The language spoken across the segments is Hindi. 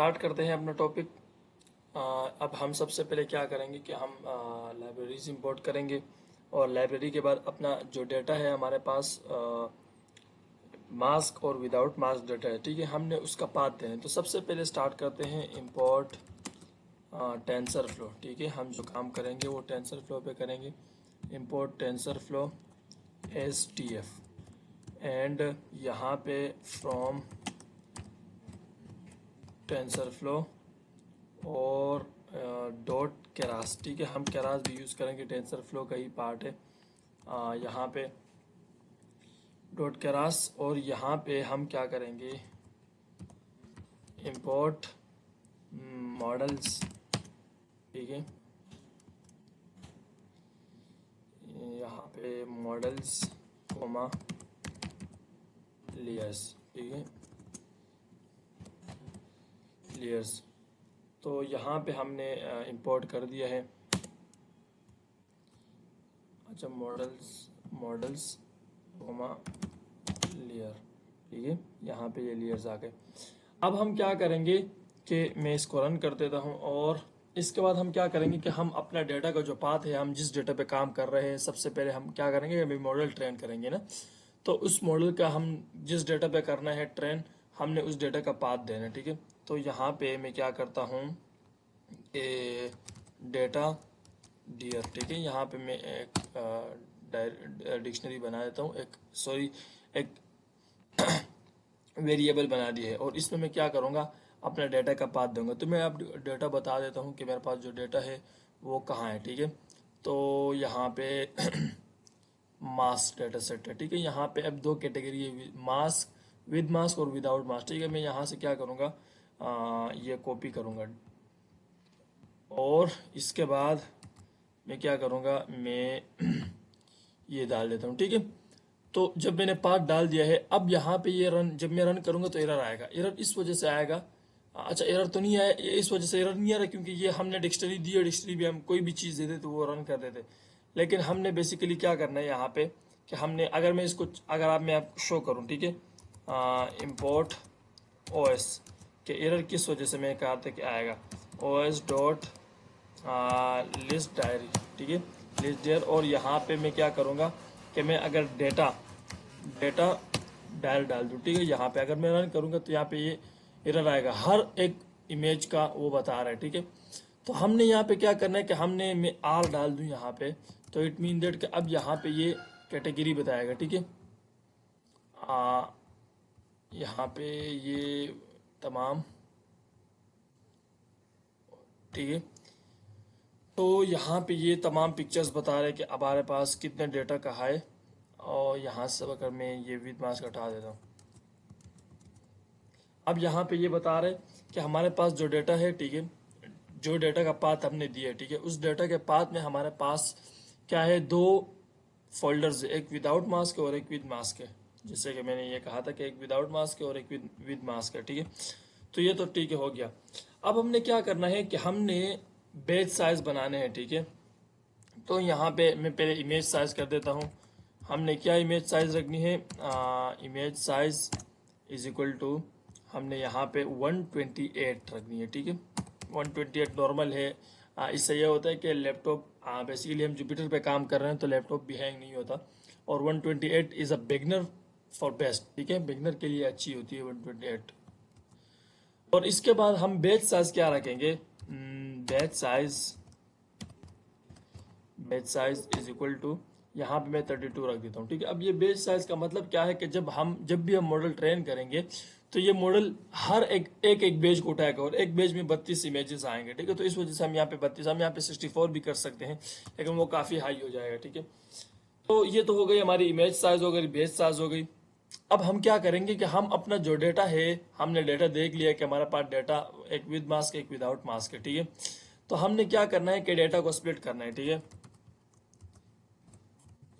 स्टार्ट करते हैं अपना टॉपिक। अब हम सबसे पहले क्या करेंगे कि हम लाइब्रेरीज इंपोर्ट करेंगे और लाइब्रेरी के बाद अपना जो डेटा है हमारे पास मास्क और विदाउट मास्क डाटा है, ठीक है, हमने उसका पाथ देना है। तो सबसे पहले स्टार्ट करते हैं इंपोर्ट टेंसर फ्लो, ठीक है। हम जो काम करेंगे वो टेंसर फ्लो पे करेंगे। Import tensor flow STF and यहाँ पे फ्रॉम टेंसर फ्लो और डॉट केरास, ठीक है। हम केरास भी यूज़ करेंगे, टेंसर फ्लो का ही पार्ट है। यहाँ पे डॉट केरास और यहाँ पे हम क्या करेंगे, इंपोर्ट मॉडल्स, ठीक है। यहाँ पे मॉडल्स कोमा लेयर्स, ठीक है, लेयर्स। तो यहाँ पे हमने इंपोर्ट कर दिया है। अच्छा, मॉडल्स कोमा लेयर, ठीक है। यहाँ पे ये लेयर्स आ गए। अब हम क्या करेंगे कि मैं इसको रन कर देता हूँ और इसके बाद हम क्या करेंगे कि हम अपना डेटा का जो पाथ है, हम जिस डेटा पे काम कर रहे हैं, सबसे पहले हम क्या करेंगे, अभी मॉडल ट्रेन करेंगे ना। तो उस मॉडल का हम जिस डेटा पे करना है ट्रेन, हमने उस डेटा का पाथ देना है, ठीक है। तो यहाँ पे मैं क्या करता हूँ कि डेटा डियर, ठीक है। यहाँ पे मैं एक डिक्शनरी बना देता हूँ, एक वेरिएबल बना दी है और इसमें मैं क्या करूँगा, अपना डेटा का पाथ दूंगा। तो मैं अब डेटा बता देता हूँ कि मेरे पास जो डेटा है वो कहाँ है, ठीक है। तो यहाँ पे मास्क डेटा सेट है, ठीक है। यहाँ पे अब दो कैटेगरी है, मास्क, विद मास्क और विदाउट मास्क, ठीक है। मैं यहाँ से क्या करूँगा, ये कॉपी करूँगा और इसके बाद मैं क्या करूँगा, मैं ये डाल देता हूँ, ठीक है। तो जब मैंने पाथ डाल दिया है, अब यहाँ पे ये रन, जब मैं रन करूँगा तो एरर आएगा। एरर इस वजह से आएगा, अच्छा एरर तो नहीं आया, इस वजह से एरर नहीं आ रहा क्योंकि ये हमने डिक्शनरी दी है, डिक्शनरी भी हम कोई भी चीज़ देते तो वो रन कर देते। लेकिन हमने बेसिकली क्या करना है यहाँ पे कि हमने, अगर मैं इसको, अगर आप मैं आपको शो करूँ, ठीक है, इम्पोर्ट OS के एरर किस वजह से मैं कहा था कि आएगा, OS डॉट लिस्ट डायरी, ठीक है, लिस्ट डायर। और यहाँ पे मैं क्या करूँगा कि मैं अगर डेटा डाल दूँ, ठीक है। यहाँ पे अगर मैं रन करूँगा तो यहाँ पे ये एरर आएगा, हर एक इमेज का वो बता रहा है, ठीक है। तो हमने यहाँ पे क्या करना है कि हमने, मैं R डाल दूँ यहाँ पे, तो इट मीन दैट कि अब यहाँ पे ये कैटेगरी बताएगा, ठीक है। यहाँ पे ये तमाम, ठीक है। तो यहाँ पे ये तमाम पिक्चर्स बता रहे हैं कि अब हमारे पास कितने डेटा का है। और यहाँ से अगर मैं ये विद मास्क हटा देता हूँ, अब यहाँ पे ये बता रहे कि हमारे पास जो डेटा है, ठीक है, जो डेटा का पाथ हमने दिया है, ठीक है, उस डेटा के पाथ में हमारे पास क्या है, दो फोल्डर्स है, एक विदाउट मास्क है और एक विद मास्क है। जैसे कि मैंने ये कहा था कि एक विदाउट मास्क है और एक विद मास्क है, ठीक है। तो ये तो ठीक है, हो गया। अब हमने क्या करना है कि हमने पेज साइज बनाने हैं, ठीक है। तो यहाँ पे मैं पहले इमेज साइज कर देता हूँ। हमने क्या इमेज साइज रखनी है, image size is equal to, हमने यहाँ पे 128 रखनी है, ठीक है। 128 नॉर्मल है। इससे यह होता है कि लैपटॉप, बेसिकली हम जुपिटर पे काम कर रहे हैं तो लैपटॉप भी हैंग नहीं होता। और 128 is a beginner for best, ठीक है, बिगनर के लिए अच्छी होती है 128। और इसके बाद हम बैच साइज क्या रखेंगे, batch size is equal to, यहाँ पे मैं 32 रख देता हूँ, ठीक है। अब ये बैच साइज का मतलब क्या है कि जब भी हम मॉडल ट्रेन करेंगे तो ये मॉडल हर एक बैच को उठाएगा और एक बैच में 32 इमेजेस आएंगे, ठीक है। तो इस वजह से हम यहाँ पे 32, हम यहाँ पे 64 भी कर सकते हैं, लेकिन वो काफ़ी हाई हो जाएगा, ठीक है। तो ये तो हो गई हमारी इमेज साइज, हो गई बैच साइज हो गई। अब हम क्या करेंगे कि हम अपना जो डेटा है, हमने डेटा देख लिया कि हमारे पास डेटा एक विद मास्क एक विदाउट मास्क है, ठीक है। तो हमने क्या करना है कि डेटा को स्प्लिट करना है, ठीक है।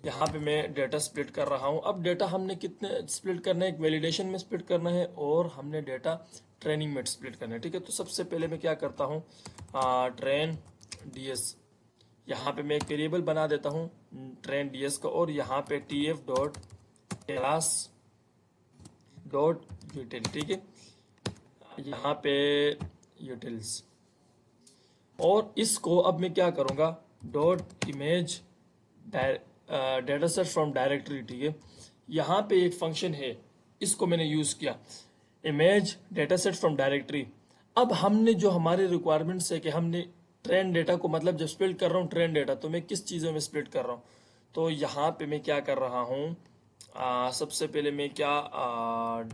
यहाँ पे मैं डेटा स्प्लिट कर रहा हूँ। अब डेटा हमने कितने स्प्लिट करना है, एक वैलिडेशन में स्प्लिट करना है और हमने डेटा ट्रेनिंग में स्प्लिट करना है, ठीक है। तो सबसे पहले मैं क्या करता हूँ, ट्रेन DS, यहाँ पे मैं एक वेरिएबल बना देता हूँ ट्रेन DS का, और यहाँ पे TF dot class dot util, ठीक है। यहाँ पे यूटिल्स। और इसको अब मैं क्या करूँगा, dot image data set from directory, ठीक है। यहाँ पे एक फंक्शन है, इसको मैंने यूज़ किया, image data set from directory. अब हमने जो हमारे रिक्वायरमेंट्स है कि हमने ट्रेन डेटा को, मतलब जब स्प्लिट कर रहा हूँ ट्रेन डेटा, तो मैं किस चीज़ों में स्प्लिट कर रहा हूँ। तो यहाँ पे मैं क्या कर रहा हूँ, सबसे पहले मैं क्या,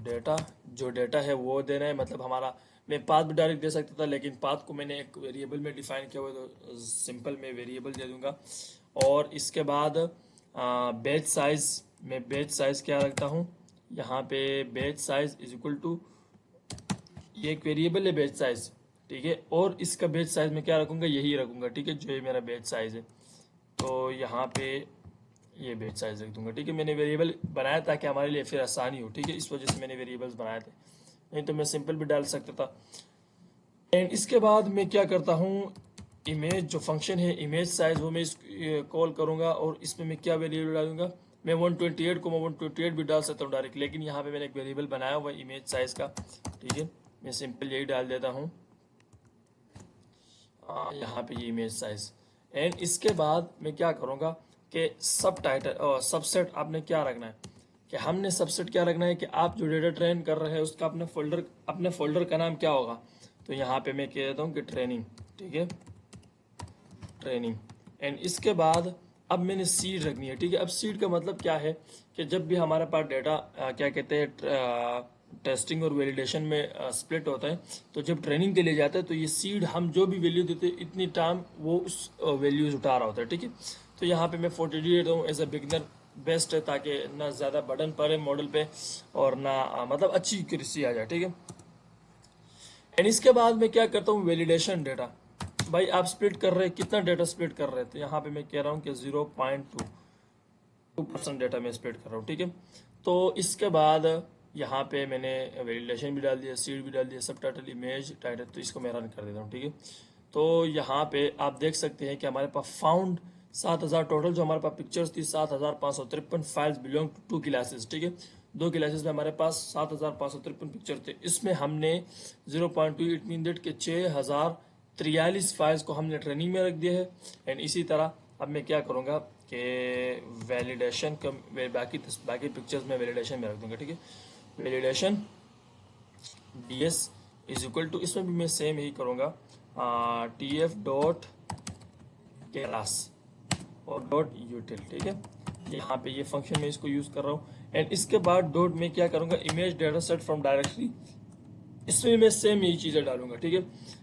डेटा, जो डेटा है वो देना है, मतलब हमारा, मैं पाथ भी डायरेक्ट दे सकता था, लेकिन पाथ को मैंने एक वेरिएबल में डिफाइन किया हुआ है, तो सिंपल मैं वेरिएबल दे दूंगा। और इसके बाद बैच साइज, मैं बैच साइज क्या रखता हूँ, यहाँ पे batch size is equal to, ये एक वेरिएबल है बैच साइज, ठीक है। और इसका बैच साइज मैं क्या रखूँगा, यही रखूँगा, ठीक है, जो ये मेरा बैच साइज है। तो यहाँ पे ये बैच साइज रख दूंगा, ठीक है। मैंने वेरिएबल बनाया ताकि हमारे लिए फिर आसानी हो, ठीक है, इस वजह से मैंने वेरिएबल्स बनाए थे, नहीं तो मैं सिंपल भी डाल सकता था। एंड इसके बाद मैं क्या करता हूँ, इमेज जो फंक्शन है इमेज साइज, वो मैं इस कॉल करूँगा, और इसमें मैं क्या वेरिएबल डालूंगा, मैं 128 को मैं 128 भी डाल सकता हूँ डायरेक्ट, लेकिन यहाँ पे मैंने एक वेरिएबल बनाया हुआ है इमेज साइज का, ठीक है। मैं सिंपल यही डाल देता हूँ, यहाँ पे ये इमेज साइज। एंड इसके बाद मैं क्या करूँगा कि सब टाइटल और सबसेट आपने क्या रखना है, कि हमने सबसेट क्या रखना है कि आप जो डेटा ट्रेन कर रहे हैं उसका अपने फोल्डर का नाम क्या होगा। तो यहाँ पे मैं कह देता हूँ कि ट्रेनिंग, ठीक है, ट्रेनिंग। एंड इसके बाद अब मैंने सीड रखनी है, ठीक है। अब सीड का मतलब क्या है कि जब भी हमारे पास डेटा क्या कहते हैं टेस्टिंग और वैलिडेशन में स्प्लिट होता है, तो जब ट्रेनिंग के लिए जाता है तो ये सीड हम जो भी वैल्यू देते हैं इतनी टाइम वो उस वैल्यूज उठा रहा होता है, ठीक है। तो यहाँ पे मैं 40 देता हूँ एज अ बिगनर, बेस्ट है, ताकि ना ज़्यादा बर्डन पड़े मॉडल पे और ना मतलब अच्छी एक्यूरेसी आ जाए, ठीक है। एंड इसके बाद मैं क्या करता हूँ, वैलिडेशन डेटा, भाई आप स्प्लिट कर रहे हैं, कितना डेटा स्प्लिट कर रहे हैं, तो यहाँ पे मैं कह रहा हूँ कि 0.2% डेटा में स्प्लिट कर रहा हूँ, ठीक है। तो इसके बाद यहाँ पे मैंने वैलिडेशन भी डाल दिया, सीड भी डाल दिया, सब टाइटल, इमेज टाइटल, तो इसको मैं रन कर देता हूँ, ठीक है। तो यहाँ पे आप देख सकते हैं कि हमारे पास फाउंड 7000, टोटल जो हमारे पास पिक्चर्स थी 7553 फाइल्स बिलोंग टू 2 क्लासेस, ठीक है। 2 क्लासेस में हमारे पास 7553 पिक्चर थे, इसमें हमने 0.2, इट मीन दैट के 6043 फाइल्स को हमने ट्रेनिंग में रख दिया है। एंड इसी तरह अब मैं क्या करूँगा कि वैलिडेशन का बाकी पिक्चर्स में वैलिडेशन में रख दूंगा, ठीक है। Validation ds is equal to, इसमें भी मैं सेम ही करूँगा, tf डॉट क्लास और डॉट यूटिल, ठीक है। यहाँ पे ये फंक्शन में इसको यूज कर रहा हूँ। एंड इसके बाद डॉट में क्या करूँगा, image data set from directory, इसमें मैं सेम यही चीज़ें डालूंगा, ठीक है।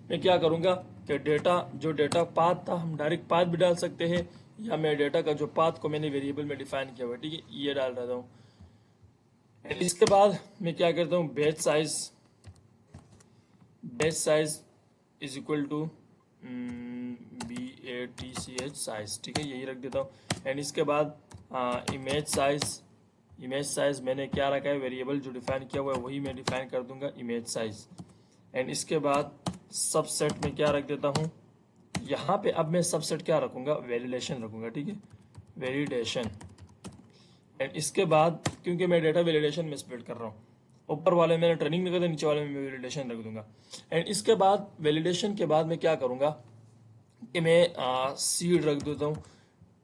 मैं क्या करूँगा कि डेटा, जो डेटा पाथ था, हम डायरेक्ट पाथ भी डाल सकते हैं, या मैं डेटा का जो पाथ को मैंने वेरिएबल में डिफाइन किया हुआ है, ठीक है, ये डाल रहा हूँ। इसके बाद मैं क्या करता हूँ, batch size is equal to BATCH size, ठीक है, यही रख देता हूँ। एंड इसके बाद इमेज साइज मैंने क्या रखा है, वेरिएबल जो डिफाइन किया हुआ है वही मैं डिफाइन कर दूंगा, इमेज साइज। एंड इसके बाद सबसेट में क्या रख देता हूँ, यहाँ पे अब मैं सबसेट क्या रखूँगा, वैलिडेशन रखूँगा, ठीक है, वैलिडेशन। एंड इसके बाद क्योंकि मैं डेटा वैलिडेशन में स्प्लिट कर रहा हूँ, ऊपर वाले मैंने ट्रेनिंग में कर दिया, नीचे वाले में मैं वैलिडेशन रख दूंगा। एंड इसके बाद वैलिडेशन के बाद मैं क्या करूँगा कि मैं सीड रख देता हूँ,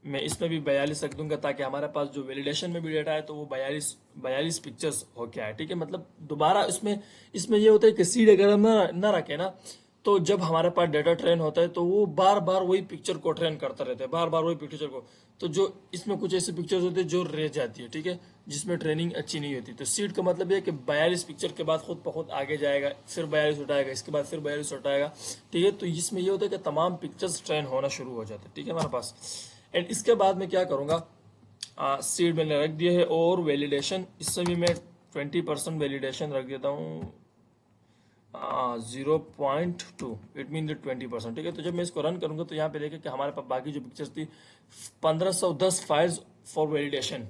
मैं इसमें भी 42 रख दूंगा, ताकि हमारे पास जो वैलिडेशन में भी डेटा है तो वो 42 पिक्चर्स हो क्या है, ठीक है। मतलब दोबारा इसमें ये होता है कि सीड अगर हम ना रखें ना, तो जब हमारे पास डेटा ट्रेन होता है तो वो बार बार वही पिक्चर को ट्रेन करता रहता है, बार बार वही पिक्चर को। तो जो इसमें कुछ ऐसे पिक्चर्स होते हैं जो रह जाती है, ठीक है, जिसमें ट्रेनिंग अच्छी नहीं होती। तो सीड का मतलब है कि 42 पिक्चर के बाद खुद ब खुद आगे जाएगा, फिर 42 उठाएगा, इसके बाद फिर 42 उठाएगा, ठीक है। तो इसमें ये होता है कि तमाम पिक्चर्स ट्रेन होना शुरू हो जाते हैं, ठीक है, हमारे पास। एंड इसके बाद मैं क्या करूँगा, सीड मैंने रख दिया है, और वैलिडेशन इससे भी मैं 20% वैलिडेशन रख देता हूँ, 0.2, इट मीन 20%, ठीक है। तो जब मैं इसको रन करूंगा तो यहाँ पे देखें कि हमारे पास बाकी जो पिक्चर्स थी 1510 फाइल्स फॉर वैलिडेशन,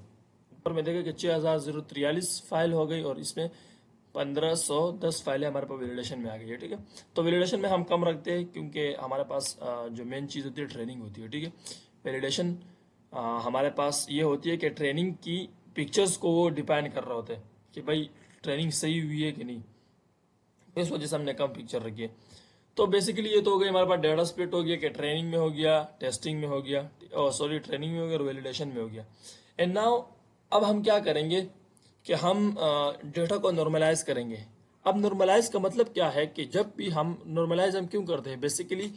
ऊपर में देखें कि 6043 फाइल हो गई, और इसमें 1510 फाइलें हमारे पास वैलिडेशन में आ गई है, ठीक है। तो वैलिडेशन में हम कम रखते हैं क्योंकि हमारे पास जो मेन चीज़ होती है ट्रेनिंग होती है, ठीक है। वैलिडेशन हमारे पास ये होती है कि ट्रेनिंग की पिक्चर्स को वो डिपेंड कर रहा होता है कि भाई ट्रेनिंग सही हुई है कि नहीं, इस वजह से हमने कम पिक्चर रखी है। तो बेसिकली ये तो हो गई हमारे पास डेटा स्प्लिट हो गया कि ट्रेनिंग में हो गया, टेस्टिंग में हो गया, सॉरी ट्रेनिंग में हो गया और वैलिडेशन में हो गया। एंड नाउ अब हम क्या करेंगे कि हम डेटा को नॉर्मलाइज करेंगे। अब नॉर्मलाइज का मतलब क्या है कि जब भी हम नॉर्मलाइज हम क्यों करते हैं, बेसिकली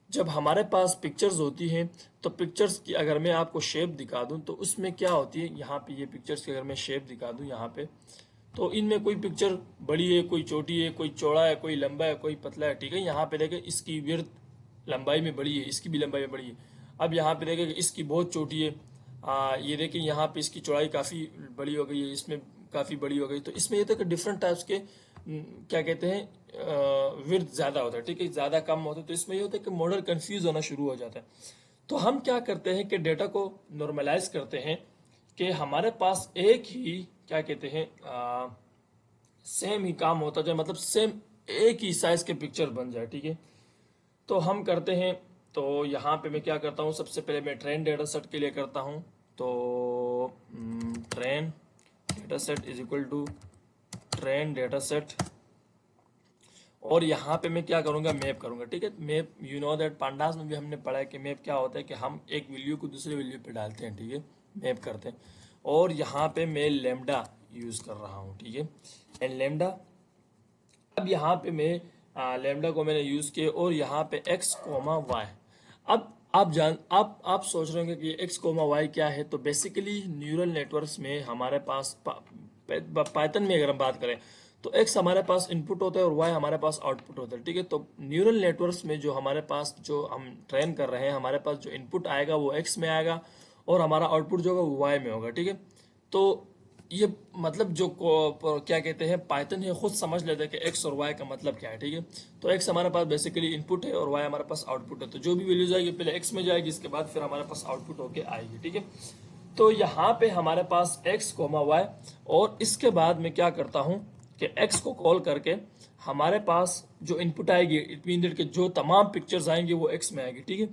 जब हमारे पास पिक्चर्स होती हैं तो पिक्चर्स की अगर मैं आपको शेप दिखा दूं तो उसमें क्या होती है, यहाँ पे ये पिक्चर्स की अगर मैं शेप दिखा दूं यहाँ पे, तो इनमें कोई पिक्चर बड़ी है, कोई छोटी है, कोई चौड़ा है, कोई लंबा है, कोई पतला है, ठीक है। यहाँ पे देखें इसकी विड्थ लंबाई में बड़ी है, इसकी भी लंबाई में बड़ी है। अब यहाँ पे देखें कि इसकी बहुत छोटी है, ये देखें यहाँ पे इसकी चौड़ाई काफ़ी बड़ी हो गई है, इसमें काफ़ी बड़ी हो गई। तो इसमें ये था कि डिफरेंट टाइप्स के क्या कहते हैं विड्थ ज़्यादा होता है, ठीक है, ज़्यादा कम होता है। तो इसमें ये होता है कि मॉडल कंफ्यूज होना शुरू हो जाता है। तो हम क्या करते हैं कि डेटा को नॉर्मलाइज करते हैं कि हमारे पास एक ही क्या कहते हैं सेम ही काम होता जाए, मतलब सेम एक ही साइज के पिक्चर बन जाए, ठीक है। तो हम करते हैं, तो यहाँ पे मैं क्या करता हूँ, सबसे पहले मैं ट्रेन डेटा सेट के लिए करता हूँ। तो train data set is equal to train data set, और यहाँ पे मैं क्या करूँगा, मैप करूँगा, ठीक है। Map you know that pandas में भी हमने पढ़ा है कि मैप क्या होता है कि हम एक वैल्यू को दूसरे वैल्यू पे डालते हैं, ठीक है, मैप करते हैं। और यहाँ पे मैं लेमडा यूज कर रहा हूँ, ठीक है, एंड लेमडा। अब यहाँ पे मैं लेमडा को मैंने यूज किया और यहाँ पे एक्स कोमा वाई। अब आप सोच रहे होंगे कि एक्स कोमा वाई क्या है। तो बेसिकली न्यूरल नेटवर्क्स में हमारे पास पाइथन में अगर हम बात करें तो एक्स हमारे पास इनपुट होता है और वाई हमारे पास आउटपुट होता है, ठीक है। तो न्यूरल नेटवर्क्स में जो हमारे पास जो हम ट्रेन कर रहे हैं, हमारे पास जो इनपुट आएगा वो एक्स में आएगा और हमारा आउटपुट जो होगा वो वाई में होगा, ठीक है। तो ये मतलब जो क्या कहते हैं पाइथन है खुद समझ लेते हैं कि एक्स और वाई का मतलब क्या है, ठीक है। तो एक्स हमारे पास बेसिकली इनपुट है और वाई हमारे पास आउटपुट है। तो जो भी वैल्यूज आएगी पहले एक्स में जाएगी, इसके बाद फिर हमारे पास आउटपुट होके आएगी, ठीक है। तो यहाँ पे हमारे पास एक्स कोमा वाई, और इसके बाद मैं क्या करता हूँ कि एक्स को कॉल करके हमारे पास जो इनपुट आएगी, इट मीन दैट कि जो तमाम पिक्चर्स आएंगी वो एक्स में आएगी, ठीक है।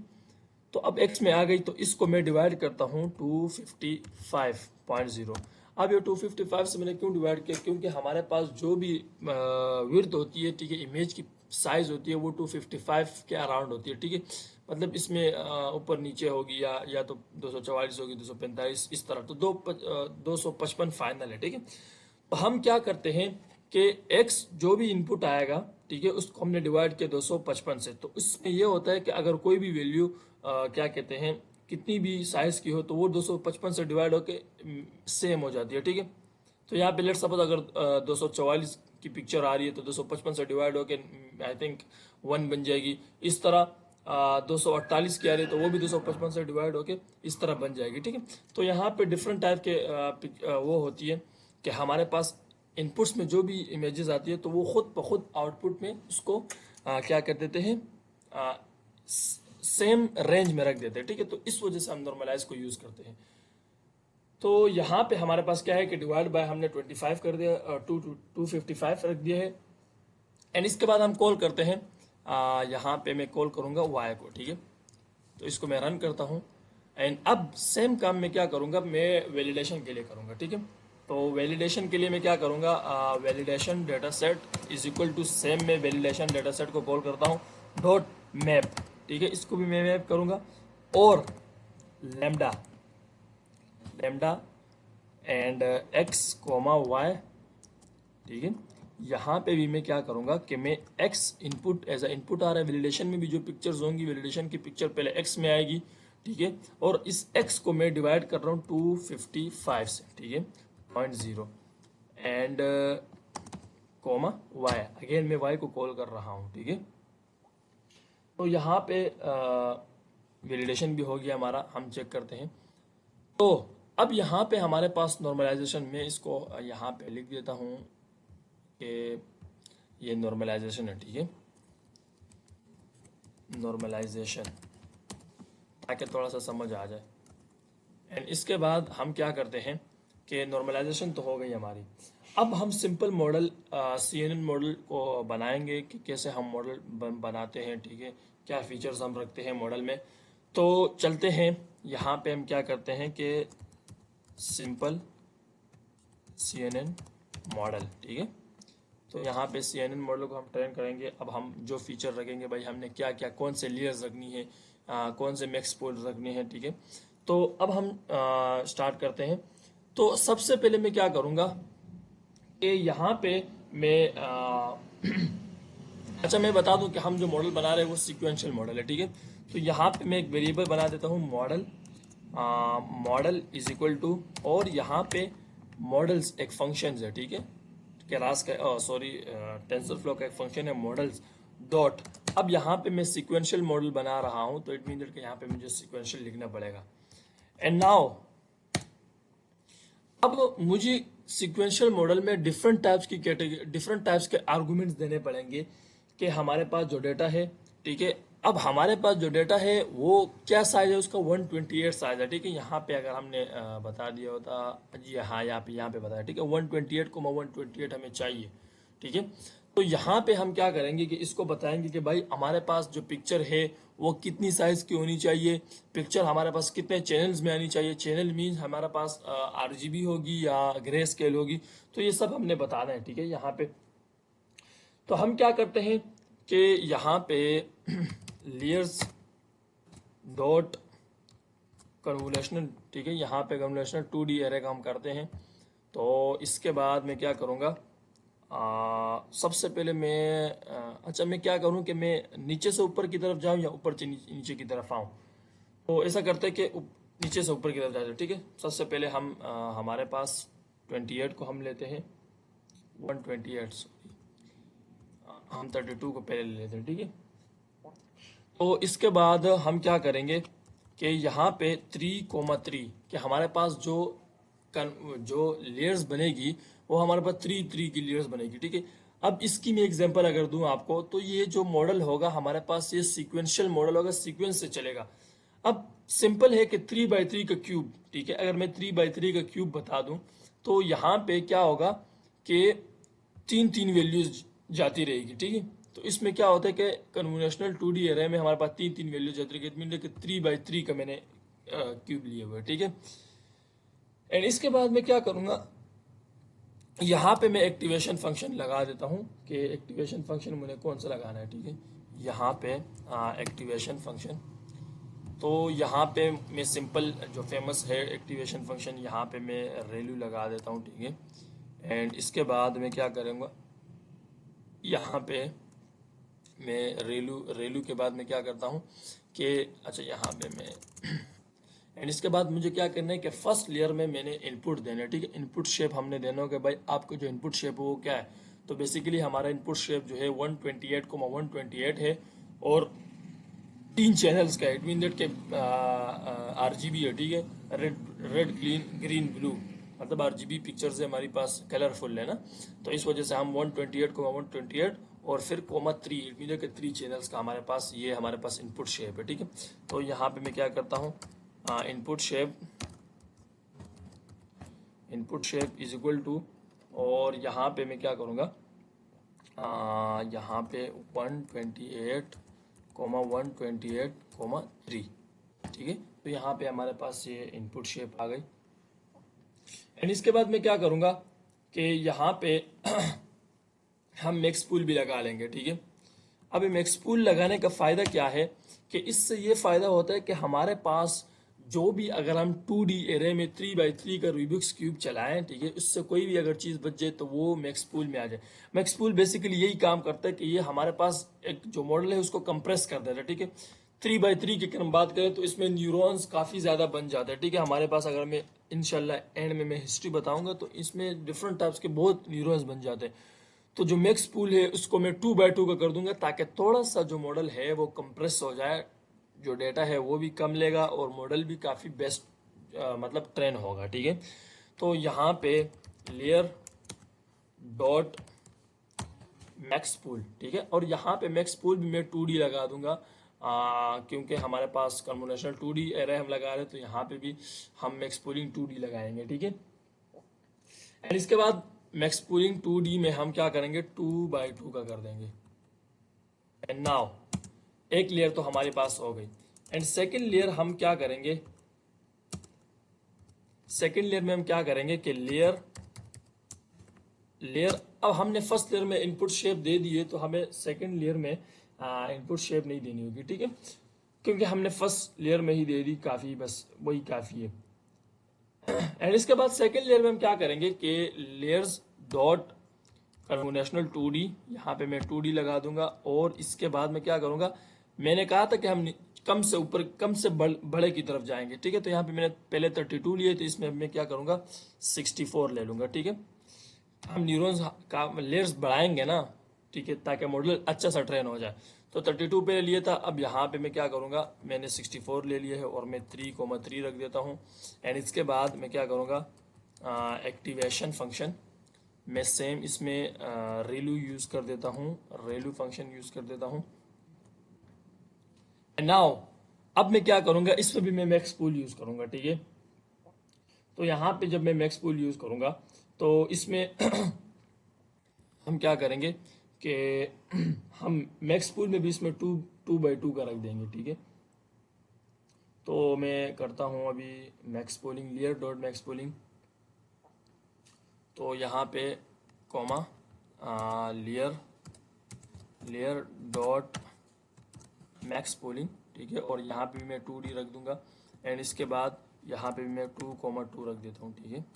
तो अब एक्स में आ गई तो इसको मैं डिवाइड करता हूँ 255.0। अब ये 255 से मैंने क्यों डिवाइड किया, क्योंकि हमारे पास जो भी विड्थ होती है, ठीक है, इमेज की साइज होती है वो 255 के अराउंड होती है, ठीक है। मतलब इसमें ऊपर नीचे होगी या तो 244 होगी, 245 इस तरह। तो 255 फाइनल है, ठीक है। तो हम क्या करते हैं कि x जो भी इनपुट आएगा, ठीक है, उसको हमने डिवाइड किया 255 से। तो उसमें ये होता है कि अगर कोई भी वैल्यू क्या कहते हैं कितनी भी साइज की हो तो वो 255 से डिवाइड होके सेम हो जाती है, ठीक है। तो यहाँ पे लेट सपोज अगर 244 की पिक्चर आ रही है तो 255 से डिवाइड होके आई थिंक 1 बन जाएगी। इस तरह 248 की आ रही है तो वो भी 255 से डिवाइड होके इस तरह बन जाएगी, ठीक है। तो यहाँ पे डिफरेंट टाइप के वो होती है कि हमारे पास इनपुट्स में जो भी इमेजेस आती है तो वो खुद ब खुद आउटपुट में उसको क्या कर देते हैं, सेम रेंज में रख देते हैं, ठीक है। तो इस वजह से हम नॉर्मलाइज को यूज करते हैं। तो यहाँ पे हमारे पास क्या है कि डिवाइड बाय हमने 25 कर दिया, 255 रख दिया है। एंड इसके बाद हम कॉल करते हैं, यहाँ पे मैं कॉल करूँगा वाई को, ठीक है। तो इसको मैं रन करता हूँ एंड अब सेम काम मैं क्या करूँगा, मैं वैलिडेशन के लिए करूँगा, ठीक है। तो वैलिडेशन के लिए मैं क्या करूँगा, validation data set is equal to same, मैं वैलिडेशन डेटा सेट को कॉल करता हूँ डॉट मैप, ठीक है। इसको भी मैं मैप करूँगा और lambda and x comma y, ठीक है। यहाँ पे भी मैं क्या करूँगा कि मैं x input as a input आ रहा है, वैलिडेशन में भी जो पिक्चर्स होंगी वैलिडेशन की पिक्चर पहले x में आएगी, ठीक है। और इस x को मैं डिवाइड कर रहा हूँ 255 से, ठीक है, 0.0 एंड कोमा y, अगेन मैं y को कॉल कर रहा हूँ, ठीक है। तो यहाँ पे वैलिडेशन भी हो गया हमारा, हम चेक करते हैं। तो अब यहाँ पे हमारे पास नॉर्मलाइजेशन में इसको यहाँ पे लिख देता हूँ कि ये नॉर्मलाइजेशन है, ठीक है, नॉर्मलाइजेशन, ताकि थोड़ा सा समझ आ जाए। एंड इसके बाद हम क्या करते हैं कि नॉर्मलाइजेशन तो हो गई हमारी। अब हम सिंपल मॉडल CNN मॉडल को बनाएंगे कि कैसे हम मॉडल बनाते हैं, ठीक है, क्या फीचर्स हम रखते हैं मॉडल में। तो चलते हैं, यहाँ पे हम क्या करते हैं कि सिंपल CNN मॉडल, ठीक है, तो यहाँ पे CNN मॉडल को हम ट्रेन करेंगे। अब हम जो फीचर रखेंगे भाई, हमने क्या क्या कौन से लेयर्स रखनी है, कौन से मैक्स पूल रखने हैं, ठीक है। तो अब हम स्टार्ट करते हैं। तो सबसे पहले मैं क्या करूँगा कि यहाँ पे मैं अच्छा मैं बता दूं कि हम जो मॉडल बना रहे हैं वो सीक्वेंशियल मॉडल है, ठीक है। तो यहाँ पे मैं एक वेरिएबल बना देता हूँ model, model is equal to, और यहाँ पे मॉडल्स एक फंक्शन है, ठीक है। केरास का सॉरी टेंसरफ्लो का एक फंक्शन है मॉडल्स डॉट। अब यहाँ पे मैं सीक्वेंशियल मॉडल बना रहा हूँ, तो इट मीन दैट कि यहाँ पे मुझे सीक्वेंशियल लिखना पड़ेगा। एंड नाउ अब मुझे सीक्वेंशियल मॉडल में डिफरेंट टाइप्स की कैटेगरी, डिफरेंट टाइप्स के आर्गुमेंट्स देने पड़ेंगे कि हमारे पास जो डेटा है, ठीक है। अब हमारे पास जो डेटा है वो क्या साइज है, उसका 128 साइज है, ठीक है। यहाँ पे अगर हमने बता दिया होता जी, हाँ यहाँ पे बताया, ठीक है। 128,128 हमें चाहिए, ठीक है। तो यहाँ पे हम क्या करेंगे कि इसको बताएंगे कि भाई हमारे पास जो पिक्चर है वो कितनी साइज की होनी चाहिए, पिक्चर हमारे पास कितने चैनल्स में आनी चाहिए, चैनल मीन्स हमारे पास RGB होगी या ग्रे स्केल होगी, तो ये सब हमने बताना है, ठीक है। यहाँ पे तो हम क्या करते हैं कि यहाँ पे लेयर्स डॉट कन्वोल्यूशनल, ठीक है। यहाँ पे कन्वोल्यूशनल 2D एरे का हम करते हैं। तो इसके बाद मैं क्या करूँगा, सबसे पहले मैं अच्छा मैं क्या करूँ कि मैं नीचे से ऊपर की तरफ जाऊँ या ऊपर से नीचे की तरफ आऊँ। तो ऐसा करते हैं कि नीचे से ऊपर की तरफ जाते हैं, ठीक है। सबसे पहले हम हमारे पास 28 को हम लेते हैं, 128 सॉरी, हम 32 को पहले ले लेते हैं, ठीक है। तो इसके बाद हम क्या करेंगे कि यहाँ पे 3,3 कि हमारे पास जो लेयर्स बनेगी वो हमारे पास 3 की लेयर्स बनेगी, ठीक है। अब इसकी मैं एग्जांपल अगर दूं आपको, तो ये जो मॉडल होगा हमारे पास, ये सीक्वेंशियल मॉडल होगा, सीक्वेंस से चलेगा। अब सिंपल है कि 3x3 का क्यूब, ठीक है। अगर मैं 3x3 का क्यूब बता दूं तो यहाँ पे क्या होगा कि 3 वैल्यूज जाती रहेगी, ठीक है। तो इसमें क्या होता है कि कन्वोल्यूशनल 2D एरे में हमारे पास 3 वैल्यूज जाती रहेगी, मीन कि 3x3 का मैंने क्यूब लिया हुआ है, ठीक है। एंड इसके बाद मैं क्या करूँगा, यहाँ पे मैं एक्टिवेशन फंक्शन लगा देता हूँ कि एक्टिवेशन फंक्शन मुझे कौन सा लगाना है, ठीक है। यहाँ पे एक्टिवेशन फंक्शन, तो यहाँ पे मैं सिंपल जो फेमस है एक्टिवेशन फंक्शन, यहाँ पे मैं रेलू लगा देता हूँ, ठीक है। एंड इसके बाद मैं क्या करूँगा, यहाँ पे मैं रेलू के बाद मैं क्या करता हूँ कि अच्छा यहाँ पे मैं एंड इसके बाद मुझे क्या करना है कि फर्स्ट लेयर में मैंने इनपुट देना है, ठीक है। इनपुट शेप हमने देना होगा भाई, आपको जो इनपुट शेप है वो क्या है, तो बेसिकली हमारा इनपुट शेप जो है 128,128 है, और 3 चैनल्स का, इट मीन दैट के RGB है, ठीक है। रेड ग्रीन ब्लू, मतलब RGB पिक्चर्स है हमारे पास, कलरफुल है ना। तो इस वजह से हम 128,128 और फिर (3), इट मीन के 3 चैनल्स का हमारे पास, ये हमारे पास इनपुट शेप है, ठीक है। तो यहाँ पे मैं क्या करता हूँ, input shape is equal to, और यहाँ पे मैं क्या करूँगा, यहाँ पे 128,128,3, ठीक है। तो यहाँ पे हमारे पास ये इनपुट शेप आ गई। एंड इसके बाद मैं क्या करूँगा कि यहाँ पे हम मैक्स पूल भी लगा लेंगे, ठीक है। अब ये मैक्स पूल लगाने का फ़ायदा क्या है कि इससे ये फ़ायदा होता है कि हमारे पास जो भी, अगर हम 2D एरे में 3x3 का रूबिक्स क्यूब चलाएं, ठीक है, उससे कोई भी अगर चीज़ बच जाए तो वो मैक्स पूल में आ जाए। मैक्स पूल बेसिकली यही काम करता है कि ये हमारे पास एक जो मॉडल है उसको कंप्रेस कर देता है, ठीक है। 3x3 की अगर हम बात करें तो इसमें न्यूरॉन्स काफ़ी ज़्यादा बन जाते हैं, ठीक है। हमारे पास, अगर मैं इंशाल्लाह एंड में मैं हिस्ट्री बताऊंगा, तो इसमें डिफरेंट टाइप्स के बहुत न्यूरॉन्स बन जाते हैं। तो जो मैक्स पूल है उसको मैं 2x2 का कर दूंगा, ताकि थोड़ा सा जो मॉडल है वो कंप्रेस हो जाए, जो डेटा है वो भी कम लेगा और मॉडल भी काफ़ी बेस्ट मतलब ट्रेन होगा, ठीक है। तो यहाँ पे लेयर डॉट मैक्स पूल, ठीक है। और यहाँ पे मैक्स पूल भी मैं 2D लगा दूंगा, क्योंकि हमारे पास कन्वोल्यूशनल 2D एरे हम लगा रहे हैं, तो यहाँ पे भी हम मैक्स पूलिंग 2D लगाएंगे, ठीक है। एंड इसके बाद मैक्स पूलिंग 2D में हम क्या करेंगे, 2x2 का कर देंगे। एंड नाउ एक लेयर तो हमारे पास हो गई। एंड सेकेंड लेयर हम क्या करेंगे, सेकेंड लेयर में हम क्या करेंगे कि लेयर लेयर, अब हमने फर्स्ट लेयर में इनपुट शेप दे दी है तो हमें सेकंड लेयर में इनपुट शेप नहीं देनी होगी, ठीक है, क्योंकि हमने फर्स्ट लेयर में ही दे दी, काफ़ी, बस वही काफ़ी है। एंड इसके बाद सेकंड लेयर में हम क्या करेंगे कि लेयर्स डॉट कन्वोल्यूशनल 2D, यहाँ पे मैं 2D लगा दूंगा, और इसके बाद मैं क्या करूंगा, मैंने कहा था कि हम कम से ऊपर, कम से बड़े की तरफ जाएंगे, ठीक है, तो यहाँ पे मैंने पहले 32 लिए, तो इसमें मैं क्या करूंगा 64 ले लूंगा, ठीक है। हम न्यूरॉन्स का लेयर्स बढ़ाएंगे ना, ठीक है, ताकि मॉडल अच्छा सा ट्रेन हो जाए। तो 32 पे लिए था, अब यहाँ पे मैं क्या करूँगा, मैंने 64 ले लिया है और मैं 3,3 रख देता हूँ। एंड इसके बाद मैं क्या करूँगा, एक्टिवेशन फंक्शन मैं सेम इसमें रेलू यूज़ कर देता हूँ, रेलू फंक्शन यूज़ कर देता हूँ। एंड नाउ अब मैं क्या करूँगा, इसमें भी मैं मैक्स पूल यूज़ करूँगा, ठीक है। तो यहाँ पे जब मैं मैक्स पूल यूज़ करूँगा तो इसमें हम क्या करेंगे कि हम मैक्स पूल में भी इसमें 2 by 2 का रख देंगे, ठीक है। तो मैं करता हूँ अभी max polling, layer dot max polling, तो यहाँ पे comma layer, layer dot max polling, ठीक है, और यहाँ पे भी मैं 2D रख दूंगा। एंड इसके बाद यहाँ पे भी मैं 2,2 रख देता हूँ, ठीक है।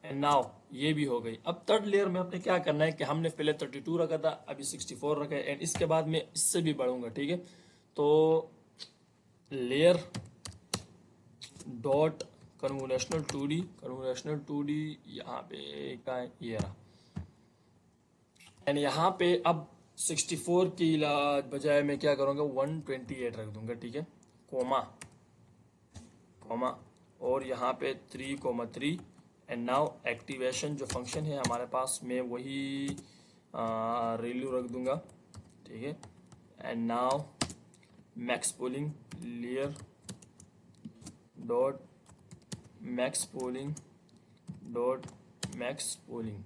एंड नाउ ये भी हो गई। अब थर्ड लेयर में अपने क्या करना है कि हमने पहले 32 रखा था, अभी 64 रखा है, एंड इसके बाद मैं इससे भी बढ़ूंगा, ठीक है। तो layer dot convolutional 2D, convolutional 2D यहाँ पे क्या है, ये रहा। एंड यहाँ पे अब 64 की बजाय मैं क्या करूँगा 128 रख दूंगा, ठीक है, कोमा कोमा, और यहाँ पे 3,3। एंड नाउ एक्टिवेशन जो फंक्शन है हमारे पास, मैं वही रेलू रख दूंगा, ठीक है। And now max polling, layer dot max polling dot max polling,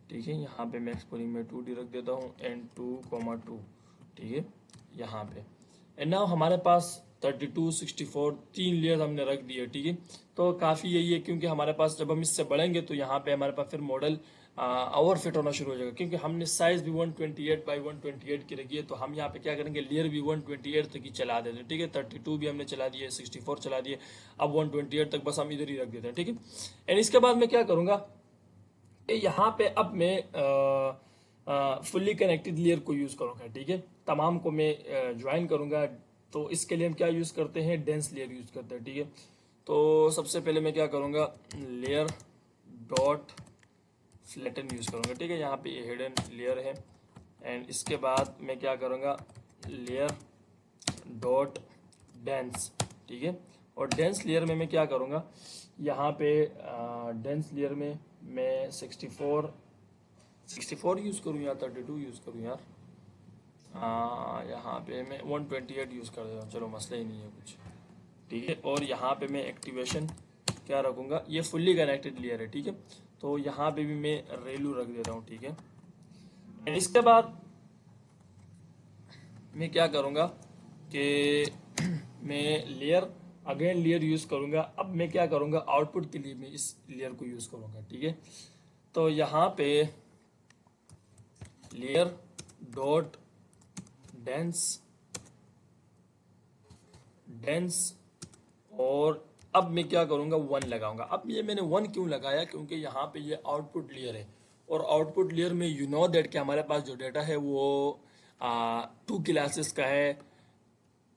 ठीक है। यहाँ पे मैक्स पोलिंग में 2D रख देता हूँ एंड 2,2, ठीक है, यहाँ पे। एंड नाउ हमारे पास 32, 64 तीन लेयर हमने रख दिए, ठीक है। तो काफ़ी यही है, क्योंकि हमारे पास जब हम इससे बढ़ेंगे तो यहाँ पे हमारे पास फिर मॉडल ओवर फिट होना शुरू हो जाएगा, क्योंकि हमने साइज भी 128 by 128 की रखी है। तो हम यहाँ पे क्या करेंगे, लेयर भी 128 तक ही चला देते हैं, ठीक है। 32 भी हमने चला दिए, 64 चला दिए, अब 128 तक बस हम इधर ही रख देते हैं, ठीक है। एंड इसके बाद मैं क्या करूँगा, यहाँ पे अब मैं फुल्ली कनेक्टेड लेयर को यूज़ करूँगा, ठीक है। तमाम को मैं ज्वाइन करूँगा, तो इसके लिए हम क्या यूज़ करते हैं, डेंस लेयर यूज़ करते हैं, ठीक है। तो सबसे पहले मैं क्या करूँगा, लेयर डॉट फ्लैटन यूज़ करूँगा, ठीक है। यहाँ पे ये हिडन लेयर है। एंड इसके बाद मैं क्या करूँगा, लेयर डॉट डेंस, ठीक है। और डेंस लेयर में मैं क्या करूँगा, यहाँ पे डेंस लेयर में मैं 64 यूज़ करूँ या 32 यूज़ करूँ यार, यहाँ पे मैं 128 यूज़ कर देता हूँ, चलो मसला ही नहीं है कुछ, ठीक है। और यहाँ पे मैं एक्टिवेशन क्या रखूँगा, ये फुल्ली कनेक्टेड लेयर है, ठीक है। तो यहाँ पे भी मैं रेलू रख देता हूँ, ठीक है। एंड इसके बाद मैं क्या करूँगा कि मैं लेयर, अगेन लेयर यूज़ करूँगा। अब मैं क्या करूँगा, आउटपुट के लिए मैं इस लेयर को यूज़ करूँगा, ठीक है। तो यहाँ पे लेयर डॉट डेंस डेंस, और अब मैं क्या करूँगा 1 लगाऊंगा। अब ये मैंने 1 क्यों लगाया, क्योंकि यहाँ पे ये आउटपुट लेयर है, और आउटपुट लेयर में यू नो दैट कि हमारे पास जो डेटा है वो 2 क्लासेस का है,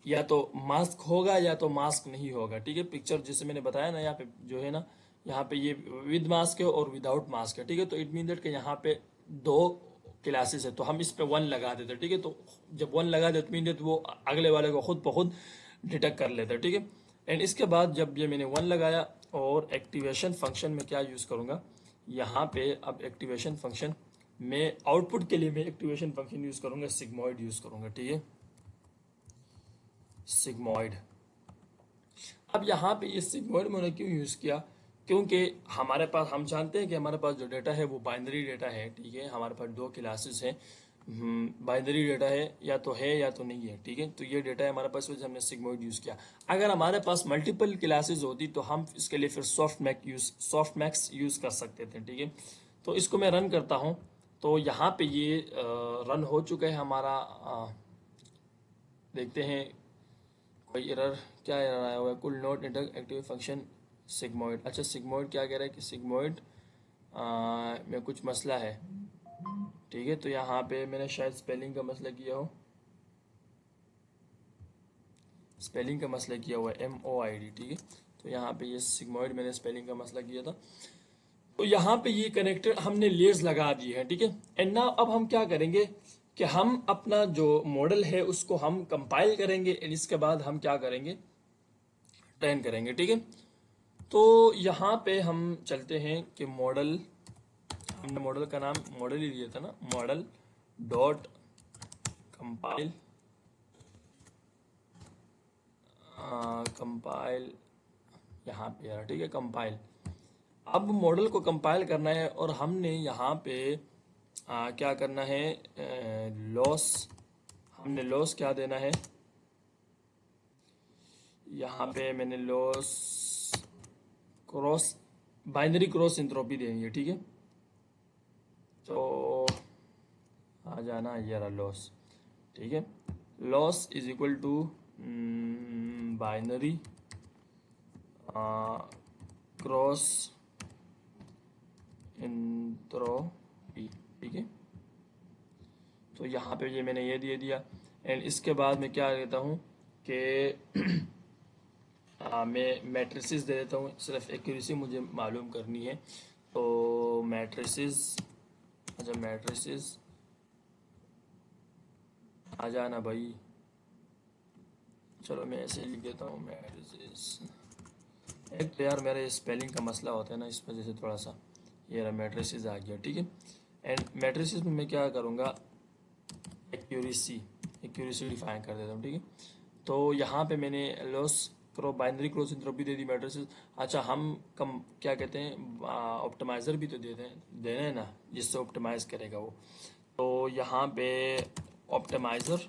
या तो मास्क होगा या तो मास्क नहीं होगा, ठीक है। पिक्चर जैसे मैंने बताया ना, यहाँ पे जो है ना, यहाँ पे ये विद मास्क है और विदाउट मास्क है, ठीक है। तो इट मीन दैट कि यहाँ पे 2 क्लासेस है, तो हम इस पे 1 लगा देते हैं, ठीक है। तो जब 1 लगा देते मीन दैट वो अगले वाले को खुद ब खुद डिटेक्ट कर लेता है, ठीक है। एंड इसके बाद जब ये मैंने 1 लगाया, और एक्टिवेशन फंक्शन में क्या यूज़ करूँगा, यहाँ पे अब एक्टिवेशन फंक्शन में आउटपुट के लिए मैं एक्टिवेशन फंक्शन यूज़ करूँगा, सिग्मॉइड यूज़ करूँगा, ठीक है, सिग्मॉइड। अब यहाँ पे ये सिग्मॉइड मैंने क्यों यूज़ किया, क्योंकि हमारे पास, हम जानते हैं कि हमारे पास जो डेटा है वो बाइनरी डेटा है, ठीक है। हमारे पास 2 क्लासेस हैं, बाइनरी डेटा है या तो नहीं है, ठीक है। तो ये डेटा है हमारे पास, वजह हमने सिग्मॉइड यूज़ किया। अगर हमारे पास मल्टीपल क्लासेस होती तो हम इसके लिए फिर सॉफ्ट मैक्स यूज़ कर सकते थे, ठीक है। तो इसको मैं रन करता हूँ, तो यहाँ पे ये रन हो चुका है हमारा। देखते हैं कोई एरर, क्या एरर आया हुआ है। कुल note inter active function sigmoid. अच्छा, सिग्मोइड क्या कह रहा है कि सिग्मोइड में कुछ मसला है, ठीक है। तो यहाँ पे मैंने शायद स्पेलिंग का मसला किया हो, स्पेलिंग का मसला किया हुआ है, MOID, ठीक है। तो यहाँ पे ये सिग्मोइड मैंने स्पेलिंग का मसला किया था। तो यहाँ पे ये कनेक्टर हमने लेयर्स लगा दिए हैं, ठीक है। एंड नाउ अब हम क्या करेंगे कि हम अपना जो मॉडल है उसको हम कंपाइल करेंगे, एंड इसके बाद हम क्या करेंगे, ट्रेन करेंगे, ठीक है। तो यहाँ पे हम चलते हैं कि मॉडल, हमने मॉडल का नाम मॉडल ही लिया था ना, मॉडल डॉट कंपाइल, कंपाइल यहाँ पे यार, ठीक है, कंपाइल। अब मॉडल को कंपाइल करना है और हमने यहाँ पे क्या करना है, लॉस, हमने लॉस क्या देना है, यहाँ पे मैंने loss cross, binary cross entropy देंगे, ठीक है। तो आ जाना ये रहा लॉस, ठीक है। Loss is equal to binary cross entropy, ठीक है। तो यहाँ पे ये मैंने ये दे दिया, एंड इसके बाद मैं क्या देता हूँ कि मैं मैट्रिसेस दे देता हूँ, सिर्फ एक्यूरेसी मुझे मालूम करनी है। तो मैट्रिसेस, अच्छा मैट्रिसेस आ जाना भाई, चलो मैं ऐसे ही लिख देता हूँ मैट्रिसेस। एक तो यार मेरा स्पेलिंग का मसला होता है ना, इस वजह से थोड़ा सा ये रहा, मैट्रिसेस आ गया, ठीक है। एंड मैट्रिसेस में मैं क्या करूँगा, एक्यूरेसी, एक्यूरेसी डिफाइन कर देता हूँ, ठीक है। तो यहाँ पे मैंने लॉस करो बाइनरी क्रॉस एंट्रोपी दे दी मैट्रिसेस। अच्छा, हम कम क्या कहते हैं, ऑप्टिमाइज़र भी तो देते हैं, देना है ना, जिससे ऑप्टिमाइज़ करेगा वो। तो यहाँ पे ऑप्टिमाइज़र,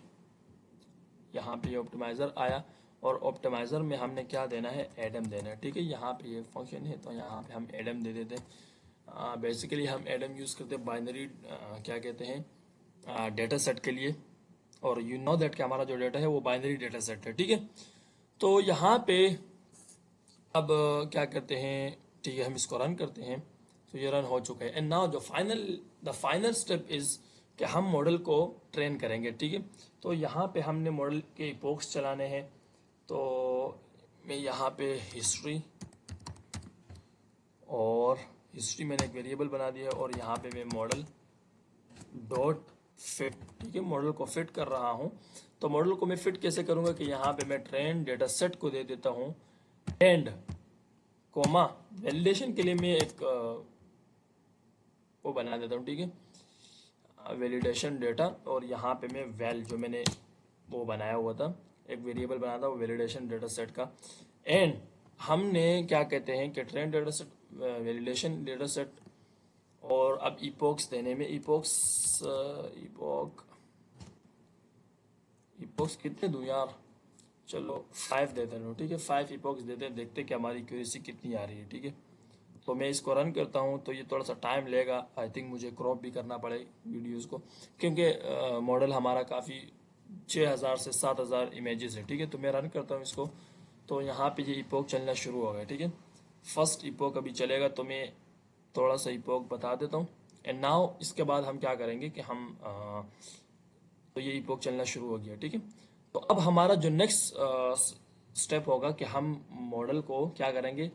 यहाँ पे ऑप्टिमाइज़र आया, और ऑप्टिमाइज़र में हमने क्या देना है, एडम देना है, ठीक है। यहाँ पे ये फंक्शन है, तो यहाँ पे हम एडम दे देते हैं। बेसिकली हम एडम यूज़ करते हैं बाइनरी क्या कहते हैं, डेटा सेट के लिए, और यू नो दैट कि हमारा जो डेटा है वो बाइनरी डेटा सेट है, ठीक है। तो यहाँ पे अब क्या करते हैं, ठीक है, हम इसको रन करते हैं। तो ये रन हो चुका है, एंड नाउ जो द फाइनल स्टेप इज कि हम मॉडल को ट्रेन करेंगे, ठीक है। तो यहाँ पे हमने मॉडल के इपोक्स चलाने हैं। तो मैं यहाँ पे हिस्ट्री, और हिस्ट्री मैंने एक वेरिएबल बना दिया है, और यहाँ पे मैं मॉडल डॉट फिट, ठीक है, मॉडल को फिट कर रहा हूँ। तो मॉडल को मैं फिट कैसे करूँगा कि यहाँ पे मैं ट्रेन डेटा सेट को दे देता हूँ, एंड कोमा वैलिडेशन के लिए मैं एक वो बना देता हूँ, ठीक है, वैलिडेशन डेटा। और यहाँ पे मैं वैल, जो मैंने वो बनाया हुआ था, एक वेरिएबल बनाया था वो वैलिडेशन डेटा सेट का। एंड हमने क्या कहते हैं कि train data set, validation data set, और अब इपोक्स देने में, इपोक्स कितने दूं यार, चलो 5 देते हैं, ठीक है, 5 इपोक्स देते हैं, देखते हैं कि हमारी एक्यूरेसी कितनी आ रही है, ठीक है। तो मैं इसको रन करता हूँ, तो ये थोड़ा सा टाइम लेगा, आई थिंक मुझे क्रॉप भी करना पड़े वीडियोस को, क्योंकि मॉडल हमारा काफ़ी 6000 से 7000 इमेजेस है, ठीक है। तो मैं रन करता हूँ इसको, तो यहाँ पे ये इपोक चलना शुरू हो गया, ठीक है। फर्स्ट इपोक अभी चलेगा, तो मैं थोड़ा सा इपोक बता देता हूँ। एंड नाउ इसके बाद हम क्या करेंगे कि हम तो ये इपोक चलना शुरू हो गया, ठीक है। तो अब हमारा जो नेक्स्ट स्टेप होगा कि हम मॉडल को क्या करेंगे,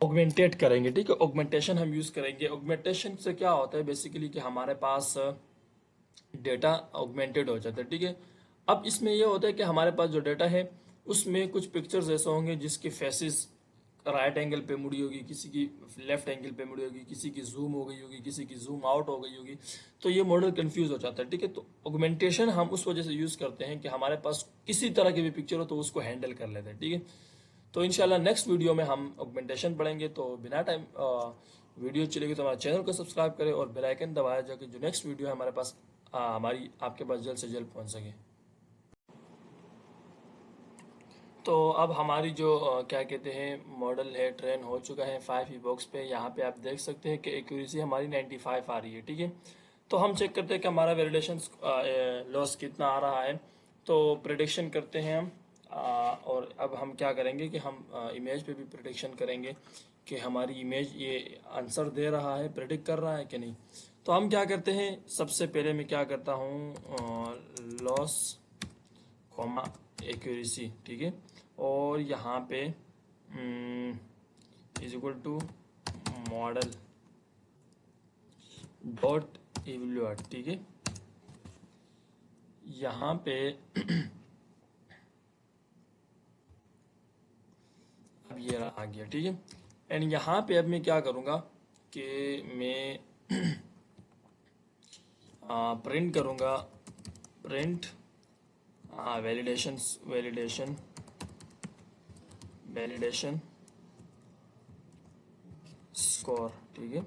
ऑगमेंटेट करेंगे, ठीक है। ऑगमेंटेशन हम यूज़ करेंगे। ऑगमेंटेशन से क्या होता है बेसिकली कि हमारे पास डेटा ऑगमेंटेड हो जाता है, ठीक है। अब इसमें यह होता है कि हमारे पास जो डेटा है उसमें कुछ पिक्चर्स ऐसे होंगे जिसके फेसेस राइट एंगल पे मुड़ी होगी, किसी की लेफ्ट एंगल पे मुड़ी होगी, किसी की जूम हो गई होगी, किसी की जूम आउट हो गई होगी। तो ये मॉडल कंफ्यूज हो जाता है, ठीक है। तो ऑगमेंटेशन हम उस वजह से यूज़ करते हैं कि हमारे पास किसी तरह की भी पिक्चर हो तो उसको हैंडल कर लेते हैं, ठीक है। तो इंशाल्लाह नेक्स्ट वीडियो में हम ऑगमेंटेशन पढ़ेंगे। तो बिना टाइम वीडियो चलेगी तो हमारे चैनल को सब्सक्राइब करें और बेल आइकन दबाया जाके जो नेक्स्ट वीडियो है हमारे पास हमारी आपके पास जल्द से जल्द पहुंच सके। तो अब हमारी जो क्या कहते हैं मॉडल है ट्रेन हो चुका है 5 बॉक्स पे। यहाँ पे आप देख सकते हैं कि एक्यूरेसी हमारी 95 आ रही है, ठीक है। तो हम चेक करते हैं कि हमारा वैलिडेशन लॉस कितना आ रहा है। तो प्रिडिक्शन करते हैं हम। और अब हम क्या करेंगे कि हम इमेज पे भी प्रिडिक्शन करेंगे कि हमारी इमेज ये आंसर दे रहा है, प्रिडिक्ट कर रहा है कि नहीं। तो हम क्या करते हैं, सबसे पहले मैं क्या करता हूँ, लॉस कॉमा एक्यूरेसी, ठीक है। और यहाँ पे is equal to model dot evaluate, ठीक है। यहाँ पे अब ये आ गया, ठीक है। एंड यहाँ पे अब मैं क्या करूँगा कि मैं प्रिंट करूँगा, प्रिंट वैलिडेशन स्कोर, ठीक है।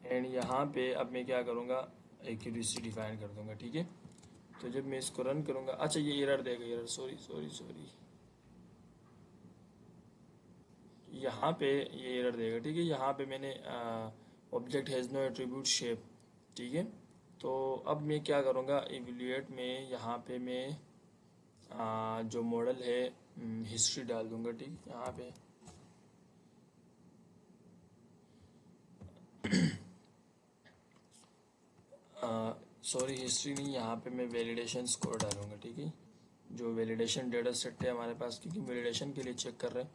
एंड यहाँ पे अब मैं क्या करूँगा, एक्यूरेसी डिफाइन कर दूंगा, ठीक है। तो जब मैं इसको रन करूँगा, अच्छा ये एरर देगा, एरर, सॉरी, यहाँ पे ये एरर देगा, ठीक है। यहाँ पे मैंने object has no attribute shape, ठीक है। तो अब मैं क्या करूँगा, इवैल्यूएट में यहाँ पे मैं जो मॉडल है हिस्ट्री डाल दूंगा, ठीक। यहाँ पे सॉरी हिस्ट्री नहीं, यहाँ पे मैं वैलिडेशन स्कोर डालूंगा, ठीक है। जो वैलिडेशन डेटा सेट है हमारे पास, क्योंकि वैलिडेशन के लिए चेक कर रहे हैं।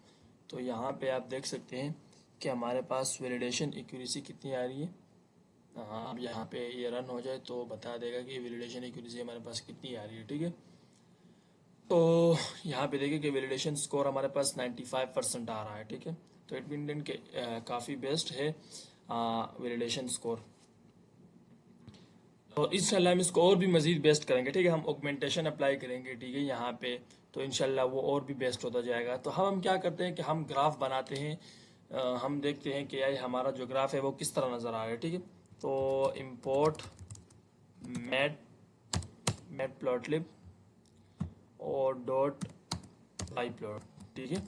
तो यहाँ पे आप देख सकते हैं कि हमारे पास वैलिडेशन एक्यूरेसी कितनी आ रही है। हाँ, अब यहाँ पे ये रन हो जाए तो बता देगा कि वैलिडेशन एक्यूरेसी हमारे पास कितनी आ रही है, ठीक है। तो यहाँ पे देखिए कि वैलिडेशन स्कोर हमारे पास 95% आ रहा है, ठीक है। तो इट मीन के काफ़ी बेस्ट है वैलिडेशन स्कोर। और इंशाल्लाह हम इसको और भी मज़ीद बेस्ट करेंगे, ठीक है। हम ऑगमेंटेशन अप्लाई करेंगे, ठीक है, यहाँ पे। तो इंशाल्लाह वो और भी बेस्ट होता जाएगा। तो हम क्या करते हैं कि हम ग्राफ बनाते हैं। हम देखते हैं कि यार हमारा जो ग्राफ है वो किस तरह नज़र आ रहा है, ठीक है। तो इम्पोर्ट मैट प्लॉटलिब और डॉट पाई प्लॉट, ठीक है।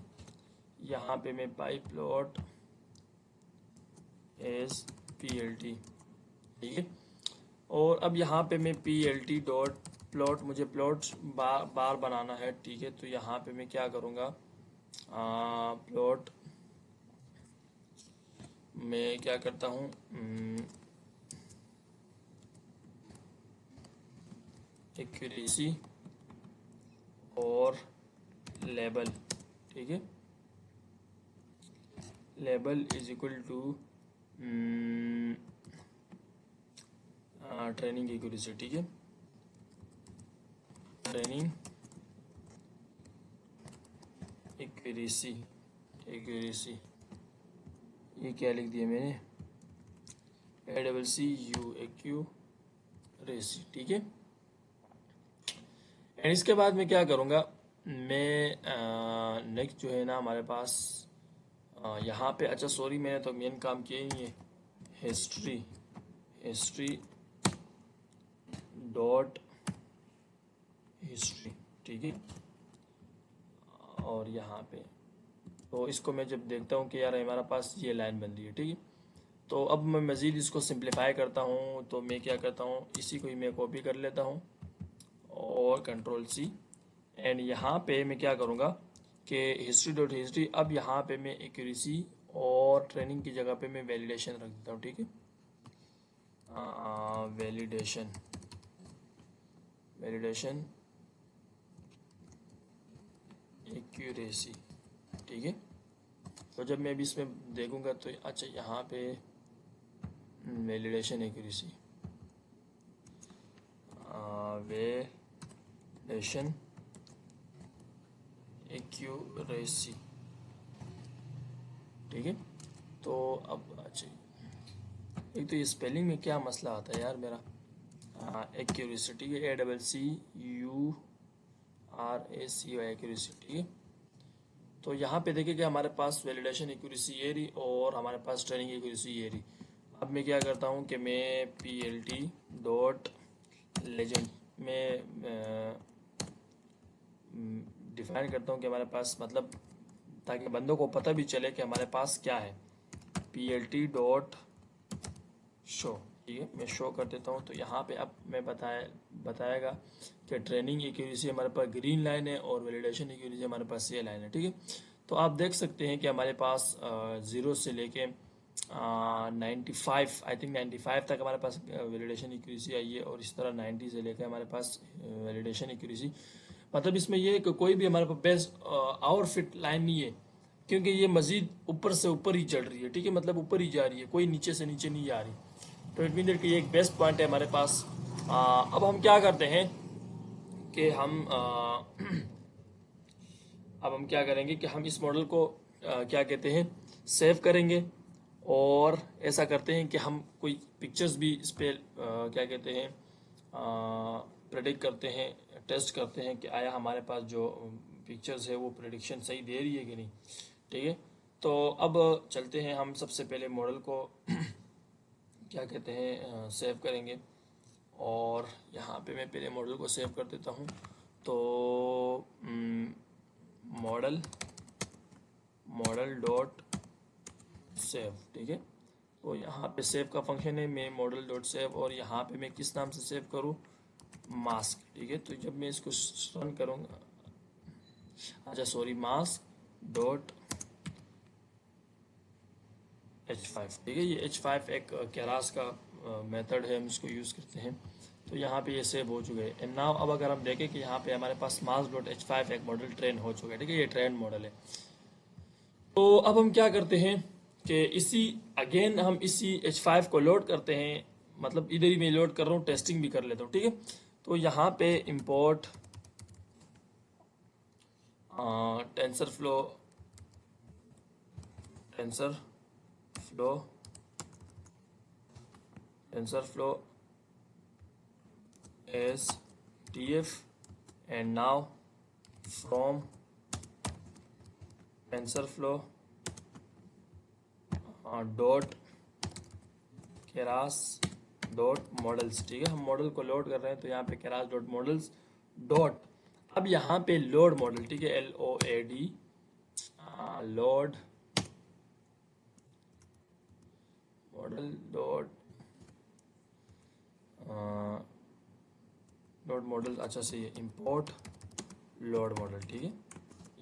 यहाँ पे मैं पाई प्लॉट एज PLT, ठीक है। और अब यहाँ पे मैं PLT डॉट प्लॉट, मुझे प्लॉट बार बनाना है, ठीक है। तो यहाँ पे मैं क्या करूँगा, प्लॉट मैं क्या करता हूँ, एक्यूरेसी और लेबल, ठीक है। Label is equal to training accuracy, ठीक है। ट्रेनिंग एक्यूरेसी, ये क्या लिख दिया मैंने, ACCU एक्यूरेसी, ठीक है। एंड इसके बाद मैं क्या करूँगा, मैं नेक्स्ट जो है ना हमारे पास यहाँ पे, अच्छा सॉरी मैंने तो मेन काम किया ही नहीं है, हिस्ट्री डॉट हिस्ट्री, ठीक है। और यहाँ पे तो इसको मैं जब देखता हूँ कि यार हमारे पास ये लाइन बन रही है, ठीक है। तो अब मैं मज़ीद इसको सिंप्लीफाई करता हूँ। तो मैं क्या करता हूँ, इसी को ही मैं कॉपी कर लेता हूँ और Ctrl+C। एंड यहाँ पे मैं क्या करूँगा कि हिस्ट्री डॉट हिस्ट्री, अब यहाँ पे मैं एक्यूरेसी और ट्रेनिंग की जगह पे मैं वैलिडेशन रख देता हूँ, ठीक है। वैलिडेशन एक्यूरेसी, ठीक है। तो जब मैं भी इसमें देखूँगा तो अच्छा यहाँ पे वैलिडेशन एक्यूरेसी, वैलिडेशन एक्यूरेसी, ठीक है। तो अब अच्छा, एक तो ये स्पेलिंग में क्या मसला आता है यार मेरा, एक्यूरेसी, ठीक है, ACCURACY एक्यूरेसी, ठीक है। तो यहाँ पे देखिए कि हमारे पास वैलिडेशन एक्यूरेसी ये रही और हमारे पास ट्रेनिंग एक्यूरेसी ये रही। अब मैं क्या करता हूँ कि मैं PLT डॉट लेजेंड में डिफाइन करता हूँ कि हमारे पास मतलब ताकि बंदों को पता भी चले कि हमारे पास क्या है। plt डॉट शो, ठीक है, मैं शो कर देता हूँ। तो यहाँ पे अब मैं बताएगा कि ट्रेनिंग एक्यूरेसी हमारे पास ग्रीन लाइन है और वैलिडेशन एक्यूरेसी हमारे पास ये लाइन है, ठीक है। तो आप देख सकते हैं कि हमारे पास 0 से लेके 95, आई थिंक 95 तक हमारे पास वैलिडेशन एक्यूरेसी आई है, और इस तरह 90 से लेकर हमारे पास वैलिडेशन एक्यूरेसी। मतलब इसमें ये कि कोई भी हमारे पास बेस्ट आवर फिट लाइन नहीं है, क्योंकि ये मजीद ऊपर से ऊपर ही चढ़ रही है, ठीक है, मतलब ऊपर ही जा रही है, कोई नीचे से नीचे नहीं आ रही। तो इट मीन कि ये एक बेस्ट पॉइंट है हमारे पास। अब हम क्या करते हैं कि अब हम क्या करेंगे कि हम इस मॉडल को क्या कहते हैं, सेव करेंगे, और ऐसा करते हैं कि हम कोई पिक्चर्स भी इस पर क्या कहते हैं प्रेडिक्ट करते हैं, टेस्ट करते हैं कि आया हमारे पास जो पिक्चर्स है वो प्रेडिक्शन सही दे रही है कि नहीं, ठीक है। तो अब चलते हैं, हम सबसे पहले मॉडल को क्या कहते हैं सेव करेंगे, और यहाँ पे मैं पहले मॉडल को सेव कर देता हूँ। तो मॉडल डॉट सेव, ठीक है। तो यहाँ पे सेव का फंक्शन है, मैं मॉडल डॉट सेव, और यहाँ पे मैं किस नाम से सेव करूँ, मास्क, ठीक है। तो जब मैं इसको रन करूँगा, अच्छा सॉरी, मास्क डॉट H5, ठीक है। ये H5 एक केरास का मेथड है, हम इसको यूज़ करते हैं। तो यहाँ पे ये सेव हो चुके हैं। एंड नाउ अब अगर हम देखें कि यहाँ पे हमारे पास मास्क डॉट H5 एक मॉडल ट्रेन हो चुका है, ठीक है, ये ट्रेन मॉडल है। तो अब हम क्या करते हैं कि हम इसी H5 को लोड करते हैं, मतलब इधर ही मैं लोड कर रहा हूँ, टेस्टिंग भी कर लेता हूँ, ठीक है। तो यहाँ पे import tensor flow as tf, and now from TensorFlow dot keras dot models, ठीक है। हम मॉडल को लोड कर रहे हैं, तो यहाँ पे keras डॉट मॉडल्स डॉट, अब यहाँ पे लोड मॉडल, ठीक है, LOAD load model dot model, अच्छा से ये इंपोर्ट लोड मॉडल, ठीक है,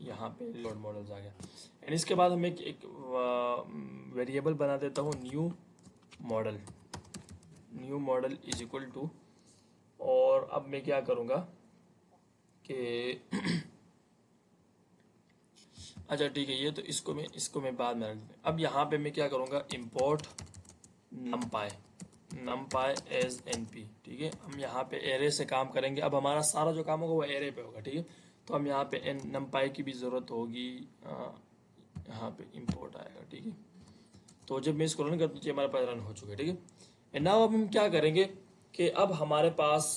यहाँ पे लोड मॉडल्स आ गया। एंड इसके बाद हम एक वेरिएबल बना देता हूँ, new model is equal to, और अब मैं क्या करूँगा कि अच्छा ठीक है, ये तो इसको मैं बाद में रख दूँ। अब यहाँ पे मैं क्या करूँगा, इंपोर्ट numpy एज np, ठीक है। हम यहाँ पे एरे से काम करेंगे, अब हमारा सारा जो काम होगा वो एरे पे होगा, ठीक है। तो हम यहाँ पे numpy की भी ज़रूरत होगी, यहाँ पे इंपोर्ट आएगा, ठीक है। तो जब मैं इसको रन करता हूँ, हमारे पास रन हो चुका है, ठीक है। एंड नाउ अब हम क्या करेंगे कि अब हमारे पास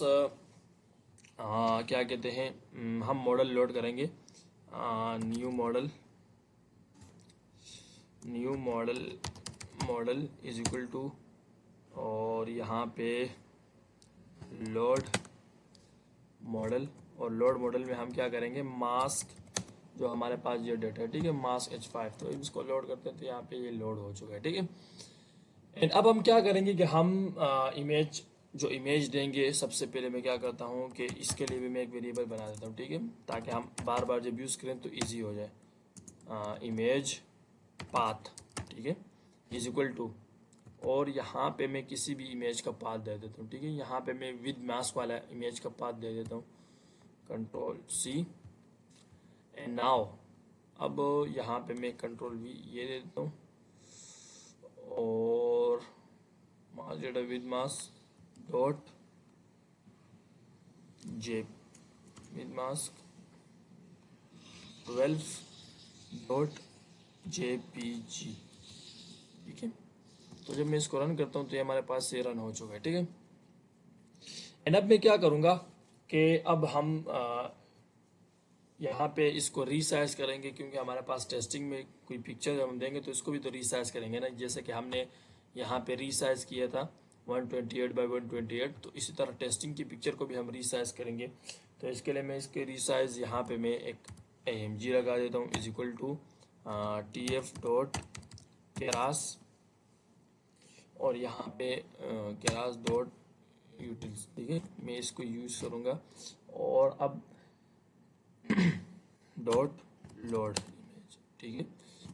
क्या कहते हैं, हम मॉडल लोड करेंगे, new model is equal to, और यहाँ पे लोड मॉडल, और लोड मॉडल में हम क्या करेंगे, मास्क जो हमारे पास ये डेटा है, ठीक है, मास्क H5, तो इसको लोड करते हैं, तो यहाँ पे ये लोड हो चुका है, ठीक है। एंड अब हम क्या करेंगे कि हम इमेज देंगे, सबसे पहले मैं क्या करता हूँ कि इसके लिए भी मैं एक वेरिएबल बना देता हूँ, ठीक है, ताकि हम बार बार जब यूज़ करें तो ईजी हो जाए। इमेज पाथ, ठीक है, इज इक्वल टू, और यहाँ पे मैं किसी भी इमेज का पाथ दे देता हूँ, ठीक है। यहाँ पे मैं विद मास्क वाला इमेज का पाथ दे देता हूँ, Ctrl+C, एंड नाउ अब यहाँ पे मैं Ctrl+V ये दे देता हूँ, और mask data with mask dot jpeg with mask 12 dot JPG, ठीक है। तो जब मैं इसको रन करता हूँ तो ये हमारे पास से रन हो चुका है, ठीक है। एंड अब मैं क्या करूँगा कि अब हम यहाँ पे इसको रीसाइज करेंगे, क्योंकि हमारे पास टेस्टिंग में कोई पिक्चर जब हम देंगे तो इसको भी तो रीसाइज करेंगे ना, जैसे कि हमने यहाँ पे रीसाइज किया था 128x128, तो इसी तरह टेस्टिंग की पिक्चर को भी हम रीसाइज करेंगे। तो इसके लिए मैं इसके रीसाइज यहाँ पे मैं एक AMG लगा देता हूँ is equal to TF dot keras, और यहाँ पे केरास डॉट यूटिल्स, ठीक है। मैं इसको यूज़ करूँगा और अब डॉट लोड इमेज, ठीक है।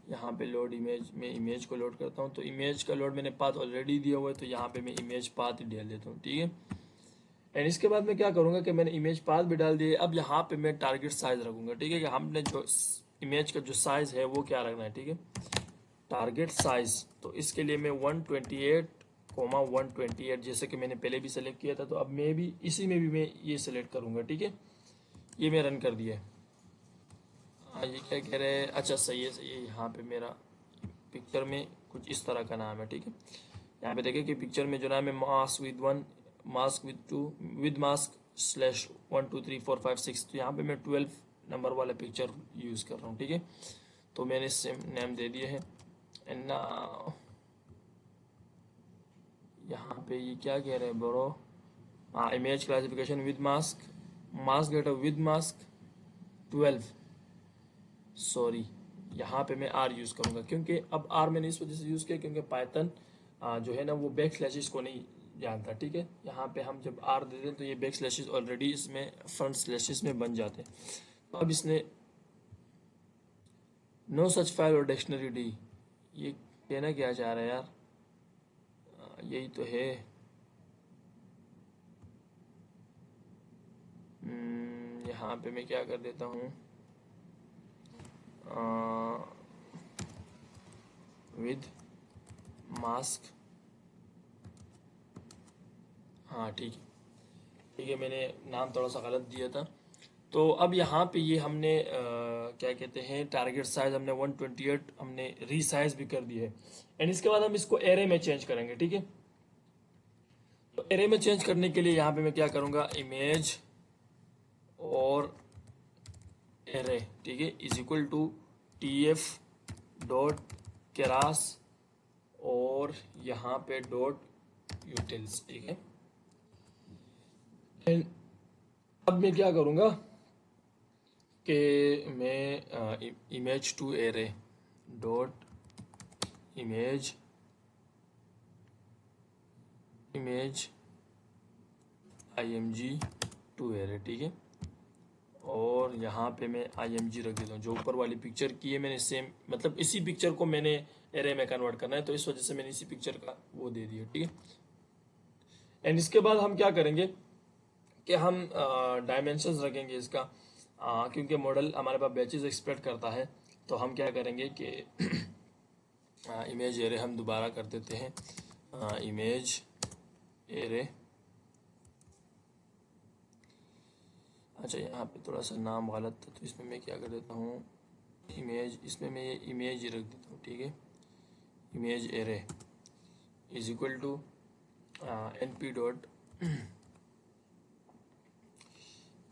यहाँ पे लोड इमेज, मैं इमेज को लोड करता हूँ, तो इमेज का लोड मैंने पाथ ऑलरेडी दिया हुआ है, तो यहाँ पे मैं इमेज पाथ ही डाल देता हूँ, ठीक है। एंड इसके बाद मैं क्या करूँगा कि मैंने इमेज पाथ भी डाल दिया, अब यहाँ पे मैं टारगेट साइज रखूँगा, ठीक है, कि हमने जो इमेज का जो साइज है वो क्या रखना है, ठीक है, टारगेट साइज। तो इसके लिए मैं 128,128 जैसे कि मैंने पहले भी सेलेक्ट किया था, तो अब मैं भी इसी में भी मैं ये सेलेक्ट करूँगा, ठीक है। ये मैं रन कर दिया है। ये क्या कह रहे हैं, अच्छा सही है सही है। यहाँ पे मेरा पिक्चर में कुछ इस तरह का नाम है, ठीक है। यहाँ पे देखिए कि पिक्चर में जो नाम है mask with 1, mask with 2, with mask slash 1 2 3 4 5 6, तो यहाँ पे मैं 12 नंबर वाला पिक्चर यूज़ कर रहा हूँ, ठीक है। तो मैंने सेम नेम दे दिए है। एंड यहाँ पे ये क्या कह रहे हैं ब्रो, हाँ, image classification with mask, mask data with mask 12, sorry, यहाँ पे मैं आर यूज़ करूँगा, क्योंकि अब आर मैंने इस वजह से यूज़ किया क्योंकि पाइथन जो है ना वो बैक स्लैशेस को नहीं जानता, ठीक है। यहाँ पे हम जब आर दे दें तो ये बैक स्लैशेस ऑलरेडी इसमें फ्रंट स्लैशेस में बन जाते हैं। तो अब इसने नो सच फाइल और डिक्शनरी डी, ये कहना क्या चाह रहा है यार, यही तो है। यहाँ पे मैं क्या कर देता हूँ, विद मास्क, हाँ ठीक है, ठीक है, मैंने नाम थोड़ा सा गलत दिया था। तो अब यहाँ पे ये हमने क्या कहते हैं, टारगेट साइज हमने 128 हमने रीसाइज भी कर दिया है। एंड इसके बाद हम इसको एरे में चेंज करेंगे, ठीक है। तो एरे में चेंज करने के लिए यहाँ पे मैं क्या करूँगा, इमेज और एरे, ठीक है, is equal to TF dot keras और यहाँ पे डॉट यूटिल्स, ठीक है। एंड अब मैं क्या करूँगा कि मैं image to array dot image IMG to array, ठीक है। और यहाँ पे मैं IMG रख देता हूँ, जो ऊपर वाली पिक्चर की है मैंने सेम, मतलब इसी पिक्चर को मैंने एरे में कन्वर्ट करना है, तो इस वजह से मैंने इसी पिक्चर का वो दे दिया, ठीक है। एंड इसके बाद हम क्या करेंगे कि हम डायमेंशंस रखेंगे इसका, क्योंकि मॉडल हमारे पास बैचेस एक्सपेक्ट करता है, तो हम क्या करेंगे कि इमेज एरे हम दोबारा कर देते हैं, इमेज एरे, अच्छा यहाँ पे थोड़ा सा नाम गलत था, तो इसमें मैं क्या कर देता हूँ, इमेज, इसमें मैं ये इमेज ही रख देता हूँ, ठीक है। Image array is equal to NP dot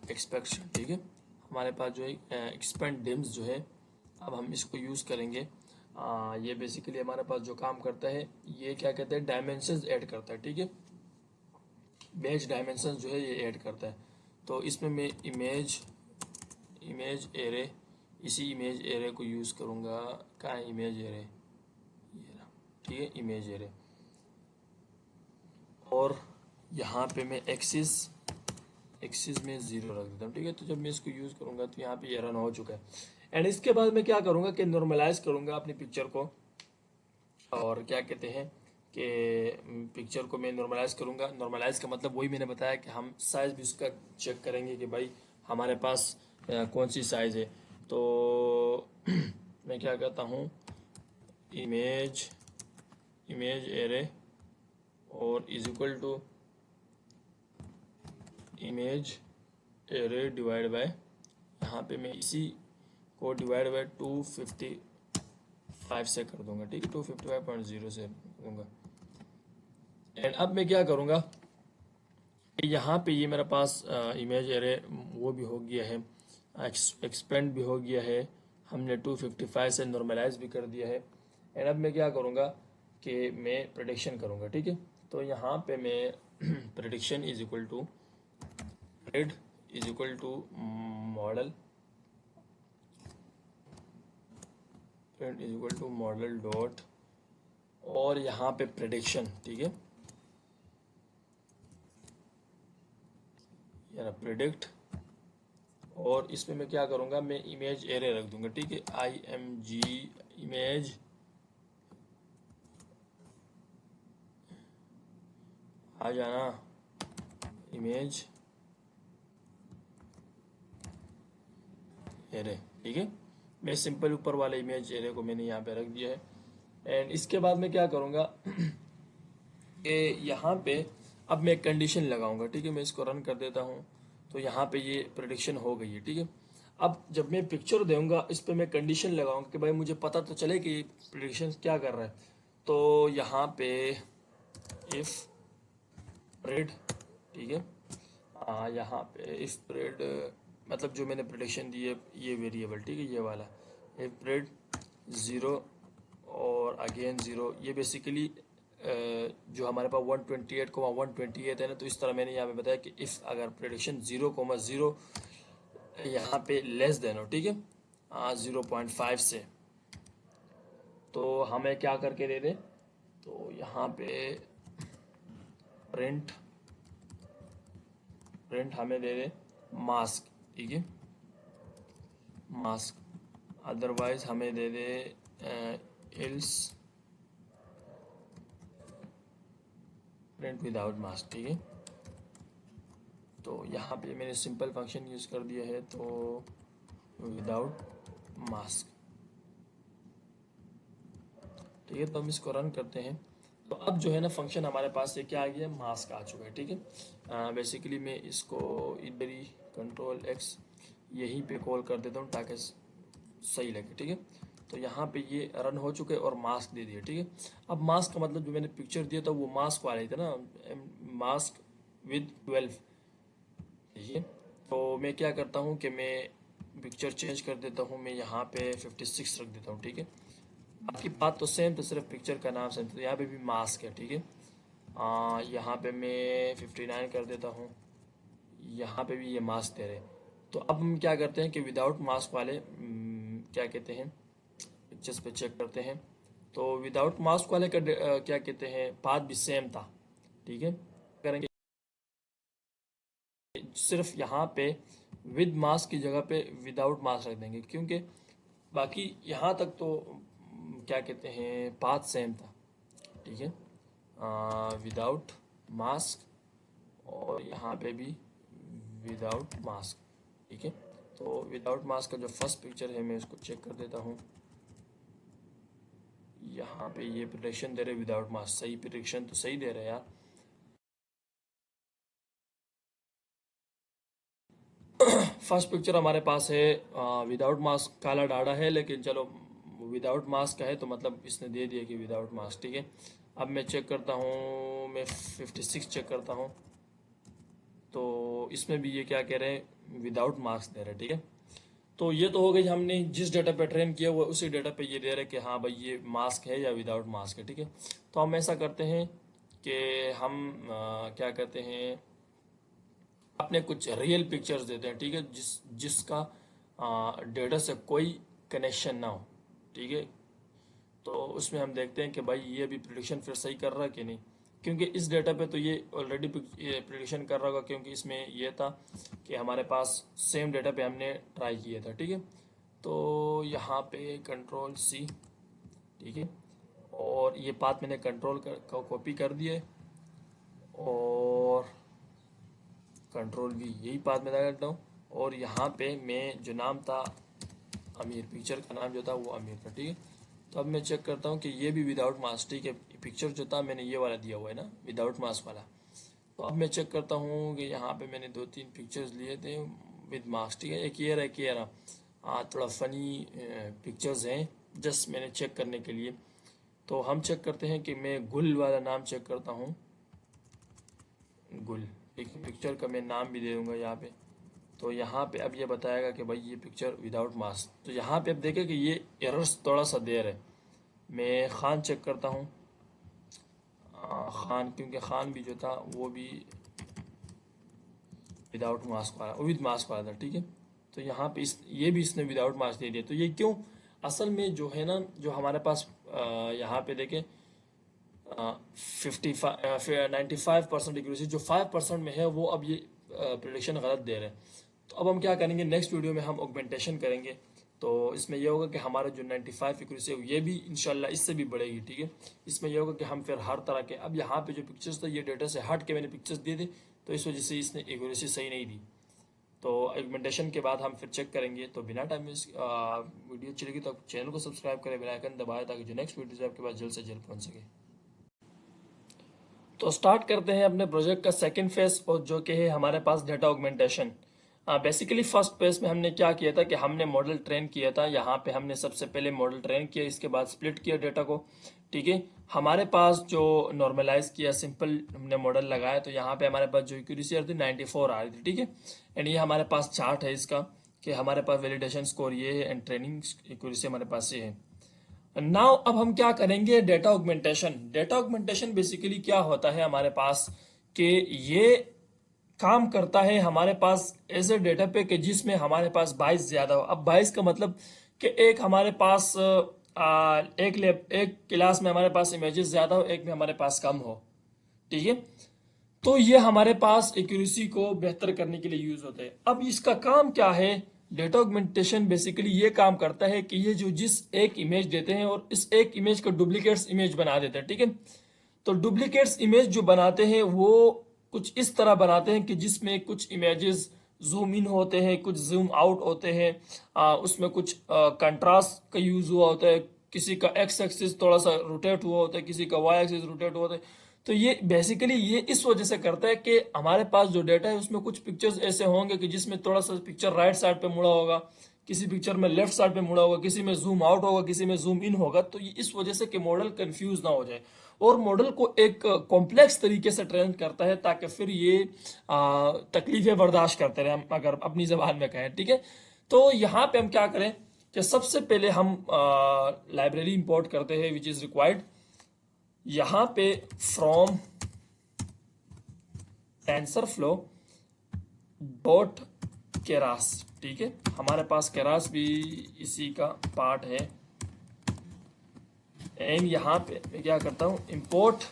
expectation, ठीक है। हमारे पास जो है एक्सपेंड डिम्स जो है, अब हम इसको यूज़ करेंगे। ये बेसिकली हमारे पास जो काम करता है, ये क्या कहते हैं, डायमेंशंस ऐड करता है, ठीक है। बैच डायमेंशंस जो है ये ऐड करता है। तो इसमें मैं इमेज एरे, इसी इमेज एरे को यूज़ करूँगा, कहाँ है इमेज एरे, ये रहा, ठीक है, इमेज एरे। और यहाँ पे मैं एक्सिस में 0 रख देता हूँ, ठीक है। तो जब मैं इसको यूज़ करूँगा तो यहाँ पे ये रन हो चुका है। एंड इसके बाद मैं क्या करूँगा कि नॉर्मलाइज करूँगा अपनी पिक्चर को, और क्या कहते हैं कि पिक्चर को मैं नॉर्मलाइज करूँगा। नॉर्मलाइज का मतलब वही मैंने बताया कि हम साइज़ भी उसका चेक करेंगे कि भाई हमारे पास कौन सी साइज़ है। तो मैं क्या कहता हूँ, इमेज एरे और is equal to image array divide by, यहाँ पे मैं इसी को डिवाइड बाय 255 से कर दूंगा, ठीक है, 255.0 से दूंगा। एंड अब मैं क्या करूँगा, यहाँ पे ये मेरे पास इमेज एरे वो भी हो गया है, एक्सपेंड भी हो गया है, हमने 255 से नॉर्मलाइज भी कर दिया है। एंड अब मैं क्या करूँगा कि मैं प्रेडिक्शन करूँगा, ठीक है। तो यहाँ पे मैं prediction is equal to red is equal to model print is equal to model dot और यहाँ पे प्रेडिक्शन, ठीक है, यार प्रेडिक्ट, और इसमें मैं क्या करूँगा, मैं इमेज एरे रख दूंगा, ठीक है, img इमेज आ जाना इमेज एरे, ठीक है। मैं सिंपल ऊपर वाले इमेज एरे को मैंने यहाँ पे रख दिया है। एंड इसके बाद मैं क्या करूँगा कि यहाँ पे अब मैं कंडीशन लगाऊंगा, ठीक है। मैं इसको रन कर देता हूँ, तो यहाँ पे ये प्रेडिक्शन हो गई है, ठीक है। अब जब मैं पिक्चर दूंगा इस पे मैं कंडीशन लगाऊंगा कि भाई मुझे पता तो चले कि प्रेडिक्शन क्या कर रहा है। तो यहाँ पे इफ प्रेड, ठीक है, यहाँ पे इफ प्रेड मतलब जो मैंने प्रेडिक्शन दी है ये वेरिएबल, ठीक है, ये वाला इफ प्रेड 0 और अगेन 0, ये बेसिकली जो हमारे पास 128 है ना, तो इस तरह मैंने यहाँ पे बताया कि इफ अगर प्रेडिक्शन 0,0 यहाँ पे लेस देन हो, ठीक है, 0.5 से, तो हमें क्या करके दे दे, तो यहाँ पे प्रिंट हमें दे दे मास्क, ठीक है, मास्क, अदरवाइज हमें दे दे एल्स प्रिंट विदाउट मास्क, ठीक है। तो यहाँ पे मैंने सिंपल फंक्शन यूज़ कर दिया है, तो विदाउट मास्क, ठीक है। तो हम इसको रन करते हैं, तो अब जो है ना फंक्शन हमारे पास से क्या आ गया, मास्क आ चुका है, ठीक है। बेसिकली मैं इसको इधर ही कंट्रोल एक्स यहीं पे कॉल कर देता हूँ ताकि सही लगे, ठीक है। तो यहाँ पे ये रन हो चुके और मास्क दे दिया, ठीक है। अब मास्क का मतलब जो मैंने पिक्चर दिया था वो मास्क वाला ही था ना, मास्क विद 12, ठीक है। तो मैं क्या करता हूँ कि मैं पिक्चर चेंज कर देता हूँ, मैं यहाँ पे 56 रख देता हूँ, ठीक है। बाकी बात तो सेम, तो सिर्फ पिक्चर का नाम सेम, तो यहाँ पे भी मास्क है, ठीक है। यहाँ पे मैं 59 कर देता हूँ, यहाँ पे भी ये मास्क दे रहे। तो अब हम क्या करते हैं कि विदाउट मास्क वाले क्या कहते हैं पिक्चर्स पे चेक करते हैं। तो विदाउट मास्क वाले का क्या कहते हैं पाथ भी सेम था, ठीक है। करेंगे सिर्फ यहाँ पे विद मास्क की जगह पे विदाउट मास्क रख देंगे, क्योंकि बाकी यहाँ तक तो क्या कहते हैं पाथ सेम था, ठीक है, विदाउट मास्क और यहाँ पे भी विदाउट मास्क, ठीक है। तो विदाउट मास्क का जो फर्स्ट पिक्चर है मैं इसको चेक कर देता हूँ, यहाँ पे ये प्रेडिक्शन दे रहे विदाउट मास्क, सही प्रेडिक्शन तो सही दे रहे यार। फर्स्ट पिक्चर हमारे पास है विदाउट मास्क, काला डाढ़ा है, लेकिन चलो विदाउट मास्क का है तो मतलब इसने दे दिया कि विदाउट मास्क, ठीक है। अब मैं चेक करता हूँ, मैं 56 चेक करता हूँ, तो इसमें भी ये क्या कह रहे हैं विदाउट मास्क दे रहे हैं, ठीक है। तो ये तो हो गई, हमने जिस डेटा पे ट्रेन किया हुआ उसी डेटा पे ये दे रहे हैं कि हाँ भाई ये मास्क है या विदाउट मास्क है, ठीक है। तो हम ऐसा करते हैं कि हम क्या कहते हैं अपने कुछ रियल पिक्चर्स देते हैं, ठीक है, जिसका डेटा से कोई कनेक्शन ना हो, ठीक है। तो उसमें हम देखते हैं कि भाई ये भी प्रिडिक्शन फिर सही कर रहा है कि नहीं, क्योंकि इस डेटा पे तो ये ऑलरेडी प्रिडिक्शन कर रहा होगा, क्योंकि इसमें ये था कि हमारे पास सेम डेटा पे हमने ट्राई किया था, ठीक है। तो यहाँ पे कंट्रोल सी, ठीक है, और ये पाथ मैंने कंट्रोल कॉपी कर दिया है, और कंट्रोल वी यही पाथ में करता हूँ, और यहाँ पे मैं जो नाम था अमीर, पिक्चर का नाम जो था वो अमीर था, ठीक है। तो अब मैं चेक करता हूँ कि ये भी विदाउट मास्क, ठीक है, पिक्चर जो था मैंने ये वाला दिया हुआ है ना विदाउट मास्क वाला। तो अब मैं चेक करता हूँ कि यहाँ पे मैंने 2-3 पिक्चर्स लिए थे विद मास्क, ठीक है, एक ये रहा, एक ये रहा। थोड़ा फनी पिक्चर्स हैं जस्ट मैंने चेक करने के लिए। तो हम चेक करते हैं कि मैं गुल वाला नाम चेक करता हूँ, गुल, ठीक है, पिक्चर का मैं नाम भी दे दूँगा यहाँ पे। तो यहाँ पे अब ये बताएगा कि भाई ये पिक्चर विदाउट मास्क, तो यहाँ पे अब देखें कि ये एरर्स थोड़ा सा देर है। मैं खान चेक करता हूँ, खान, क्योंकि खान भी जो था वो भी विदाउट मास्क वाला, विद मास्क वाला था, ठीक है। तो यहाँ पे ये भी इसने विदाउट मास्क दे दिया, तो ये क्यों, असल में जो है ना, जो हमारे पास यहाँ पे देखें 95% एक्यूरेसी, जो 5% में है वो अब ये प्रिडिक्शन गलत दे रहे हैं। तो अब हम क्या करेंगे, नेक्स्ट वीडियो में हम ऑगमेंटेशन करेंगे। तो इसमें यह होगा कि हमारा जो 95 एक्यूरेसी है ये भी इंशाल्लाह इससे भी बढ़ेगी, ठीक है। इसमें यह होगा कि हम फिर हर तरह के, अब यहाँ पे जो पिक्चर्स थे ये डेटा से हट के मैंने पिक्चर्स दिए थे, तो इस वजह से इसने एक्यूरेसी सही नहीं दी। तो ऑगमेंटेशन के बाद हम फिर चेक करेंगे। तो बिना टाइम में वीडियो अच्छी लगी तो आप चैनल को सब्सक्राइब करें, बेल आइकन दबाएं ताकि जो नेक्स्ट वीडियो आपके पास जल्द से जल्द पहुंच सके। तो स्टार्ट करते हैं अपने प्रोजेक्ट का सेकंड फेज, और जो कि है हमारे पास data augmentation. Basically first phase में हमने क्या किया था कि हमने मॉडल ट्रेन किया था। यहाँ पे हमने सबसे पहले मॉडल ट्रेन किया, इसके बाद स्प्लिट किया डेटा को, ठीक है। हमारे पास जो नॉर्मलाइज किया, सिंपल हमने मॉडल लगाया, तो यहाँ पे हमारे पास जो एक्यूरेसी आ रही थी 94 आ रही थी, ठीक है। एंड ये हमारे पास चार्ट है इसका कि हमारे पास वैलिडेशन स्कोर ये है एंड ट्रेनिंग एक्यूरेसी हमारे पास ये है। नाउ अब हम क्या करेंगे, data augmentation. Data augmentation basically क्या होता है हमारे पास कि ये काम करता है हमारे पास ऐसे डेटा पे कि जिसमें हमारे पास 22 ज्यादा हो। अब 22 का मतलब कि एक हमारे पास एक क्लास में हमारे पास इमेजेस ज्यादा हो, एक में हमारे पास कम हो, ठीक है। तो ये हमारे पास एक्यूरेसी को बेहतर करने के लिए यूज होता है। अब इसका काम क्या है, डेटा ऑगमेंटेशन बेसिकली ये काम करता है कि ये जो जिस एक इमेज देते हैं और इस एक इमेज का डुप्लीकेट्स इमेज बना देते हैं, ठीक है। तो डुप्लीकेट्स इमेज जो बनाते हैं वो कुछ इस तरह बनाते हैं कि जिसमें कुछ इमेजेस जूम इन होते हैं, कुछ जूम आउट होते हैं, उसमें कुछ कंट्रास्ट का यूज हुआ होता है, किसी का एक्स एक्सिस थोड़ा सा रोटेट हुआ होता है, किसी का वाई एक्सिस रोटेट हुआ होता है। तो ये बेसिकली ये इस वजह से करता है कि हमारे पास जो डेटा है उसमें कुछ पिक्चर्स ऐसे होंगे कि जिसमें थोड़ा सा पिक्चर राइट साइड पे मुड़ा होगा, किसी पिक्चर में लेफ्ट साइड पे मुड़ा होगा, किसी में जूम आउट होगा, किसी में जूम इन होगा। तो ये इस वजह से कि मॉडल कंफ्यूज ना हो जाए, और मॉडल को एक कॉम्प्लेक्स तरीके से ट्रेन करता है ताकि फिर ये तकलीफें बर्दाश्त करते रहे, हम अगर अपनी जबान में कहें, ठीक है। तो यहाँ पे हम क्या करें कि सबसे पहले हम लाइब्रेरी इंपोर्ट करते हैं विच इज रिक्वायर्ड। यहाँ पे फ्रॉम टेंसरफ्लो डॉट केरास, ठीक है। हमारे पास केरास भी इसी का पार्ट है। एंड यहाँ पे मैं क्या करता हूँ, इंपोर्ट।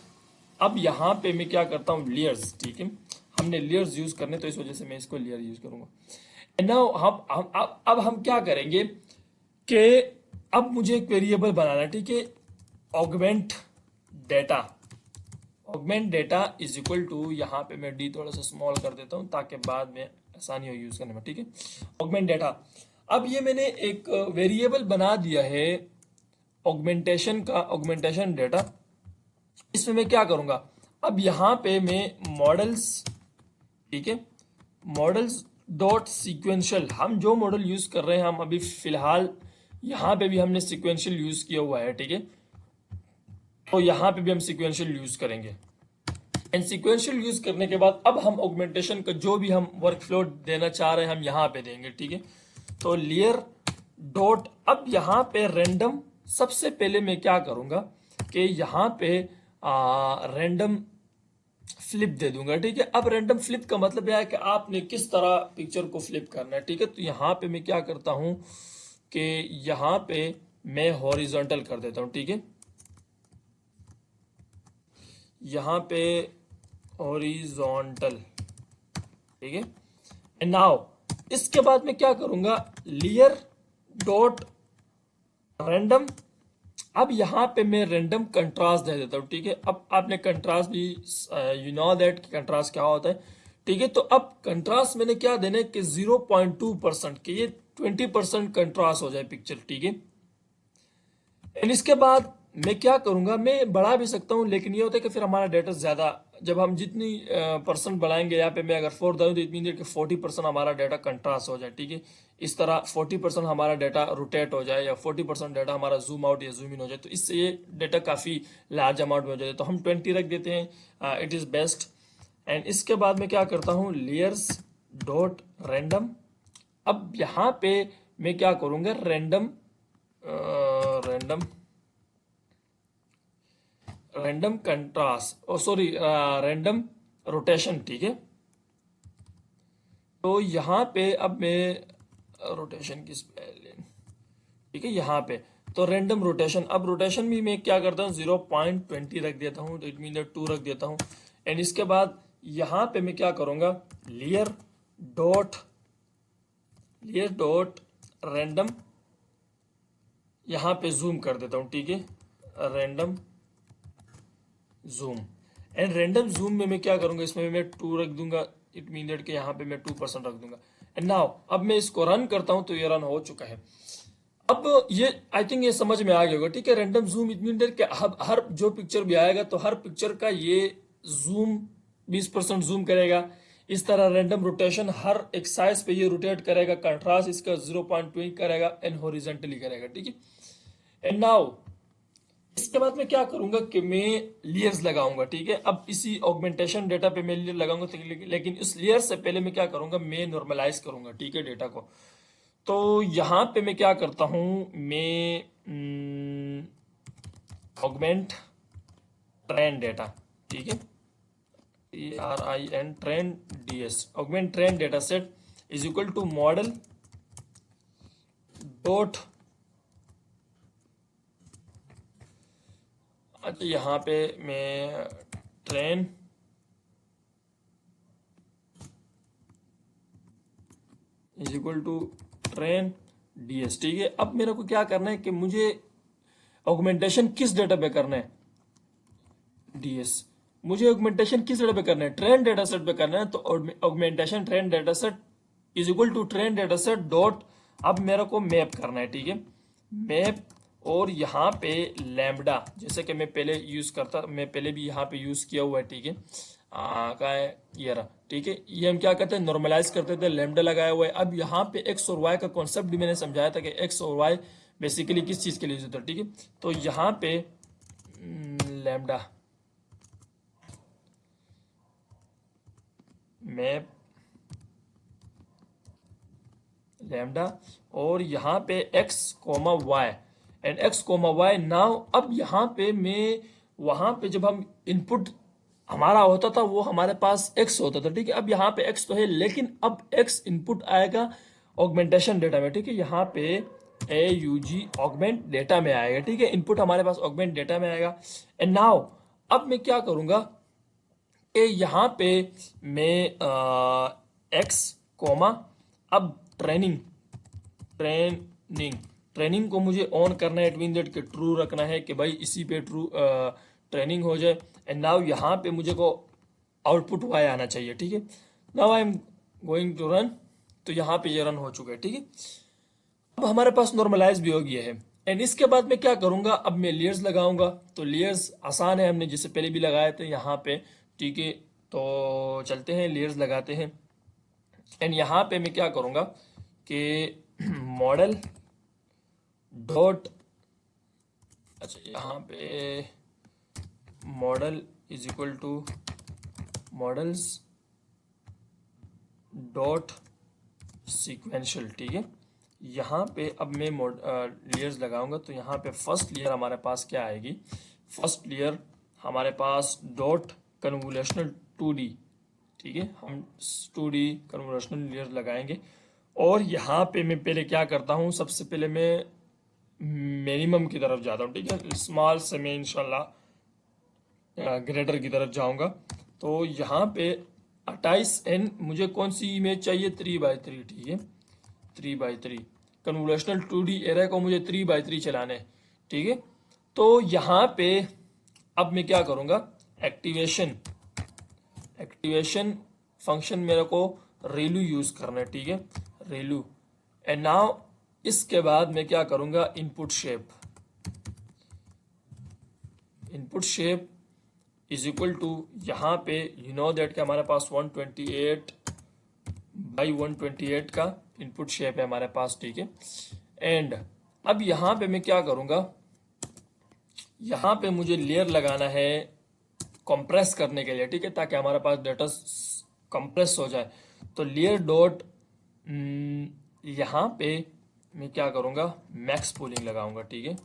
अब यहाँ पे मैं क्या करता हूँ, लेयर्स, ठीक है। हमने लेयर्स यूज करने, तो इस वजह से मैं इसको लेयर यूज करूंगा। एंड नाउ अब हम क्या करेंगे कि अब मुझे एक वेरिएबल बनाना है, ठीक है। Augment data, augment data is equal to, यहाँ पे मैं डी थोड़ा सा स्मॉल कर देता हूँ ताकि बाद में आसानी हो यूज करने में, ठीक है। ऑगमेंट डेटा, अब ये मैंने एक वेरिएबल बना दिया है ऑगमेंटेशन का, ऑगमेंटेशन डेटा। इसमें मैं क्या करूंगा, अब यहाँ पे मैं मॉडल्स, ठीक है, मॉडल्स डॉट सिक्वेंशियल, हम जो मॉडल यूज कर रहे हैं, हम अभी फिलहाल यहाँ पे भी हमने सिक्वेंशियल यूज किया हुआ है, ठीक है। तो यहाँ पे भी हम सिक्वेंशियल यूज करेंगे। एंड सिक्वेंशियल यूज करने के बाद अब हम ऑगमेंटेशन का जो भी हम वर्क फ्लो देना चाह रहे हैं हम यहाँ पे देंगे, ठीक है। तो लेयर डॉट, अब यहाँ पे रैंडम, सबसे पहले मैं क्या करूंगा कि यहाँ पे रैंडम फ्लिप दे दूंगा, ठीक है। अब रैंडम फ्लिप का मतलब यह है कि आपने किस तरह पिक्चर को फ्लिप करना है, ठीक है। तो यहाँ पे मैं क्या करता हूं कि यहाँ पे मैं हॉरिजॉन्टल कर देता हूं, ठीक है। यहाँ पे हॉरिजॉन्टल, ठीक है। एंड नाउ इसके बाद मैं क्या करूंगा, लेयर डॉट रैंडम। अब यहाँ पे मैं रैंडम कंट्रास्ट दे देता हूँ, ठीक है। अब आपने कंट्रास्ट भी, यू नो दैट कंट्रास्ट क्या होता है, ठीक है। तो अब कंट्रास्ट मैंने क्या देना है कि 0.2% के ये 20% कंट्रास्ट हो जाए पिक्चर, ठीक है। एंड इसके बाद मैं क्या करूंगा, मैं बढ़ा भी सकता हूं, लेकिन ये होता है कि फिर हमारा डेटा ज्यादा, जब हम जितनी परसेंट बढ़ाएंगे, यहाँ पे मैं अगर 4 दूं तो इट मीन कि 40% हमारा डेटा कंट्रास्ट हो जाए, ठीक है। इस तरह 40% हमारा डेटा रोटेट हो जाए या 40% डेटा हमारा जूम आउट या जूम इन हो जाए, तो इससे ये डेटा काफी लार्ज अमाउंट में हो जाए। तो हम 20 रख देते हैं, इट इज बेस्ट। एंड इसके बाद मैं क्या करता हूँ, लेयर्स डॉट रैंडम। अब यहाँ पे मैं क्या करूंगा, random random contrast, sorry random rotation, ठीक है। तो यहाँ पे अब मैं रोटेशन की स्पेलिंग, ठीक है यहाँ पे। तो रैंडम रोटेशन, अब रोटेशन भी मैं क्या करता हूँ 0.20 रख देता हूँ, तो इट मीन 2 रख देता हूँ। एंड इसके बाद यहाँ पे मैं क्या करूँगा, लेयर डॉट रैंडम, यहाँ पे जूम कर देता हूँ, ठीक है, random zoom. And random zoom में मैं क्या करूँगा, इसमें मैं 2 रख दूंगा, इट मीन दैट कि यहाँ पे मैं 2% रख दूंगा। एंड नाउ अब मैं इसको रन करता हूँ तो ये रन हो चुका है। अब ये आई थिंक ये समझ में आ गया होगा, ठीक है। Random zoom it mean that कि हर जो पिक्चर भी आएगा तो हर पिक्चर का ये जूम 20% जूम करेगा। इस तरह रैंडम रोटेशन हर एक साइज पे ये रोटेट करेगा, कंट्रास्ट इसका 0.2 करेगा एंड हॉरिजॉन्टली करेगा, ठीक है। एंड नाउ इसके बाद मैं क्या करूंगा कि मैं लेयर्स लगाऊंगा, ठीक है। अब इसी ऑगमेंटेशन डेटा पे मैं लेयर लगाऊंगा, लेकिन इस लेयर से पहले मैं क्या करूंगा, मैं नॉर्मलाइज करूंगा, ठीक है, डेटा को। तो यहाँ पे मैं क्या करता हूँ, मैं ऑगमेंट ट्रेंड डेटा, ठीक है, TRIN trained DS, augment trained data set is equal to model dot, अच्छा यहाँ पे मैं train is equal to train DS, ठीक है। अब मेरे को क्या करना है कि मुझे ऑगमेंटेशन किस डेटा पे करना है, DS। मुझे ऑगमेंटेशन किस डेटा पे करना है, ट्रेन डेटा सेट पे करना है। तो augmentation train data set is equal to train data set dot, अब मेरे को मैप करना है, ठीक है, मैप। और यहाँ पे लैम्बडा, जैसे कि मैं पहले यूज करता, मैं पहले भी यहाँ पे यूज किया हुआ है, ठीक है, कहाँ है ये रहा, ठीक है। ये हम क्या करते हैं, नॉर्मलाइज करते थे, लैम्बडा लगाया हुआ है। अब यहाँ पे एक्स और वाई का कॉन्सेप्ट भी मैंने समझाया था कि एक्स और वाई बेसिकली किस चीज के लिए यूज होता है, ठीक है। तो यहाँ पे लैम्बडा मैप लैम्बडा, और यहाँ पे x comma y and x comma y. Now अब यहाँ पे मैं, वहां पे जब हम इनपुट हमारा होता था वो हमारे पास एक्स होता था, ठीक है। अब यहाँ पे एक्स तो है, लेकिन अब एक्स इनपुट आएगा ऑगमेंटेशन डेटा में, ठीक है। यहाँ पे AUG ऑगमेंट डेटा में आएगा, ठीक है, इनपुट हमारे पास ऑगमेंट डेटा में आएगा। एंड नाउ अब मैं क्या करूंगा कि यहाँ पे मैं एक्स कोमा, अब ट्रेनिंग ट्रेनिंग को मुझे ऑन करना है, इट मीन दैट कि ट्रू रखना है कि भाई इसी पे ट्रू ट्रेनिंग हो जाए। एंड नाउ यहाँ पे मुझे को आउटपुट वाई आना चाहिए, ठीक है। Now I am going to run, तो यहाँ पे ये रन हो चुका है, ठीक है। अब हमारे पास नॉर्मलाइज भी हो गया है। एंड इसके बाद मैं क्या करूंगा, अब मैं लेयर्स लगाऊंगा। तो लेयर्स आसान है, हमने जिससे पहले भी लगाए थे यहाँ पे, ठीक है। तो चलते हैं लेयर्स लगाते हैं। एंड यहाँ पे मैं क्या करूंगा कि मॉडल डॉट, अच्छा यहाँ पे model is equal to models dot sequential, ठीक है। यहाँ पे अब मैं लेयर्स लगाऊंगा, तो यहाँ पे फर्स्ट लेयर हमारे पास क्या आएगी, फर्स्ट लेयर हमारे पास डॉट कन्वोल्यूशनल 2D, ठीक है, हम 2D कन्वोल्यूशनल लेयर लगाएंगे। और यहाँ पे मैं पहले क्या करता हूँ, सबसे पहले मैं मिनिमम की तरफ जाता हूँ, ठीक है, स्मॉल से मैं इंशाल्लाह ग्रेटर की तरफ जाऊंगा। तो यहाँ पे 28N मुझे कौन सी इमेज चाहिए, 3x3, ठीक है, 3x3 कन्वोल्यूशनल 2D एरे को मुझे 3x3 चलाना है, ठीक है। तो यहाँ पे अब मैं क्या करूँगा, एक्टिवेशन फंक्शन मेरे को रेलू यूज करना है, ठीक है, रेलू। एंड नाउ इसके बाद मैं क्या करूँगा, input shape is equal to, यहाँ पे यू नो दैट कि हमारे पास 128x128 का इनपुट शेप है हमारे पास, ठीक है। एंड अब यहाँ पे मैं क्या करूँगा, यहाँ पे मुझे लेयर लगाना है कंप्रेस करने के लिए, ठीक है, ताकि हमारे पास डेटा कंप्रेस हो जाए। तो लेयर डॉट, यहाँ पे मैं क्या करूँगा, मैक्स पोलिंग लगाऊंगा, ठीक है,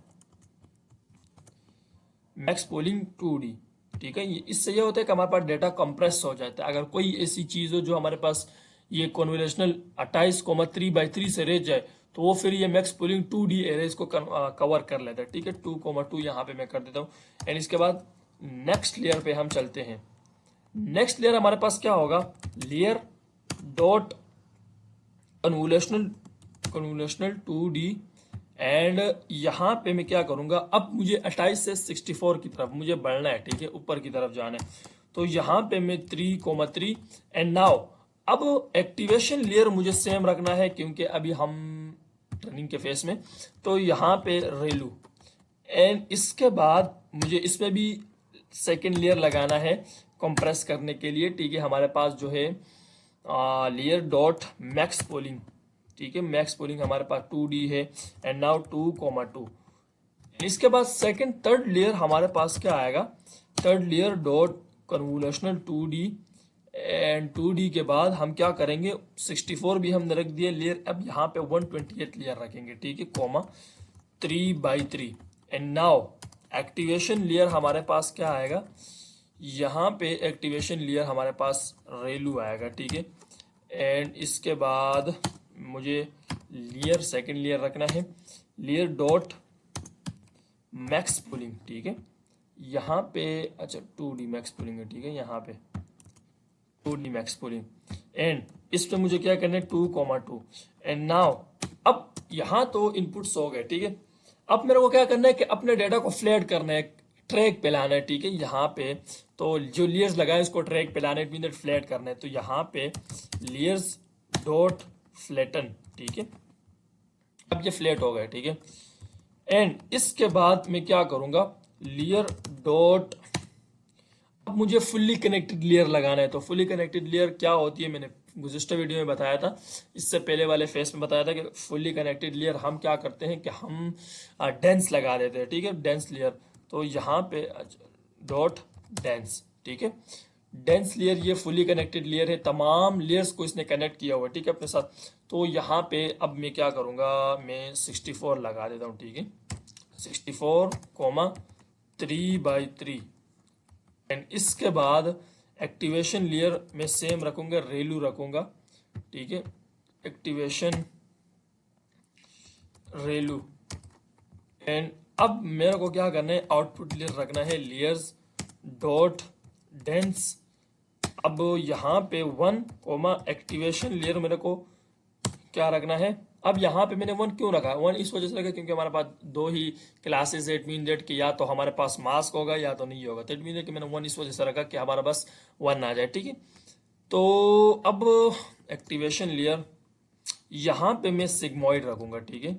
मैक्स पोलिंग 2D, ठीक है। इससे ये होता है कि हमारे पास डेटा कंप्रेस हो जाता है। अगर कोई ऐसी चीज हो जो हमारे पास ये कन्वोल्यूशनल 28,3x3 से रह जाए, तो वो फिर ये मैक्स पूलिंग 2D एरेज को कवर कर लेता है, ठीक है। 2,2 यहाँ पे मैं कर देता हूँ। एंड इसके बाद नेक्स्ट लेयर पे हम चलते हैं। नेक्स्ट लेयर हमारे पास क्या होगा, layer dot convolutional 2D। And यहाँ पे मैं क्या करूंगा, अब मुझे 28 से 64 की तरफ मुझे बढ़ना है, ठीक है, ऊपर की तरफ जाना है। तो यहाँ पे मैं 3,3। एंड नाउ अब एक्टिवेशन लेयर मुझे सेम रखना है क्योंकि अभी हम ट्रेनिंग के फेस में। तो यहाँ पे रेलू, एंड इसके बाद मुझे इसमें भी सेकेंड लेयर लगाना है कंप्रेस करने के लिए, ठीक है। हमारे पास जो है लेयर डॉट मैक्स पोलिंग, ठीक है। मैक्स पोलिंग हमारे पास 2D है। And now 2,2। इसके बाद सेकंड थर्ड लेयर हमारे पास क्या आएगा, third layer dot convolutional 2D। And 2D के बाद हम क्या करेंगे, 64 भी हमने रख दिया लेयर। अब यहाँ पे 128 लेयर रखेंगे, ठीक है, comma 3/3। And now activation layer हमारे पास क्या आएगा, यहाँ पे एक्टिवेशन लेयर हमारे पास रेलू आएगा, ठीक है। एंड इसके बाद मुझे लेयर सेकंड लेयर रखना है, लेयर डॉट मैक्स पुलिंग, ठीक है। यहाँ पे अच्छा 2D मैक्स पुलिंग है, ठीक है, यहाँ पे 2D मैक्स पुलिंग। एंड इस पे मुझे क्या करना है, 2,2। एंड नाउ अब यहाँ तो इनपुट्स हो गए, ठीक है। अब मेरे को क्या करना है कि अपने डेटा को फ्लैट करना है, ट्रैक पे लाना है, ठीक है। यहाँ पे तो जो लेयर्स लगाए उसको ट्रैक पे लाने मिनट फ्लैट करना है। तो यहाँ पे लेयर्स डॉट फ्लैटन, ठीक है। अब ये फ्लैट हो गए, ठीक है। एंड इसके बाद मैं क्या करूंगा, लेयर डॉट, अब मुझे फुल्ली कनेक्टेड लेयर लगाना है। तो फुल्ली कनेक्टेड लेयर क्या होती है, मैंने गुज़िश्ता वीडियो में बताया था, इससे पहले वाले फेस में बताया था कि फुल्ली कनेक्टेड लेयर हम क्या करते हैं कि हम डेंस लगा देते हैं, ठीक है, डेंस लेयर। तो यहाँ पे डॉट डेंस, ठीक है। डेंस लेयर ये फुल्ली कनेक्टेड लेयर है, तमाम लेयर्स को इसने कनेक्ट किया हुआ है, ठीक है, अपने साथ। तो यहाँ पे अब मैं क्या करूँगा, मैं 64 लगा देता हूँ, ठीक है, 64, 3/3। एंड इसके बाद एक्टिवेशन लेयर में सेम रखूंगा, रेलू रखूंगा, ठीक है, एक्टिवेशन रेलू। एंड अब मेरे को क्या करना है, आउटपुट लेयर रखना है, लेयर्स डॉट डेंस। अब यहाँ पे 1, एक्टिवेशन लेयर मेरे को क्या रखना है। अब यहाँ पे मैंने 1 क्यों रखा, 1 इस वजह से रखा क्योंकि हमारे पास 2 ही क्लासेस है। इट मीन दैट कि या तो हमारे पास मास्क होगा या तो नहीं होगा। तो इट मीन दैट कि मैंने 1 इस वजह से रखा कि हमारा बस 1 आ जाए, ठीक है। तो अब एक्टिवेशन लेयर यहाँ पे मैं सिग्मोइड रखूंगा, ठीक है।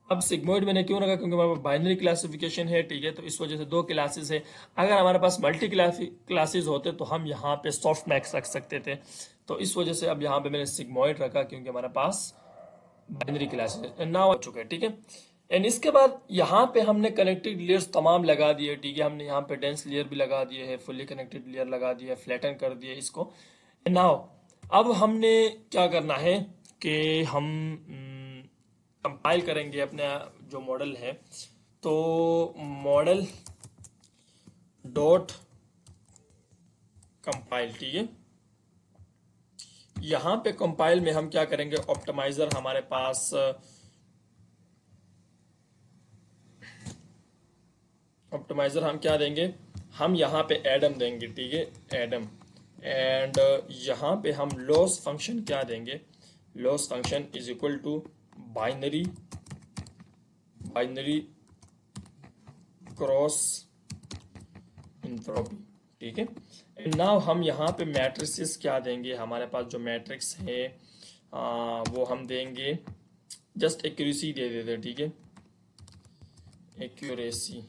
अब सिग्मोइड मैंने क्यों रखा, क्योंकि हमारे पास बाइनरी क्लासिफिकेशन है, ठीक है। तो इस वजह से 2 क्लासेस है। अगर हमारे पास मल्टी क्लासेस होते तो हम यहाँ पे सॉफ्ट मैक्स रख सकते थे। तो इस वजह से अब यहाँ पे मैंने सिग्मोइड रखा क्योंकि हमारे पास बाइनरी क्लासेस नाउ आ चुके हैं, ठीक है। एंड इसके बाद यहाँ पे हमने कनेक्टेड लेयर्स तमाम लगा दिए, ठीक है। हमने यहाँ पे डेंस लेयर भी लगा दिए है, फुल्ली कनेक्टेड लेयर लगा दिया, फ्लैटन कर दिया इसको। नाउ अब हमने क्या करना है कि हम कंपाइल करेंगे अपने जो मॉडल है। तो मॉडल डॉट कंपाइल, ठीक है। यहाँ पे कंपाइल में हम क्या करेंगे, ऑप्टिमाइजर हमारे पास ऑप्टिमाइजर हम क्या देंगे, हम यहाँ पे एडम देंगे, ठीक है, एडम। एंड यहाँ पे हम लॉस फंक्शन क्या देंगे, loss function is equal to binary cross entropy, ठीक है। एंड नाउ हम यहाँ पे मैट्रिसेस क्या देंगे, हमारे पास जो मैट्रिक्स है वो हम देंगे जस्ट एक्यूरेसी दे देते, ठीक है, एक्यूरेसी।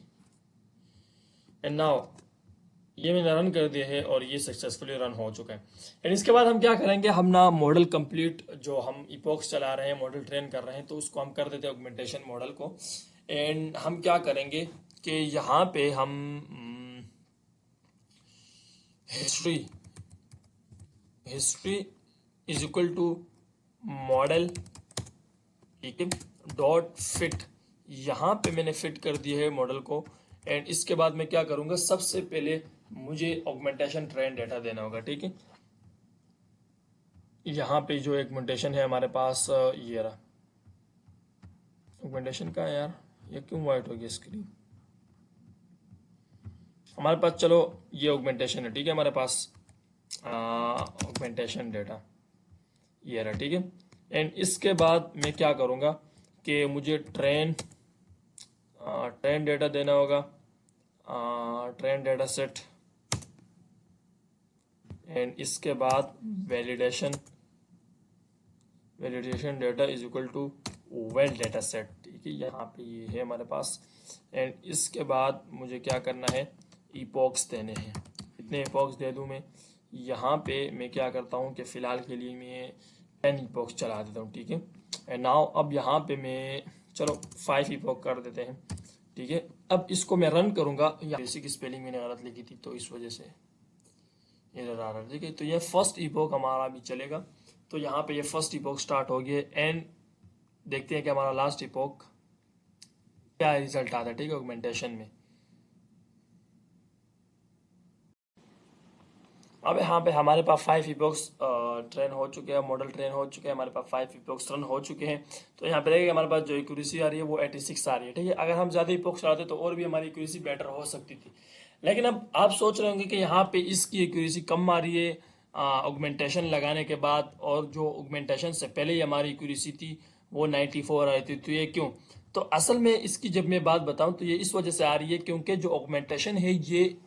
एंड नाउ ये मैंने रन कर दिया है और ये सक्सेसफुली रन हो चुका है। एंड इसके बाद हम क्या करेंगे, हम ना मॉडल कंप्लीट जो हम इपॉक्स चला रहे हैं, मॉडल ट्रेन कर रहे हैं, तो उसको हम कर देते हैं ऑगमेंटेशन मॉडल को। एंड हम क्या करेंगे कि यहाँ पे हम history is equal to model, ठीक है, डॉट फिट। यहाँ पे मैंने फिट कर दिया है मॉडल को। एंड इसके बाद मैं क्या करूंगा, सबसे पहले मुझे ऑगमेंटेशन ट्रेन डेटा देना होगा, ठीक है। यहाँ पे जो ऑगमेंटेशन है हमारे पास ये रहा, ऑगमेंटेशन का है यार, ये क्यों वाइट हो गया स्क्रीन? हमारे पास चलो ये ऑगमेंटेशन है, ठीक है, हमारे पास ऑगमेंटेशन डेटा ये रहा, ठीक है। एंड इसके बाद मैं क्या करूँगा कि मुझे ट्रेन डेटा देना होगा, ट्रेन डेटा सेट, एंड इसके बाद validation data is equal to val data set, ठीक है, यहाँ पे ये है हमारे पास। एंड इसके बाद मुझे क्या करना है, इपॉक्स देने हैं। कितने इपॉक्स दे दूँ मैं? यहाँ पे मैं क्या करता हूँ कि फ़िलहाल के लिए मैं 10 इपॉक्स चला देता हूँ, ठीक है। एंड नाउ अब यहाँ पे मैं चलो 5 इपॉक कर देते हैं, ठीक है। अब इसको मैं रन करूँगा, बेसिक स्पेलिंग मैंने गलत लिखी थी तो इस वजह से एरर आ रहा है, ठीक है। तो ये फर्स्ट इपॉक हमारा भी चलेगा, तो यहाँ पे ये फर्स्ट इपॉक स्टार्ट हो गया। एंड देखते हैं कि हमारा लास्ट इपॉक क्या रिजल्ट आता है, ठीक है, ऑगमेंटेशन में। अब यहाँ पे हमारे पास 5 इपॉक्स ट्रेन हो चुके हैं, मॉडल ट्रेन हो चुके हैं, हमारे पास 5 इपॉक्स रन हो चुके हैं। तो यहाँ पे देखिए हमारे पास जो एक्यूरेसी आ रही है वो 86 आ रही है, ठीक है। अगर हम ज़्यादा इपॉक्स चलाते तो और भी हमारी एक्यूरेसी बेटर हो सकती थी, लेकिन अब आप सोच रहे होंगे कि यहाँ पे इसकी एक्यूरेसी कम आ रही है ऑगमेंटेशन लगाने के बाद, और जो ऑगमेंटेशन से पहले ही हमारी एक्यूरेसी थी वो 94 आ रही थी, तो ये क्यों? तो असल में इसकी जब मैं बात बताऊं तो ये इस वजह से आ रही है क्योंकि जो ऑगमेंटेशन है ये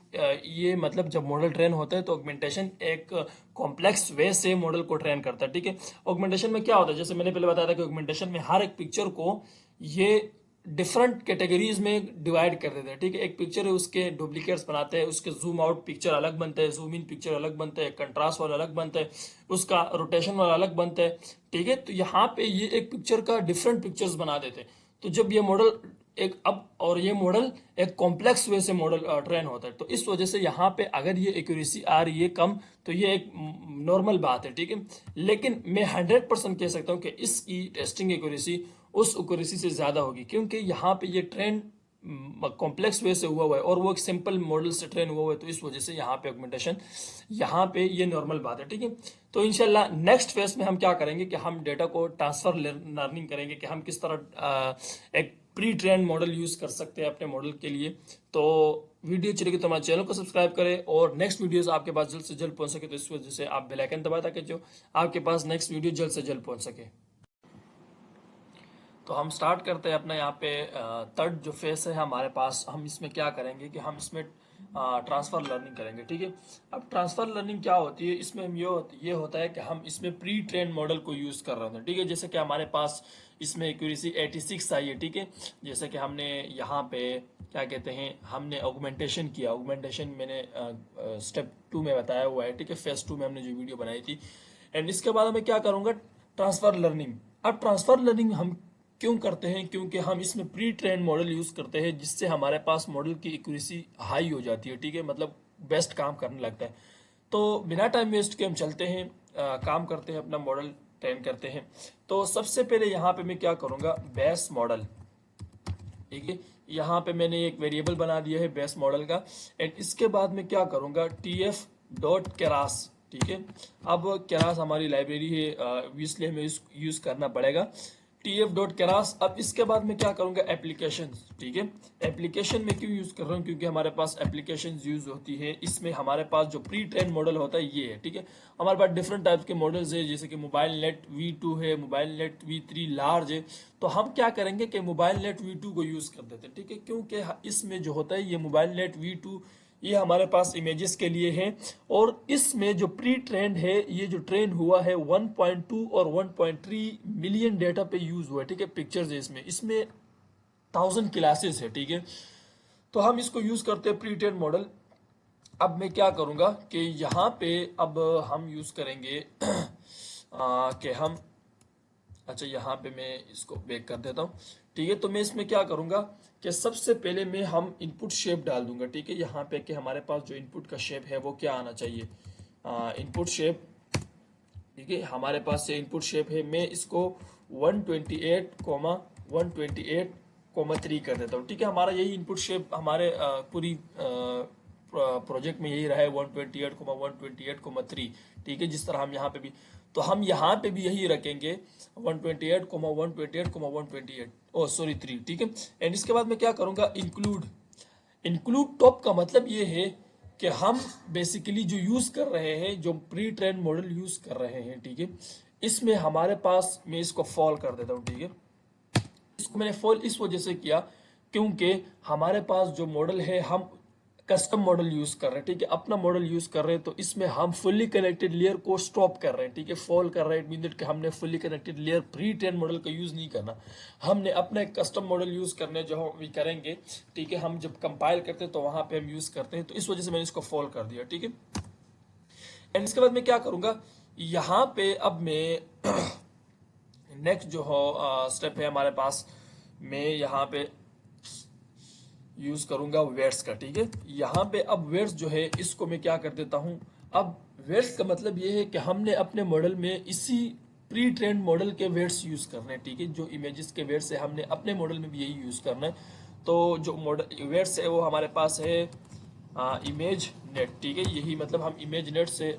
मतलब जब मॉडल ट्रेन होता है तो ऑगमेंटेशन एक कॉम्प्लेक्स वे से मॉडल को ट्रेन करता है, ठीक है। ऑगमेंटेशन में क्या होता है, जैसे मैंने पहले बताया था कि ऑगमेंटेशन में हर एक पिक्चर को ये डिफरेंट कैटेगरीज में डिवाइड कर देते हैं, ठीक है। एक पिक्चर है उसके डुप्लीकेट्स बनाते हैं, उसके जूम आउट पिक्चर अलग बनते हैं, जूम इन पिक्चर अलग बनते हैं, कंट्रास्ट वाला अलग बनता है, उसका रोटेशन वाला अलग बनता है, ठीक है। तो यहाँ पे ये एक पिक्चर का डिफरेंट पिक्चर्स बना देते हैं। तो जब ये मॉडल एक अब और ये मॉडल एक कॉम्प्लेक्स वे से मॉडल ट्रेन होता है, तो इस वजह से यहाँ पे अगर ये एक्यूरेसी आ रही है कम तो ये एक नॉर्मल बात है, ठीक है। लेकिन मैं 100% कह सकता हूँ कि इसकी टेस्टिंग एक्यूरेसी उस एक्यूरेसी से ज़्यादा होगी, क्योंकि यहाँ पे ये ट्रेन कॉम्प्लेक्स वे से हुआ है और वो एक सिंपल मॉडल से ट्रेन हुआ है, तो इस वजह से यहाँ पे ऑगमेंटेशन यहाँ पे ये नॉर्मल बात है, ठीक है। तो इंशाल्लाह नेक्स्ट फेज में हम क्या करेंगे कि हम डेटा को ट्रांसफर लर्निंग करेंगे कि हम किस तरह एक प्री ट्रेन मॉडल यूज कर सकते हैं अपने मॉडल के लिए। तो वीडियो चलेगी तो हमारे चैनल को सब्सक्राइब करें और नेक्स्ट वीडियोस आपके पास जल्द से जल्द पहुंच सके, तो इस वजह से आप बेल आइकन दबाए ताकि जो आपके पास नेक्स्ट वीडियो जल्द से जल्द पहुंच सके। तो हम स्टार्ट करते हैं अपना यहाँ पे थर्ड जो फेस है हमारे पास। हम इसमें क्या करेंगे कि हम इसमें ट्रांसफर लर्निंग करेंगे, ठीक है। अब ट्रांसफर लर्निंग क्या होती है, इसमें हम ये होता है कि हम इसमें प्री ट्रेन मॉडल को यूज कर रहे होते हैं, ठीक है। जैसे कि हमारे पास इसमें एक्यूरेसी 86 आई है, ठीक है। जैसे कि हमने यहाँ पे क्या कहते हैं, हमने ऑगमेंटेशन किया, ऑगमेंटेशन मैंने स्टेप 2 में बताया हुआ है, ठीक है। फेज 2 में हमने जो वीडियो बनाई थी। एंड इसके बाद मैं क्या करूँगा, ट्रांसफर लर्निंग। अब ट्रांसफर लर्निंग हम क्यों करते हैं, क्योंकि हम इसमें प्री ट्रेन मॉडल यूज करते हैं जिससे हमारे पास मॉडल की एक्यूरेसी हाई हो जाती है, ठीक है, मतलब बेस्ट काम करने लगता है। तो बिना टाइम वेस्ट के हम चलते हैं, काम करते हैं, अपना मॉडल ट्रेन करते हैं। तो सबसे पहले यहाँ पे मैं क्या करूँगा, बेस मॉडल, ठीक है। यहाँ पे मैंने एक वेरिएबल बना दिया है बेस मॉडल का। एंड इसके बाद मैं क्या करूँगा, tf.keras, ठीक है। अब केरास हमारी लाइब्रेरी है, इसलिए हमें यूज करना पड़ेगा tf.keras। अब इसके बाद मैं क्या करूंगा, एप्लीकेशन, ठीक है। एप्लीकेशन में क्यों यूज कर रहा हूँ, क्योंकि हमारे पास एप्लीकेशन यूज होती है, इसमें हमारे पास जो प्री ट्रेन मॉडल होता है ये है, ठीक है। हमारे पास डिफरेंट टाइप्स के मॉडल्स है, जैसे कि मोबाइल नेट V2 है, मोबाइल नेट V3 लार्ज है। तो हम क्या करेंगे कि मोबाइल नेट V2 को यूज कर देते हैं, ठीक है, क्योंकि इसमें जो होता है ये मोबाइल नेट V2 ये हमारे पास इमेजेस के लिए है, और इसमें जो प्री ट्रेंड है, ये जो ट्रेन हुआ है 1.2 और 1.3 मिलियन डेटा पे यूज हुआ है, ठीक है। पिक्चर्स है इसमें इसमें 1000 क्लासेस है, ठीक है। तो हम इसको यूज करते हैं प्री ट्रेंड मॉडल। अब मैं क्या करूंगा कि यहाँ पे अब हम यूज करेंगे कि हम, अच्छा यहाँ पे मैं इसको बैक कर देता हूँ, ठीक है। तो मैं इसमें क्या करूँगा कि सबसे पहले मैं हम इनपुट शेप डाल दूंगा, ठीक है। यहाँ पे कि हमारे पास जो इनपुट का शेप है वो क्या आना चाहिए, इनपुट शेप, ठीक है। हमारे पास से इनपुट शेप है, मैं इसको 128,128,3 कर देता हूँ, ठीक है। हमारा यही इनपुट शेप हमारे पूरी प्रोजेक्ट में यही रहा है 128,128,3, ठीक है, जिस तरह हम यहाँ पे भी। तो हम यहाँ पे भी यही रखेंगे 128, 128, 128, ओ सॉरी 3, ठीक है। एंड इसके बाद मैं क्या करूंगा, इंक्लूड टॉप का मतलब ये है कि हम बेसिकली जो यूज कर रहे हैं, जो प्री ट्रेन मॉडल यूज कर रहे हैं, ठीक है, इसमें हमारे पास, मैं इसको फॉल कर देता हूँ, ठीक है। इसको मैंने फॉल इस वजह से किया क्योंकि हमारे पास जो मॉडल है, हम कस्टम मॉडल यूज कर रहे हैं, ठीक है, अपना मॉडल यूज कर रहे हैं, तो इसमें हम फुल्ली कनेक्टेड लेयर को स्टॉप कर रहे हैं, ठीक है, फॉल कर रहे हैं। इट मीन दैट कि हमने fully connected layer pre train model का यूज नहीं करना, हमने अपना कस्टम मॉडल यूज करने जो हम करेंगे, ठीक है। हम जब कंपाइल करते हैं तो वहां पे हम यूज करते हैं, तो इस वजह से मैंने इसको फॉल कर दिया, ठीक है। एंड इसके बाद मैं क्या करूंगा, यहाँ पे अब मैं नेक्स्ट जो हो स्टेप है हमारे पास, मैं यहाँ पे यूज करूंगा वेट्स का, ठीक है। यहाँ पे अब वेट्स जो है, इसको मैं क्या कर देता हूँ, अब वेट्स का मतलब ये है कि हमने अपने मॉडल में इसी प्री ट्रेंड मॉडल के वेट्स यूज करने हैं, ठीक है। जो इमेजेस के वेट्स है, हमने अपने मॉडल में भी यही यूज करना है। तो जो मॉडल वेट्स है वो हमारे पास है इमेज नेट, ठीक है। यही मतलब हम इमेज नेट से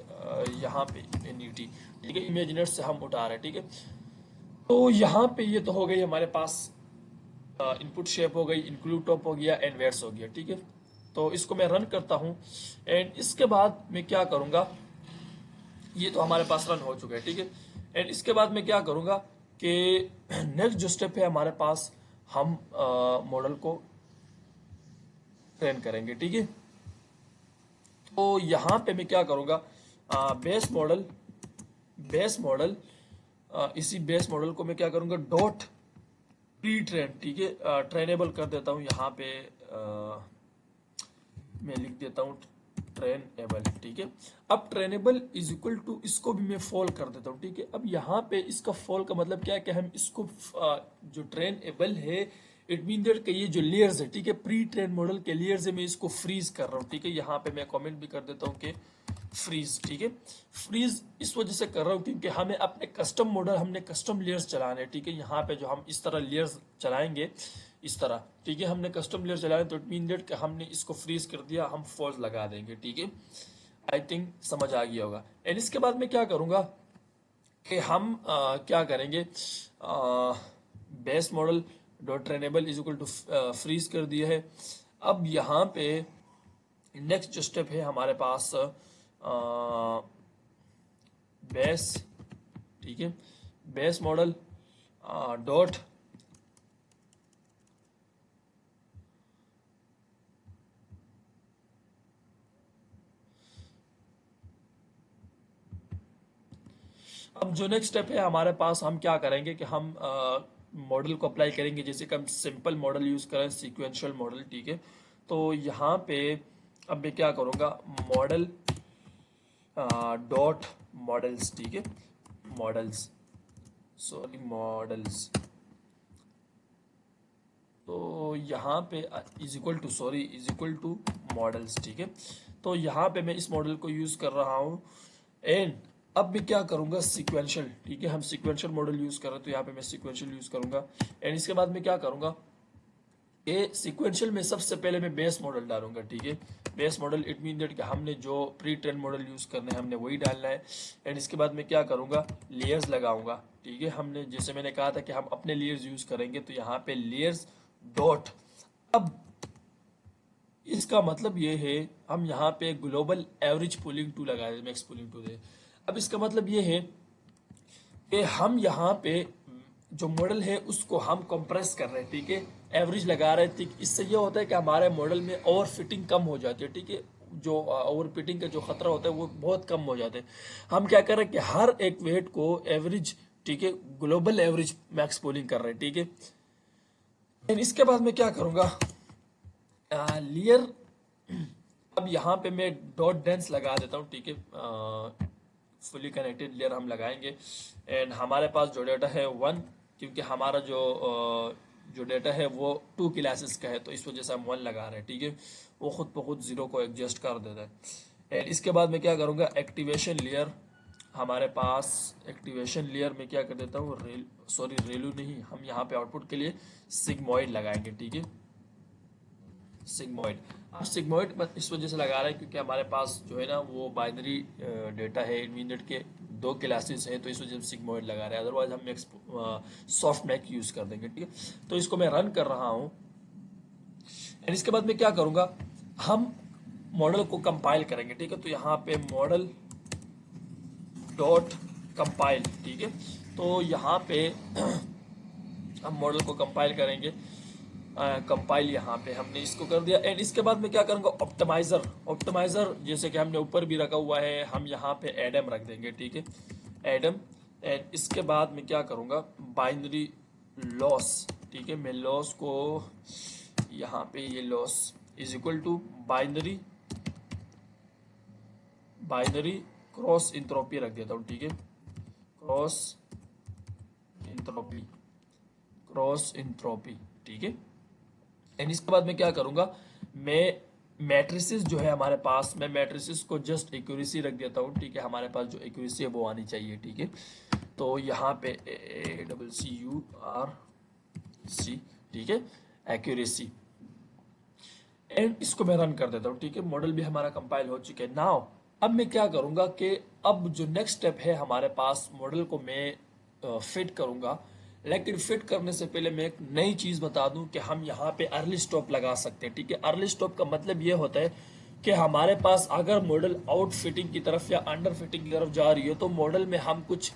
यहाँ पे एनईटी, ठीक है, इमेज नेट से हम उठा रहे हैं, ठीक है। तो यहाँ पे ये तो हो गई हमारे पास इनपुट शेप हो गई, इंक्लूड टॉप हो गया, एंड वेट्स हो गया, ठीक है। तो इसको मैं रन करता हूँ एंड इसके बाद मैं क्या करूंगा, ये तो हमारे पास रन हो चुका है, ठीक है। एंड इसके बाद मैं क्या करूंगा कि नेक्स्ट जो स्टेप है हमारे पास, हम मॉडल को ट्रेन करेंगे, ठीक है। तो यहाँ पे मैं क्या करूंगा, बेस मॉडल इसी बेस मॉडल को मैं क्या करूंगा, डॉट प्री ट्रेन, ठीक है, ट्रेनेबल कर देता हूँ। यहाँ पे मैं लिख देता हूँ ट्रेनेबल, ठीक है। अब ट्रेनेबल इज इक्वल टू, इसको भी मैं फॉल कर देता हूँ, ठीक है। अब यहाँ पे इसका फॉल का मतलब क्या है कि हम इसको जो ट्रेनेबल है, इट मीन दैट कि ये जो लेयर्स है, ठीक है, प्री ट्रेन मॉडल के लेयर्स है, मैं इसको फ्रीज कर रहा हूँ, ठीक है। यहाँ पे मैं कमेंट भी कर देता हूँ कि फ्रीज, ठीक है। फ्रीज इस वजह से कर रहा हूँ क्योंकि हमें अपने कस्टम मॉडल, हमने कस्टम लेयर्स चलाने हैं, ठीक है। यहाँ पे जो हम इस तरह लेयर्स चलाएंगे, इस तरह, ठीक है, हमने कस्टम लेयर चलाए, तो इट मीन दैट कि हमने इसको फ्रीज कर दिया, हम फॉल्स लगा देंगे, ठीक है। आई थिंक समझ आ गया होगा। एंड इसके बाद मैं क्या करूंगा कि हम क्या करेंगे, base model dot trainable is equal to freeze कर दिया है। अब यहाँ पे नेक्स्ट जो स्टेप है हमारे पास, बेस, ठीक है, बेस मॉडल डॉट अब जो नेक्स्ट स्टेप है हमारे पास, हम क्या करेंगे कि हम मॉडल को अप्लाई करेंगे, जैसे कि हम सिंपल मॉडल यूज करें, सीक्वेंशियल मॉडल, ठीक है। तो यहाँ पे अब मैं क्या करूँगा, मॉडल डॉट मॉडल्स, ठीक है, मॉडल्स, सॉरी मॉडल्स। तो यहाँ पे इज इक्वल टू मॉडल्स, ठीक है। तो यहाँ पे मैं इस मॉडल को यूज कर रहा हूँ। एंड अब मैं क्या करूंगा, सीक्वेंशियल, ठीक है, हम सीक्वेंशियल मॉडल यूज कर रहे हैं, तो यहाँ पे मैं सीक्वेंशियल यूज करूंगा। एंड इसके बाद मैं क्या करूंगा, ये सीक्वेंशियल में सबसे पहले मैं बेस मॉडल डालूंगा, ठीक है। Base model it mean that कि हमने जो प्री ट्रेन मॉडल यूज करने हैं, हमने वही डालना है। एंड इसके बाद मैं क्या करूंगा, लेयर्स लगाऊंगा, ठीक है। हमने जैसे मैंने कहा था कि हम अपने लेयर्स यूज करेंगे, तो यहाँ पे लेयर्स डॉट, अब इसका मतलब ये है, हम यहाँ पे ग्लोबल एवरेज पुलिंग टू लगा रहे, मैक्स पुलिंग टू दे। अब इसका मतलब ये है कि हम यहाँ पे जो मॉडल है उसको हम कंप्रेस कर रहे हैं, ठीक है, एवरेज लगा रहे हैं, ठीक। इससे ये होता है कि हमारे मॉडल में ओवर फिटिंग कम हो जाती है, ठीक है। जो ओवर फिटिंग का जो खतरा होता है वो बहुत कम हो जाता है। हम क्या कर रहे हैं कि हर एक वेट को एवरेज, ठीक है, ग्लोबल एवरेज मैक्स पोलिंग कर रहे हैं, ठीक है। इसके बाद मैं क्या करूंगा, लेयर, अब यहाँ पे मैं डॉट डेंस लगा देता हूँ, ठीक है, फुली कनेक्टेड लेयर हम लगाएंगे। एंड हमारे पास जो डेटा है 1, क्योंकि हमारा जो डेटा है वो 2 क्लासेस का है, तो इस वजह से हम 1 लगा रहे हैं, ठीक है। वो खुद ब खुद 0 को एडजस्ट कर देता है। एंड इसके बाद मैं क्या करूँगा, एक्टिवेशन लेयर, हमारे पास एक्टिवेशन लेयर में क्या कर देता हूँ, रेलू नहीं, हम यहाँ पे आउटपुट के लिए सिग्मॉइड लगाएंगे, ठीक है। सिग्मॉइड। अब सिग्मॉइड इस वजह से लगा रहे हैं क्योंकि हमारे पास जो है ना वो बाइनरी डेटा है, इंटरमीडिएट के दो क्लासेस हैं, तो इस वजह से सिग्मॉइड लगा रहे हैं, अदरवाइज हम सॉफ्ट मैक यूज कर देंगे। ठीक है, तो इसको मैं रन कर रहा हूँ एंड इसके बाद मैं क्या करूंगा, हम मॉडल को कंपाइल करेंगे। ठीक है, तो यहाँ पे मॉडल डॉट कंपाइल। ठीक है, तो यहाँ पे हम मॉडल को कंपाइल करेंगे। कंपाइल यहाँ पे हमने इसको कर दिया एंड इसके बाद मैं क्या करूँगा, ऑप्टिमाइजर। ऑप्टिमाइजर जैसे कि हमने ऊपर भी रखा हुआ है, हम यहाँ पे एडम रख देंगे। ठीक है, एडम एंड इसके बाद मैं क्या करूँगा, बाइनरी लॉस। ठीक है, मैं लॉस को यहाँ पे ये loss is equal to binary binary cross entropy रख देता हूँ। ठीक है, क्रॉस इंट्रोपी, क्रॉस इंट्रोपी। ठीक है, एंड इसके बाद मैं क्या करूंगा, मैं मैट्रिसेस जो है हमारे पास, मैं मैट्रिसेस को जस्ट एक्यूरेसी रख देता हूँ। ठीक है, हमारे पास जो एक्यूरेसी है वो आनी चाहिए। ठीक है, तो यहाँ पे ACCURC। ठीक है, एक्यूरेसी एंड इसको मैं रन कर देता हूँ। ठीक है, मॉडल भी हमारा कंपाइल हो चुके हैं। नाउ अब मैं क्या करूंगा कि अब जो नेक्स्ट स्टेप है हमारे पास, मॉडल को मैं फिट करूंगा, लेकिन फिट करने से पहले मैं एक नई चीज बता दूं कि हम यहाँ पे अर्ली स्टॉप लगा सकते हैं। ठीक है, अर्ली स्टॉप का मतलब ये होता है कि हमारे पास अगर मॉडल आउट फिटिंग की तरफ या अंडर फिटिंग की तरफ जा रही है तो मॉडल में हम कुछ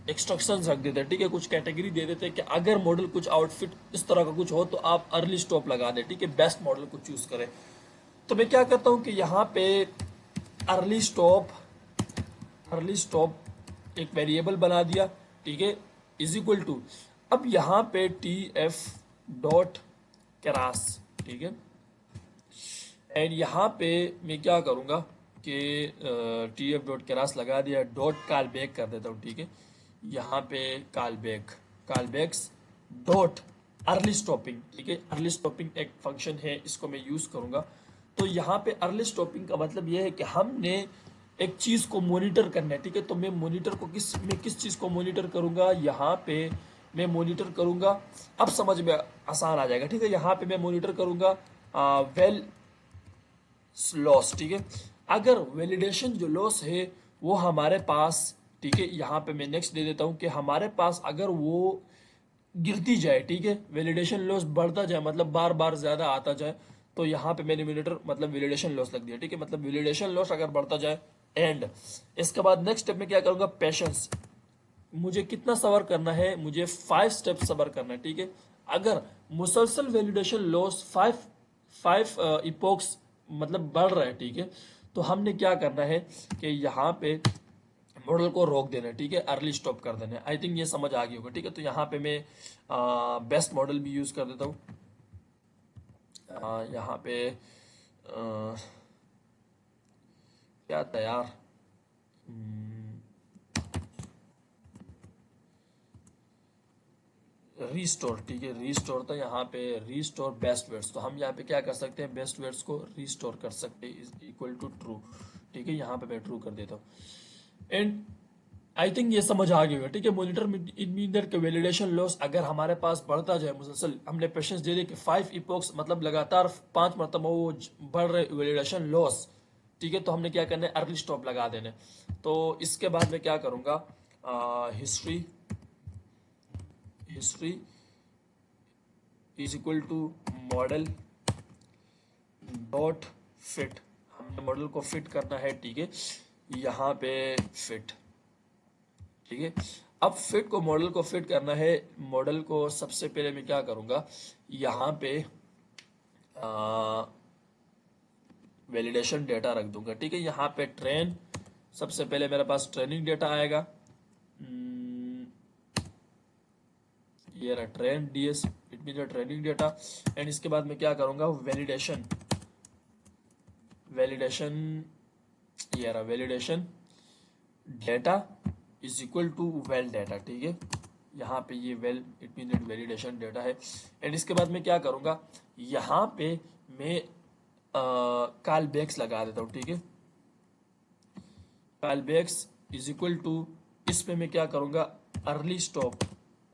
एक्सट्रक्शंस रख देते हैं। ठीक है, कुछ कैटेगरी दे देते हैं कि अगर मॉडल कुछ आउटफिट इस तरह का कुछ हो तो आप अर्ली स्टॉप लगा दें। ठीक है, बेस्ट मॉडल को चूज करें। तो मैं क्या करता हूं कि यहाँ पे अर्ली स्टॉप, अर्ली स्टॉप एक वेरिएबल बना दिया। ठीक है, इज इक्वल टू, अब यहाँ पे TF डॉट क्रास। ठीक है, एंड यहाँ पे मैं क्या करूँगा कि TF डॉट क्रास लगा दिया, डॉट कॉल बैक कर देता हूँ। ठीक है, यहाँ पे callback, callbacks dot early stopping. ठीक है, अर्ली स्टॉपिंग एक फंक्शन है, इसको मैं यूज करूंगा। तो यहाँ पे अर्ली स्टॉपिंग का मतलब यह है कि हमने एक चीज को मॉनिटर करना है। ठीक है, तो मैं मॉनिटर को मैं किस चीज को मॉनिटर करूंगा, यहाँ पे मैं मॉनिटर करूंगा, अब समझ में आसान आ जाएगा। ठीक है, यहाँ पे मैं मॉनिटर करूंगा वेल लॉस। ठीक है, अगर वैलिडेशन जो लॉस है वो हमारे पास, ठीक है, यहाँ पे मैं नेक्स्ट दे देता हूँ कि हमारे पास अगर वो गिरती जाए, ठीक है, वैलिडेशन लॉस बढ़ता जाए, मतलब बार बार ज्यादा आता जाए, तो यहाँ पे मैंने न्यूमरेटर मतलब वैलिडेशन लॉस लग दिया। ठीक है, मतलब वैलिडेशन लॉस अगर बढ़ता जाए एंड इसके बाद नेक्स्ट स्टेप में क्या करूंगा, पेशेंस। मुझे कितना सबर करना है, मुझे 5 स्टेप सबर करना है। ठीक है, अगर मुसलसल वैलिडेशन लॉस 5 इपोक्स मतलब बढ़ रहा है, ठीक है, तो हमने क्या करना है कि यहाँ पे मॉडल को रोक देना है। ठीक है, अर्ली स्टॉप कर देना है। आई थिंक ये समझ आ गई होगा। ठीक है, तो यहाँ पे मैं बेस्ट मॉडल भी यूज कर देता हूँ। यहाँ पे क्या था यार, रीस्टोर। ठीक है, रीस्टोर था यहाँ पे, रीस्टोर बेस्ट वेट्स। तो हम यहाँ पे क्या कर सकते हैं, बेस्ट वेट्स को रीस्टोर कर सकते हैं, इज इक्वल टू ट्रू। ठीक है, यहाँ पे मैं ट्रू कर देता हूँ एंड आई थिंक ये समझ आ गई होगा। ठीक है, मॉनिटर इंडिकेटर के वैलिडेशन लॉस अगर हमारे पास बढ़ता जाए मुसलसल, हमने पेशेंस दे दिए कि 5 इपोक्स मतलब लगातार 5 मरतबा वो बढ़ रहे वैलिडेशन लॉस। ठीक है, तो हमने क्या करना है, अर्ली स्टॉप लगा देने। तो इसके बाद मैं क्या करूंगा, history, history is equal to model dot fit. हमने मॉडल को फिट करना है। ठीक है, यहाँ पे फिट। ठीक है, अब फिट को, मॉडल को फिट करना है, मॉडल को सबसे पहले मैं क्या करूंगा, यहाँ पे वैलिडेशन डेटा रख दूंगा। ठीक है, यहाँ पे ट्रेन, सबसे पहले मेरे पास ट्रेनिंग डेटा आएगा, ये रहा train DS, it mean training data. And इसके बाद मैं क्या करूंगा, वैलिडेशन, वैलिडेशन, ये रहा validation data is equal to val data. ठीक है, यहाँ पे ये val it mean validation data है। एंड इसके बाद मैं क्या करूंगा, यहाँ पे मैं कॉल बैक्स लगा देता हूँ। ठीक है, callbacks is equal to, इसमें मैं क्या करूंगा, अर्ली स्टॉप,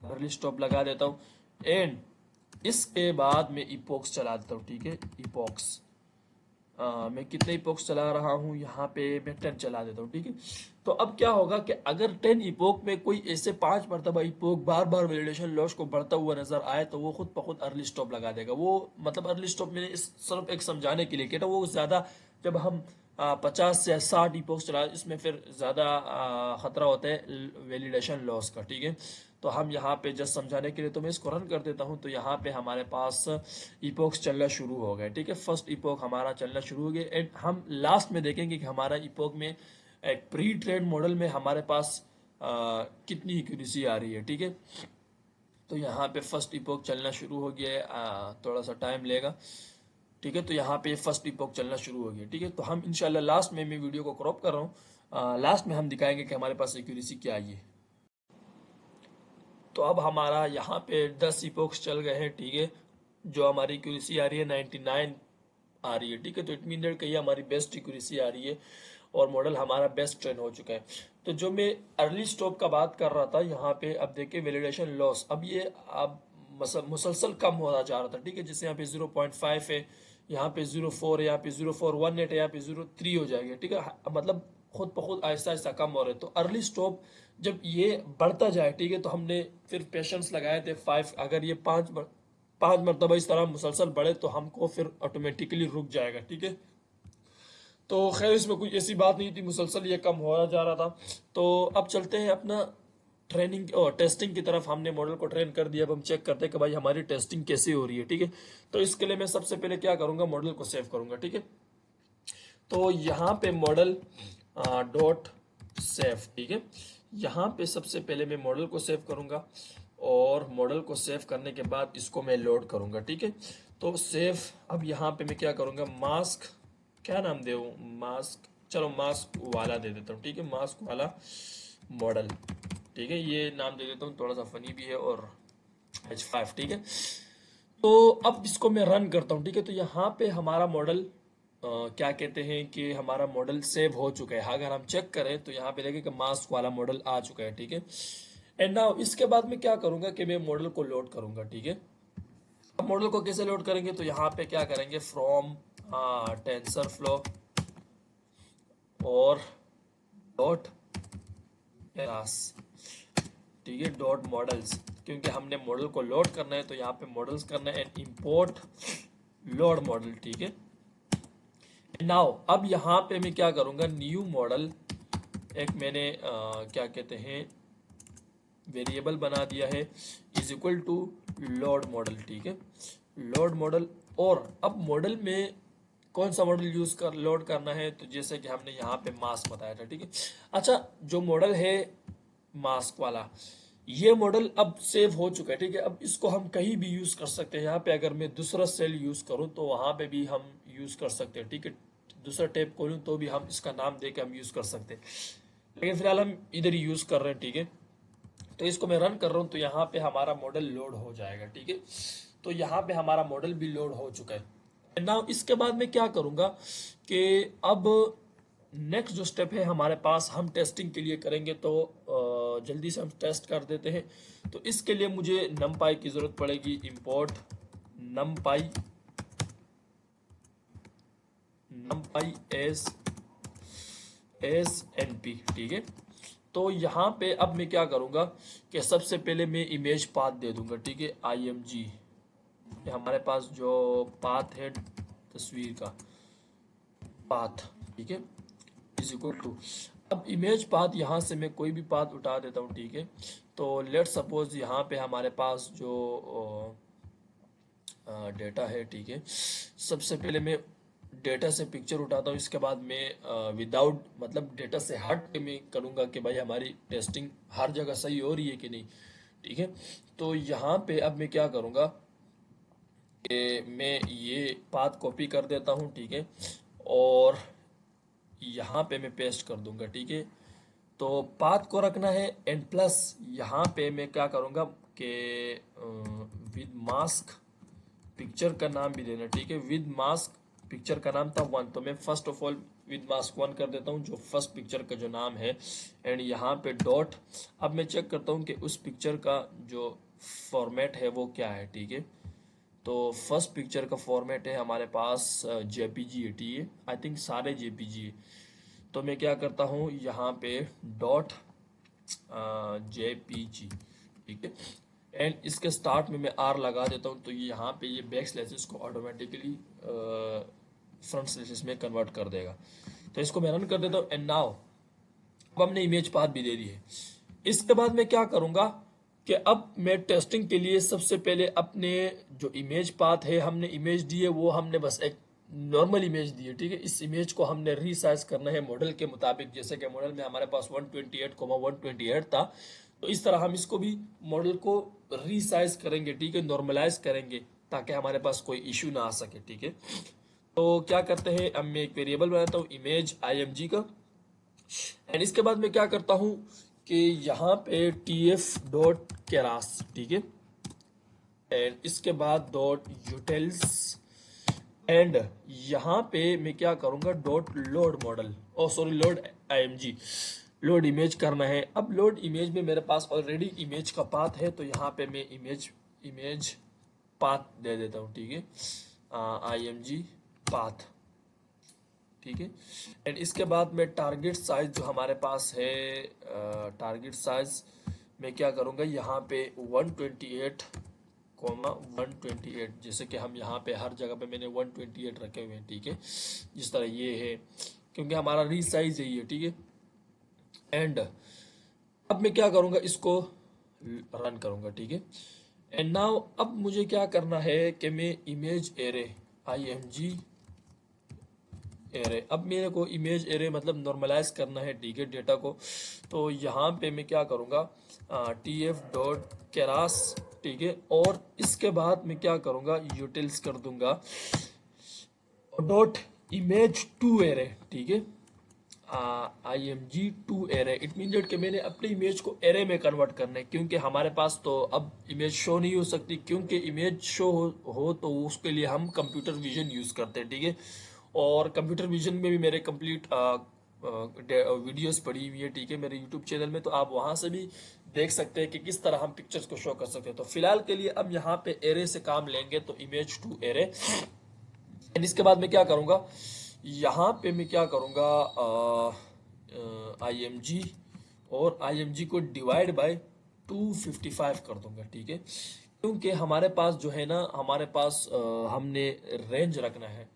अर्ली स्टॉप लगा देता हूँ एंड इसके बाद मैं इपॉक्स चला देता हूँ, ठीक है। इपॉक्स मैं कितने इपॉक्स चला रहा हूँ, यहाँ पे मैं 10 चला देता हूँ, ठीक है। तो अब क्या होगा कि अगर 10 इपोक में कोई ऐसे 5 मरतबा इपोक बार बार वैलिडेशन लॉस को बढ़ता हुआ नजर आए तो वो खुद ब खुद अर्ली स्टॉप लगा देगा। वो मतलब अर्ली स्टॉप मैंने इस सिर्फ एक समझाने के लिए किया था। वो ज्यादा जब हम 50 से 60 इपोक्स चला, इसमें फिर ज्यादा खतरा होता है वैलिडेशन लॉस का, ठीक है। तो हम यहाँ पे जस्ट समझाने के लिए तो मैं इसको रन कर देता हूँ। तो यहाँ पे हमारे पास इपोक्स चलना शुरू हो गए, ठीक है। फर्स्ट इपोक हमारा चलना शुरू हो गया एंड हम लास्ट में देखेंगे कि हमारा इपोक में एक प्री ट्रेड मॉडल में हमारे पास कितनी एक्यूरेसी आ रही है, ठीक है। तो यहाँ पे फर्स्ट इपोक चलना शुरू हो गया है, थोड़ा सा टाइम लेगा, ठीक है। तो यहाँ पे फर्स्ट इपोक चलना शुरू हो गया, ठीक है। तो हम इंशाल्लाह लास्ट में मैं वीडियो को क्रॉप कर रहा हूँ, लास्ट में हम दिखाएंगे कि हमारे पास एक्यूरेसी क्या आई है। तो अब हमारा यहाँ पे 10 इपोक्स चल गए हैं, ठीक है। जो हमारी एक्यूरेसी आ रही है 99 आ रही है, ठीक है। तो इट मीन दैट कि हमारी बेस्ट एक्यूरेसी आ रही है और मॉडल हमारा बेस्ट ट्रेन हो चुका है। तो जो मैं अर्ली स्टॉप का बात कर रहा था यहाँ पे, अब देखिए वैलिडेशन लॉस अब ये अब मुसलसल कम होता जा रहा था, ठीक है। जैसे यहाँ पे 0.5 है, यहाँ पे 0.4 है, यहाँ पे 0.418 है, यहाँ पे 0.3 हो जाएगा, ठीक है। मतलब खुद ब खुद आहिस्ता आहिस्ता कम हो रहे। तो अर्ली स्टॉप जब ये बढ़ता जाए, ठीक है, तो हमने फिर पेशेंस लगाए थे 5। अगर ये 5 मरतबा इस तरह मुसलसल बढ़े तो हमको फिर ऑटोमेटिकली रुक जाएगा, ठीक है। तो खैर इसमें कोई ऐसी बात नहीं थी, मुसलसल ये कम हो जा रहा था। तो अब चलते हैं अपना ट्रेनिंग और टेस्टिंग की तरफ। हमने मॉडल को ट्रेन कर दिया, अब हम चेक करते हैं कि भाई हमारी टेस्टिंग कैसे हो रही है, ठीक है। तो इसके लिए मैं सबसे पहले क्या करूंगा, मॉडल को सेव करूंगा, ठीक है। तो यहाँ पे मॉडल डॉट सेव, ठीक है। यहाँ पे सबसे पहले मैं मॉडल को सेव करूंगा और मॉडल को सेव करने के बाद इसको मैं लोड करूंगा, ठीक है। तो सेव, अब यहाँ पे मैं क्या करूंगा, मास्क, क्या नाम दे, मास्क, चलो मास्क वाला दे देता हूँ, ठीक है। मास्क वाला मॉडल, ठीक है, ये नाम दे देता हूँ, थोड़ा सा फनी भी है और H5, ठीक है। तो अब इसको मैं रन करता हूँ, ठीक है। तो यहाँ पे हमारा मॉडल क्या कहते हैं कि हमारा मॉडल सेव हो चुका है। अगर हम चेक करें तो यहाँ पे देखें कि मास्क वाला मॉडल आ चुका है, ठीक है। एंड नाउ इसके बाद मैं क्या करूंगा कि मैं मॉडल को लोड करूंगा, ठीक है। अब मॉडल को कैसे लोड करेंगे, तो यहाँ पे क्या करेंगे, फ्रॉम टेंसर फ्लो और डॉट क्लास, ठीक है, डॉट मॉडल्स, क्योंकि हमने मॉडल को लोड करना है तो यहाँ पे मॉडल्स करना है एंड इंपोर्ट लोड मॉडल, ठीक है। नाउ अब यहाँ पे मैं क्या करूंगा, न्यू मॉडल एक मैंने क्या कहते हैं वेरिएबल बना दिया है, is equal to load model, ठीक है। लोड मॉडल, और अब मॉडल में कौन सा मॉडल यूज कर लोड करना है, तो जैसे कि हमने यहाँ पे मास्क बताया था, ठीक है। अच्छा, जो मॉडल है मास्क वाला, ये मॉडल अब सेव हो चुका है, ठीक है। अब इसको हम कहीं भी यूज कर सकते हैं। यहाँ पे अगर मैं दूसरा सेल यूज करूँ तो वहां पे भी हम यूज कर सकते हैं, ठीक है। दूसरा टैब खोलूं तो भी हम इसका नाम दे के हम यूज कर सकते हैं, लेकिन फिलहाल हम इधर ही यूज कर रहे हैं, ठीक है। तो इसको मैं रन कर रहा हूँ तो यहाँ पे हमारा मॉडल लोड हो जाएगा, ठीक है। तो यहाँ पे हमारा मॉडल भी लोड हो चुका है। नाउ इसके बाद मैं क्या करूंगा कि अब नेक्स्ट जो स्टेप है हमारे पास, हम टेस्टिंग के लिए करेंगे। तो जल्दी से हम टेस्ट कर देते हैं। तो इसके लिए मुझे numpy की जरूरत पड़ेगी, इंपोर्ट numpy एस np, ठीक है। तो यहाँ पे अब मैं क्या करूंगा कि सबसे पहले मैं इमेज पाथ दे दूंगा, ठीक है, img, हमारे पास जो पाथ है तस्वीर का पाथ, ठीक है, इज इक्वल टू, अब इमेज पाथ यहाँ से मैं कोई भी पाथ उठा देता हूँ, ठीक है। तो लेट सपोज यहाँ पे हमारे पास जो डेटा है, ठीक है, सबसे पहले मैं डेटा से पिक्चर उठाता हूँ। इसके बाद मैं विदाउट मतलब डेटा से हट के मैं करूँगा कि भाई हमारी टेस्टिंग हर जगह सही हो रही है कि नहीं, ठीक है। तो यहाँ पे अब मैं क्या करूँगा कि मैं ये पाथ कॉपी कर देता हूँ, ठीक है, और यहाँ पे मैं पेस्ट कर दूंगा, ठीक है। तो पाथ को रखना है एंड प्लस यहाँ पे मैं क्या करूँगा कि विद मास्क पिक्चर का नाम भी देना, ठीक है। विद मास्क पिक्चर का नाम था 1, तो मैं first of all with mask 1 कर देता हूँ, जो फर्स्ट पिक्चर का जो नाम है। एंड यहाँ पे डॉट, अब मैं चेक करता हूँ कि उस पिक्चर का जो फॉर्मेट है वो क्या है, ठीक है। तो फर्स्ट पिक्चर का फॉर्मेट है हमारे पास जेपीजी है, ठीक है, आई थिंक सारे जेपीजी है। तो मैं क्या करता हूँ यहाँ पे डॉट जेपीजी, ठीक है, एंड इसके स्टार्ट में मैं आर लगा देता हूँ, तो ये यहाँ पे ये बैक स्लैशेस को ऑटोमेटिकली फ्रंट स्लैशेस में कन्वर्ट कर देगा। तो इसको मैं रन कर देता हूँ एंड नाउ अब हमने इमेज पाथ भी दे दी है। इसके बाद मैं क्या करूंगा कि अब मैं टेस्टिंग के लिए सबसे पहले अपने जो इमेज पाथ है, हमने इमेज दी है, वो हमने बस एक नॉर्मल इमेज दी है, ठीक है। इस इमेज को हमने रीसाइज करना है मॉडल के मुताबिक, जैसे कि मॉडल में हमारे पास 128,128 था, तो इस तरह हम इसको भी मॉडल को रीसाइज करेंगे, ठीक है, नॉर्मलाइज करेंगे, ताकि हमारे पास कोई इश्यू ना आ सके, ठीक है। तो क्या करते हैं, अब मैं एक वेरिएबल बनाता हूँ इमेज img का, एंड इसके बाद मैं क्या करता हूं कि यहाँ पे tf डॉट केरास, ठीक है, एंड इसके बाद डॉट यूटेल्स, एंड यहाँ पे मैं क्या करूंगा dot load model, oh sorry load img, load image करना है। अब लोड इमेज में मेरे पास ऑलरेडी इमेज का पाथ है, तो यहाँ पे मैं इमेज पाथ दे देता हूँ, ठीक है, img पाथ, ठीक है, एंड इसके बाद में टारगेट साइज जो हमारे पास है, टारगेट साइज मैं क्या करूंगा यहाँ पे 128,128, जैसे कि हम यहाँ पे हर जगह पे मैंने 128 रखे हुए हैं, ठीक है, जिस तरह ये है, क्योंकि हमारा रीसाइज यही है, ठीक है। एंड अब मैं क्या करूंगा, इसको रन करूंगा, ठीक है, एंड नाउ अब मुझे क्या करना है कि मैं इमेज एरे img एरे, अब मेरे को इमेज एरे मतलब नॉर्मलाइज करना है, ठीक है, डेटा को। तो यहाँ पे मैं क्या करूँगा tf डॉट केरास, ठीक है, और इसके बाद मैं क्या करूँगा यूटिल्स कर दूंगा डॉट इमेज टू एरे, ठीक है, img2 array. It mean that कि मैंने अपने इमेज को एरे में कन्वर्ट करना है, क्योंकि हमारे पास तो अब इमेज शो नहीं हो सकती, क्योंकि इमेज शो हो तो उसके लिए हम कंप्यूटर विजन यूज करते हैं, ठीक है, और कंप्यूटर विजन में भी मेरे कंप्लीट वीडियोस पड़ी हुई है, ठीक है, मेरे यूट्यूब चैनल में, तो आप वहां से भी देख सकते हैं कि किस तरह हम पिक्चर्स को शो कर सकते हैं। तो फिलहाल के लिए अब यहाँ पे एरे से काम लेंगे, तो इमेज टू एरे, एंड इसके बाद मैं क्या करूंगा, यहाँ पे मैं क्या करूंगा img, और img को डिवाइड बाय 255 कर दूंगा, ठीक है, क्योंकि हमारे पास जो है ना, हमारे पास हमने रेंज रखना है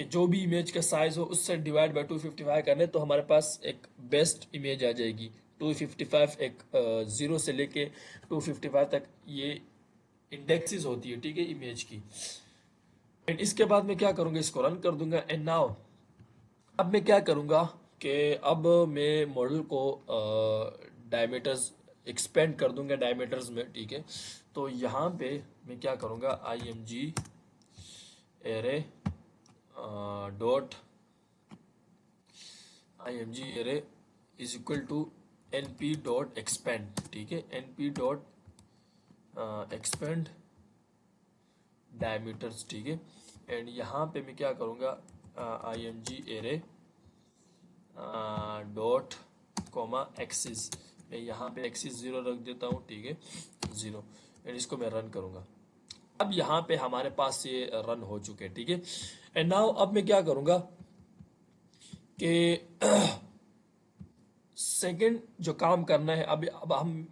कि जो भी इमेज का साइज हो उससे डिवाइड बाय 255 करने, तो हमारे पास एक बेस्ट इमेज आ जाएगी। 255 एक 0 से लेके 255 तक ये इंडेक्सेस होती है, ठीक है, इमेज की। एंड इसके बाद मैं क्या करूंगा, इसको रन कर दूंगा, एंड नाउ अब मैं क्या करूंगा कि अब मैं मॉडल को डायमीटर्स एक्सपेंड कर दूंगा डायमीटर्स में, ठीक है। तो यहाँ पे मैं क्या करूंगा img array dot img array is equal to np dot expand, ठीक है, np डॉट एक्सपेंड डायमीटर्स, ठीक है, एंड यहाँ पे मैं क्या करूँगा img array dot comma axis, मैं यहाँ पे एक्सिस 0 रख देता हूँ, ठीक है, 0, एंड इसको मैं रन करूँगा। अब यहाँ पे हमारे पास ये रन हो चुके हैं, ठीक है, एंड नाउ अब मैं क्या करूँगा कि सेकंड जो काम करना है, अब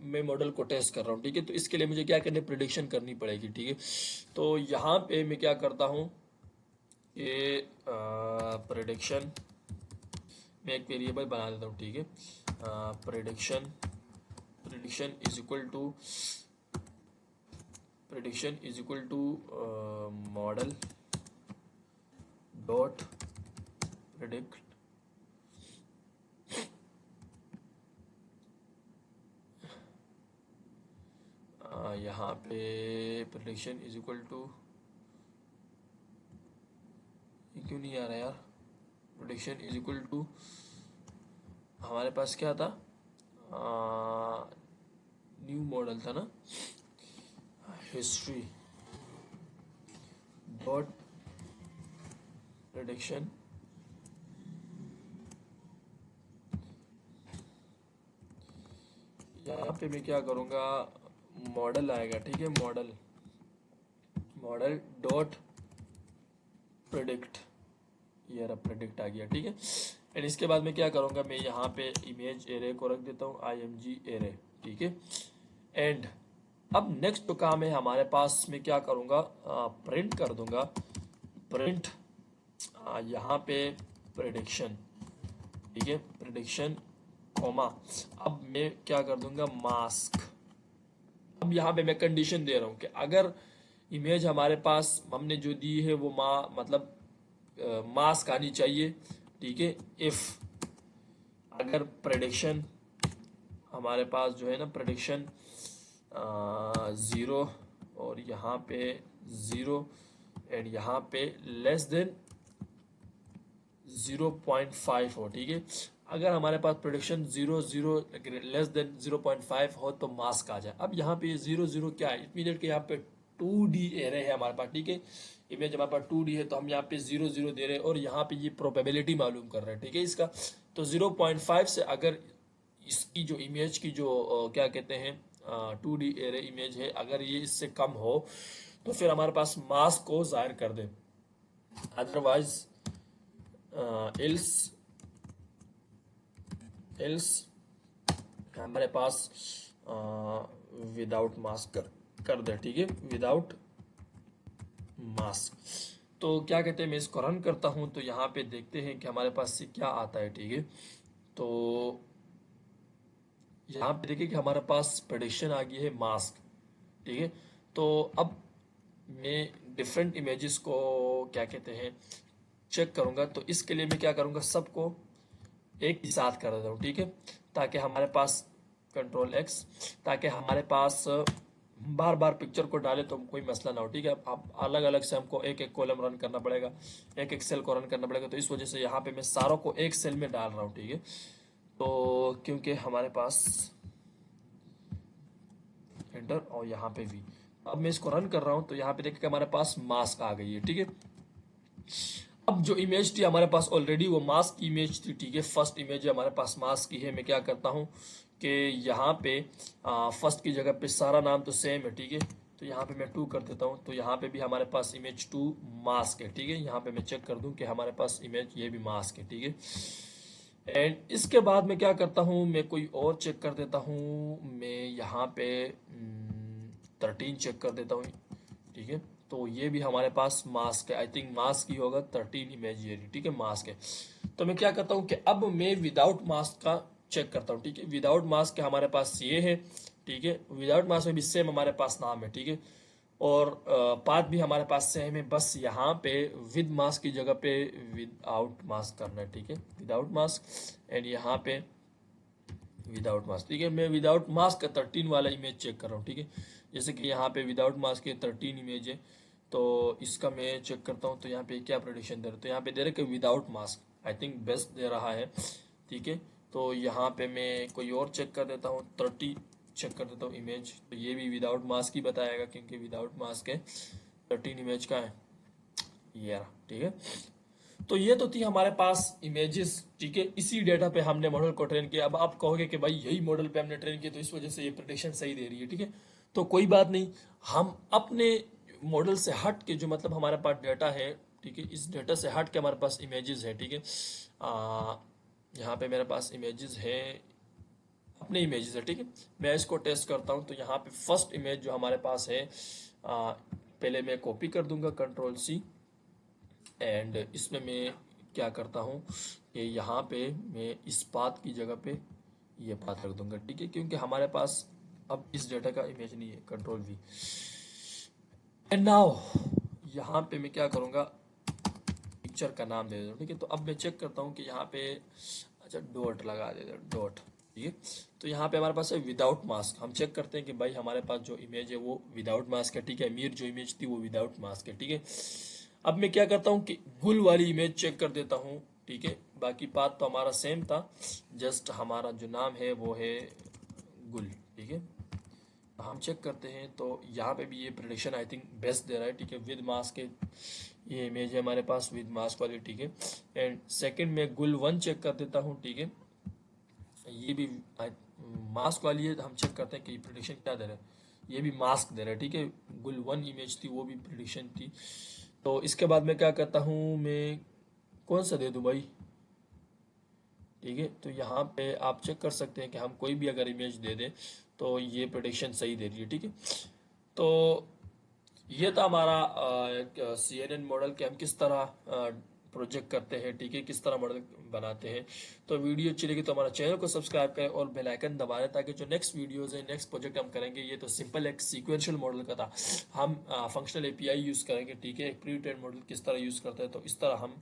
मैं मॉडल को टेस्ट कर रहा हूँ, ठीक है, तो इसके लिए मुझे क्या करना है, प्रिडिक्शन करनी पड़ेगी, ठीक है। तो यहाँ पे मैं क्या करता हूँ, ये प्रिडिक्शन मैं एक वेरिएबल बना देता हूँ, ठीक है, prediction is equal to model dot predict, यहाँ पे प्रिडिक्शन इज इक्वल टू, क्यों नहीं आ रहा यार, प्रिडिक्शन इज इक्वल टू हमारे पास क्या था, न्यू मॉडल था ना, हिस्ट्री डॉट प्रिडिक्शन, यहाँ पे मैं क्या करूँगा, मॉडल आएगा, ठीक है, मॉडल डॉट प्रेडिक्ट, ये रहा प्रेडिक्ट आ गया, ठीक है। एंड इसके बाद मैं क्या करूँगा, मैं यहाँ पे इमेज एरे को रख देता हूँ img एरे, ठीक है। एंड अब नेक्स्ट जो काम है हमारे पास, मैं क्या करूँगा, प्रिंट कर दूंगा, प्रिंट यहाँ पे प्रेडिक्शन, ठीक है, प्रेडिक्शन कॉमा, अब मैं क्या कर दूंगा, मास्क। अब यहाँ पे मैं कंडीशन दे रहा हूँ कि अगर इमेज हमारे पास हमने जो दी है वो मतलब मास्क आनी चाहिए, ठीक है। इफ अगर प्रेडिक्शन हमारे पास जो है ना, प्रेडिक्शन 0 और यहाँ पे 0 एंड यहाँ पे लेस देन 0.5 हो, ठीक है। अगर हमारे पास प्रोडिक्शन 0 लेस देन 0.5 हो तो मास्क आ जाए। अब यहाँ पे 0 क्या है, इट मीन कि यहाँ पे 2D एरे है हमारे पास, ठीक है। इमेज हमारे पास 2D है तो हम यहाँ पे 0 दे रहे हैं और यहाँ पे ये प्रोबेबिलिटी मालूम कर रहे हैं, ठीक है, इसका। तो 0.5 से अगर इसकी जो इमेज की जो क्या कहते हैं 2D एरे इमेज है, अगर ये इससे कम हो तो फिर हमारे पास मास्क को जाहिर कर दे, अदरवाइज एल्स हमारे पास विदाउट मास्क कर दे, ठीक है, विदाउट मास्क। तो क्या कहते हैं, मैं इसको रन करता हूं तो यहाँ पे देखते हैं कि हमारे पास से क्या आता है, ठीक है। तो यहाँ पे देखिए कि हमारे पास प्रेडिक्शन आ गई है मास्क, ठीक है। तो अब मैं डिफरेंट इमेजेस को क्या कहते हैं चेक करूंगा, तो इसके लिए मैं क्या करूंगा, सबको एक ही साथ कर देता हूँ, ठीक है, ताकि हमारे पास कंट्रोल एक्स, ताकि हमारे पास बार बार पिक्चर को डाले तो कोई मसला ना हो, ठीक है। अब अलग अलग से हमको एक एक कॉलम रन करना पड़ेगा, एक एक सेल को रन करना पड़ेगा, तो इस वजह से यहाँ पे मैं सारों को एक सेल में डाल रहा हूँ, ठीक है। तो क्योंकि हमारे पास एंटर और यहाँ पे भी, अब मैं इसको रन कर रहा हूँ तो यहाँ पे देखिए हमारे पास मास्क आ गई है, ठीक है। अब जो इमेज थी हमारे पास ऑलरेडी वो मास्क की इमेज थी, ठीक है, फर्स्ट इमेज हमारे पास मास्क की है। मैं क्या करता हूँ कि यहाँ पे फर्स्ट की जगह पे सारा नाम तो सेम है, ठीक है, तो यहाँ पे मैं 2 कर देता हूँ, तो यहाँ पे भी हमारे पास इमेज 2 मास्क है, ठीक है। यहाँ पे मैं चेक कर दूँ कि हमारे पास इमेज ये भी मास्क है, ठीक है। एंड इसके बाद मैं क्या करता हूँ, मैं कोई और चेक कर देता हूँ, मैं यहाँ पे 13 चेक कर देता हूँ, ठीक है। तो ये भी हमारे पास मास्क है, आई थिंक मास्क ही होगा, 13 इमेज ये, ठीक है, मास्क है। तो मैं क्या करता हूँ कि अब मैं विदाउट मास्क का चेक करता हूँ, ठीक है। विदाउट मास्क के हमारे पास ये है, ठीक है, विदाउट मास्क में भी सेम हमारे पास नाम है, ठीक है, और पाथ भी हमारे पास सेम है, बस यहाँ पे विद मास्क की जगह पे विदाउट मास्क करना है, ठीक है, विदाउट मास्क। एंड यहाँ पे विदाउट मास्क, ठीक है। मैं विदाउट मास्क का 13 वाला इमेज चेक कर रहा हूँ, ठीक है। जैसे कि यहाँ पे विदाउट मास्क के 13 इमेज है, तो इसका मैं चेक करता हूँ, तो यहाँ पे क्या प्रेडिक्शन दे रहा है, तो यहाँ पे दे रहा है कि without mask, I think best दे रहा है, ठीक है। तो यहाँ पे मैं कोई और चेक कर देता हूँ, 30 चेक कर देता हूँ इमेज, तो ये भी विदाउट मास्क ही बताएगा क्योंकि विदाउट मास्क है। 13 इमेज का है ये रहा, ठीक है। तो ये तो थी हमारे पास इमेजेस, ठीक है। इसी डेटा पे हमने मॉडल को ट्रेन किया। अब आप कहोगे कि भाई यही मॉडल पे हमने ट्रेन किया तो इस वजह से ये प्रेडिक्शन सही दे रही है, ठीक है। तो कोई बात नहीं, हम अपने मॉडल से हट के जो मतलब हमारे पास डेटा है, ठीक है, इस डेटा से हट के हमारे पास इमेजेस है, ठीक है। यहाँ पे मेरे पास इमेजेस है, अपने इमेजेस है, ठीक है। मैं इसको टेस्ट करता हूँ, तो यहाँ पे फर्स्ट इमेज जो हमारे पास है, पहले मैं कॉपी कर दूंगा Ctrl+C, एंड इसमें मैं क्या करता हूँ कि यहाँ पे मैं इस पाथ की जगह पे ये पाथ रख दूंगा, ठीक है, क्योंकि हमारे पास अब इस डेटा का इमेज नहीं है, Ctrl+V। एंड नाउ यहाँ पे मैं क्या करूँगा, पिक्चर का नाम दे देता हूँ, ठीक है। तो अब मैं चेक करता हूँ कि यहाँ पे अच्छा डॉट लगा देता हूँ, डॉट, ठीक है। तो यहाँ पे हमारे पास है विदाउट मास्क, हम चेक करते हैं कि भाई हमारे पास जो इमेज है वो विदाउट मास्क है, ठीक है। मीर जो इमेज थी वो विदाउट मास्क है, ठीक है। अब मैं क्या करता हूँ कि गुल वाली इमेज चेक कर देता हूँ, ठीक है। बाकी पाथ तो हमारा सेम था, जस्ट हमारा जो नाम है वो है गुल, ठीक है। हम चेक करते हैं तो यहाँ पे भी ये प्रेडिक्शन आई थिंक बेस्ट दे रहा है, ठीक है। विद मास्क के ये इमेज है हमारे पास विद मास्क वाली, ठीक है। एंड सेकंड में गुल 1 चेक कर देता हूँ, ठीक है। ये भी मास्क वाली है, हम चेक करते हैं कि प्रेडिक्शन क्या दे रहा है, ये भी मास्क दे रहा है, ठीक है। गुल 1 इमेज थी, वो भी प्रिडिक्शन थी। तो इसके बाद मैं क्या करता हूँ, मैं कौन सा दे दूँ भाई, ठीक है। तो यहाँ पे आप चेक कर सकते हैं कि हम कोई भी अगर इमेज दे दें तो ये प्रिडिक्शन सही दे रही है, ठीक है। तो ये था हमारा CNN मॉडल कि हम किस तरह प्रोजेक्ट करते हैं, ठीक है, किस तरह मॉडल बनाते हैं। तो वीडियो अच्छी लगी तो हमारा चैनल को सब्सक्राइब करें और बेल आइकन दबा दें, ताकि जो नेक्स्ट वीडियोस है, नेक्स्ट प्रोजेक्ट हम करेंगे, ये तो सिंपल एक सीक्वेंशियल मॉडल का था, हम फंक्शनल API यूज़ करेंगे, ठीक है। एक प्री ट्रेन मॉडल किस तरह यूज़ करते हैं, तो इस तरह हम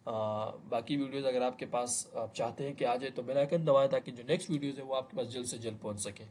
बाकी वीडियोस अगर आपके पास आप चाहते हैं कि आ जाए तो बेल आइकन दबाएं, ताकि जो नेक्स्ट वीडियोस है वो आपके पास जल्द से जल्द पहुंच सके।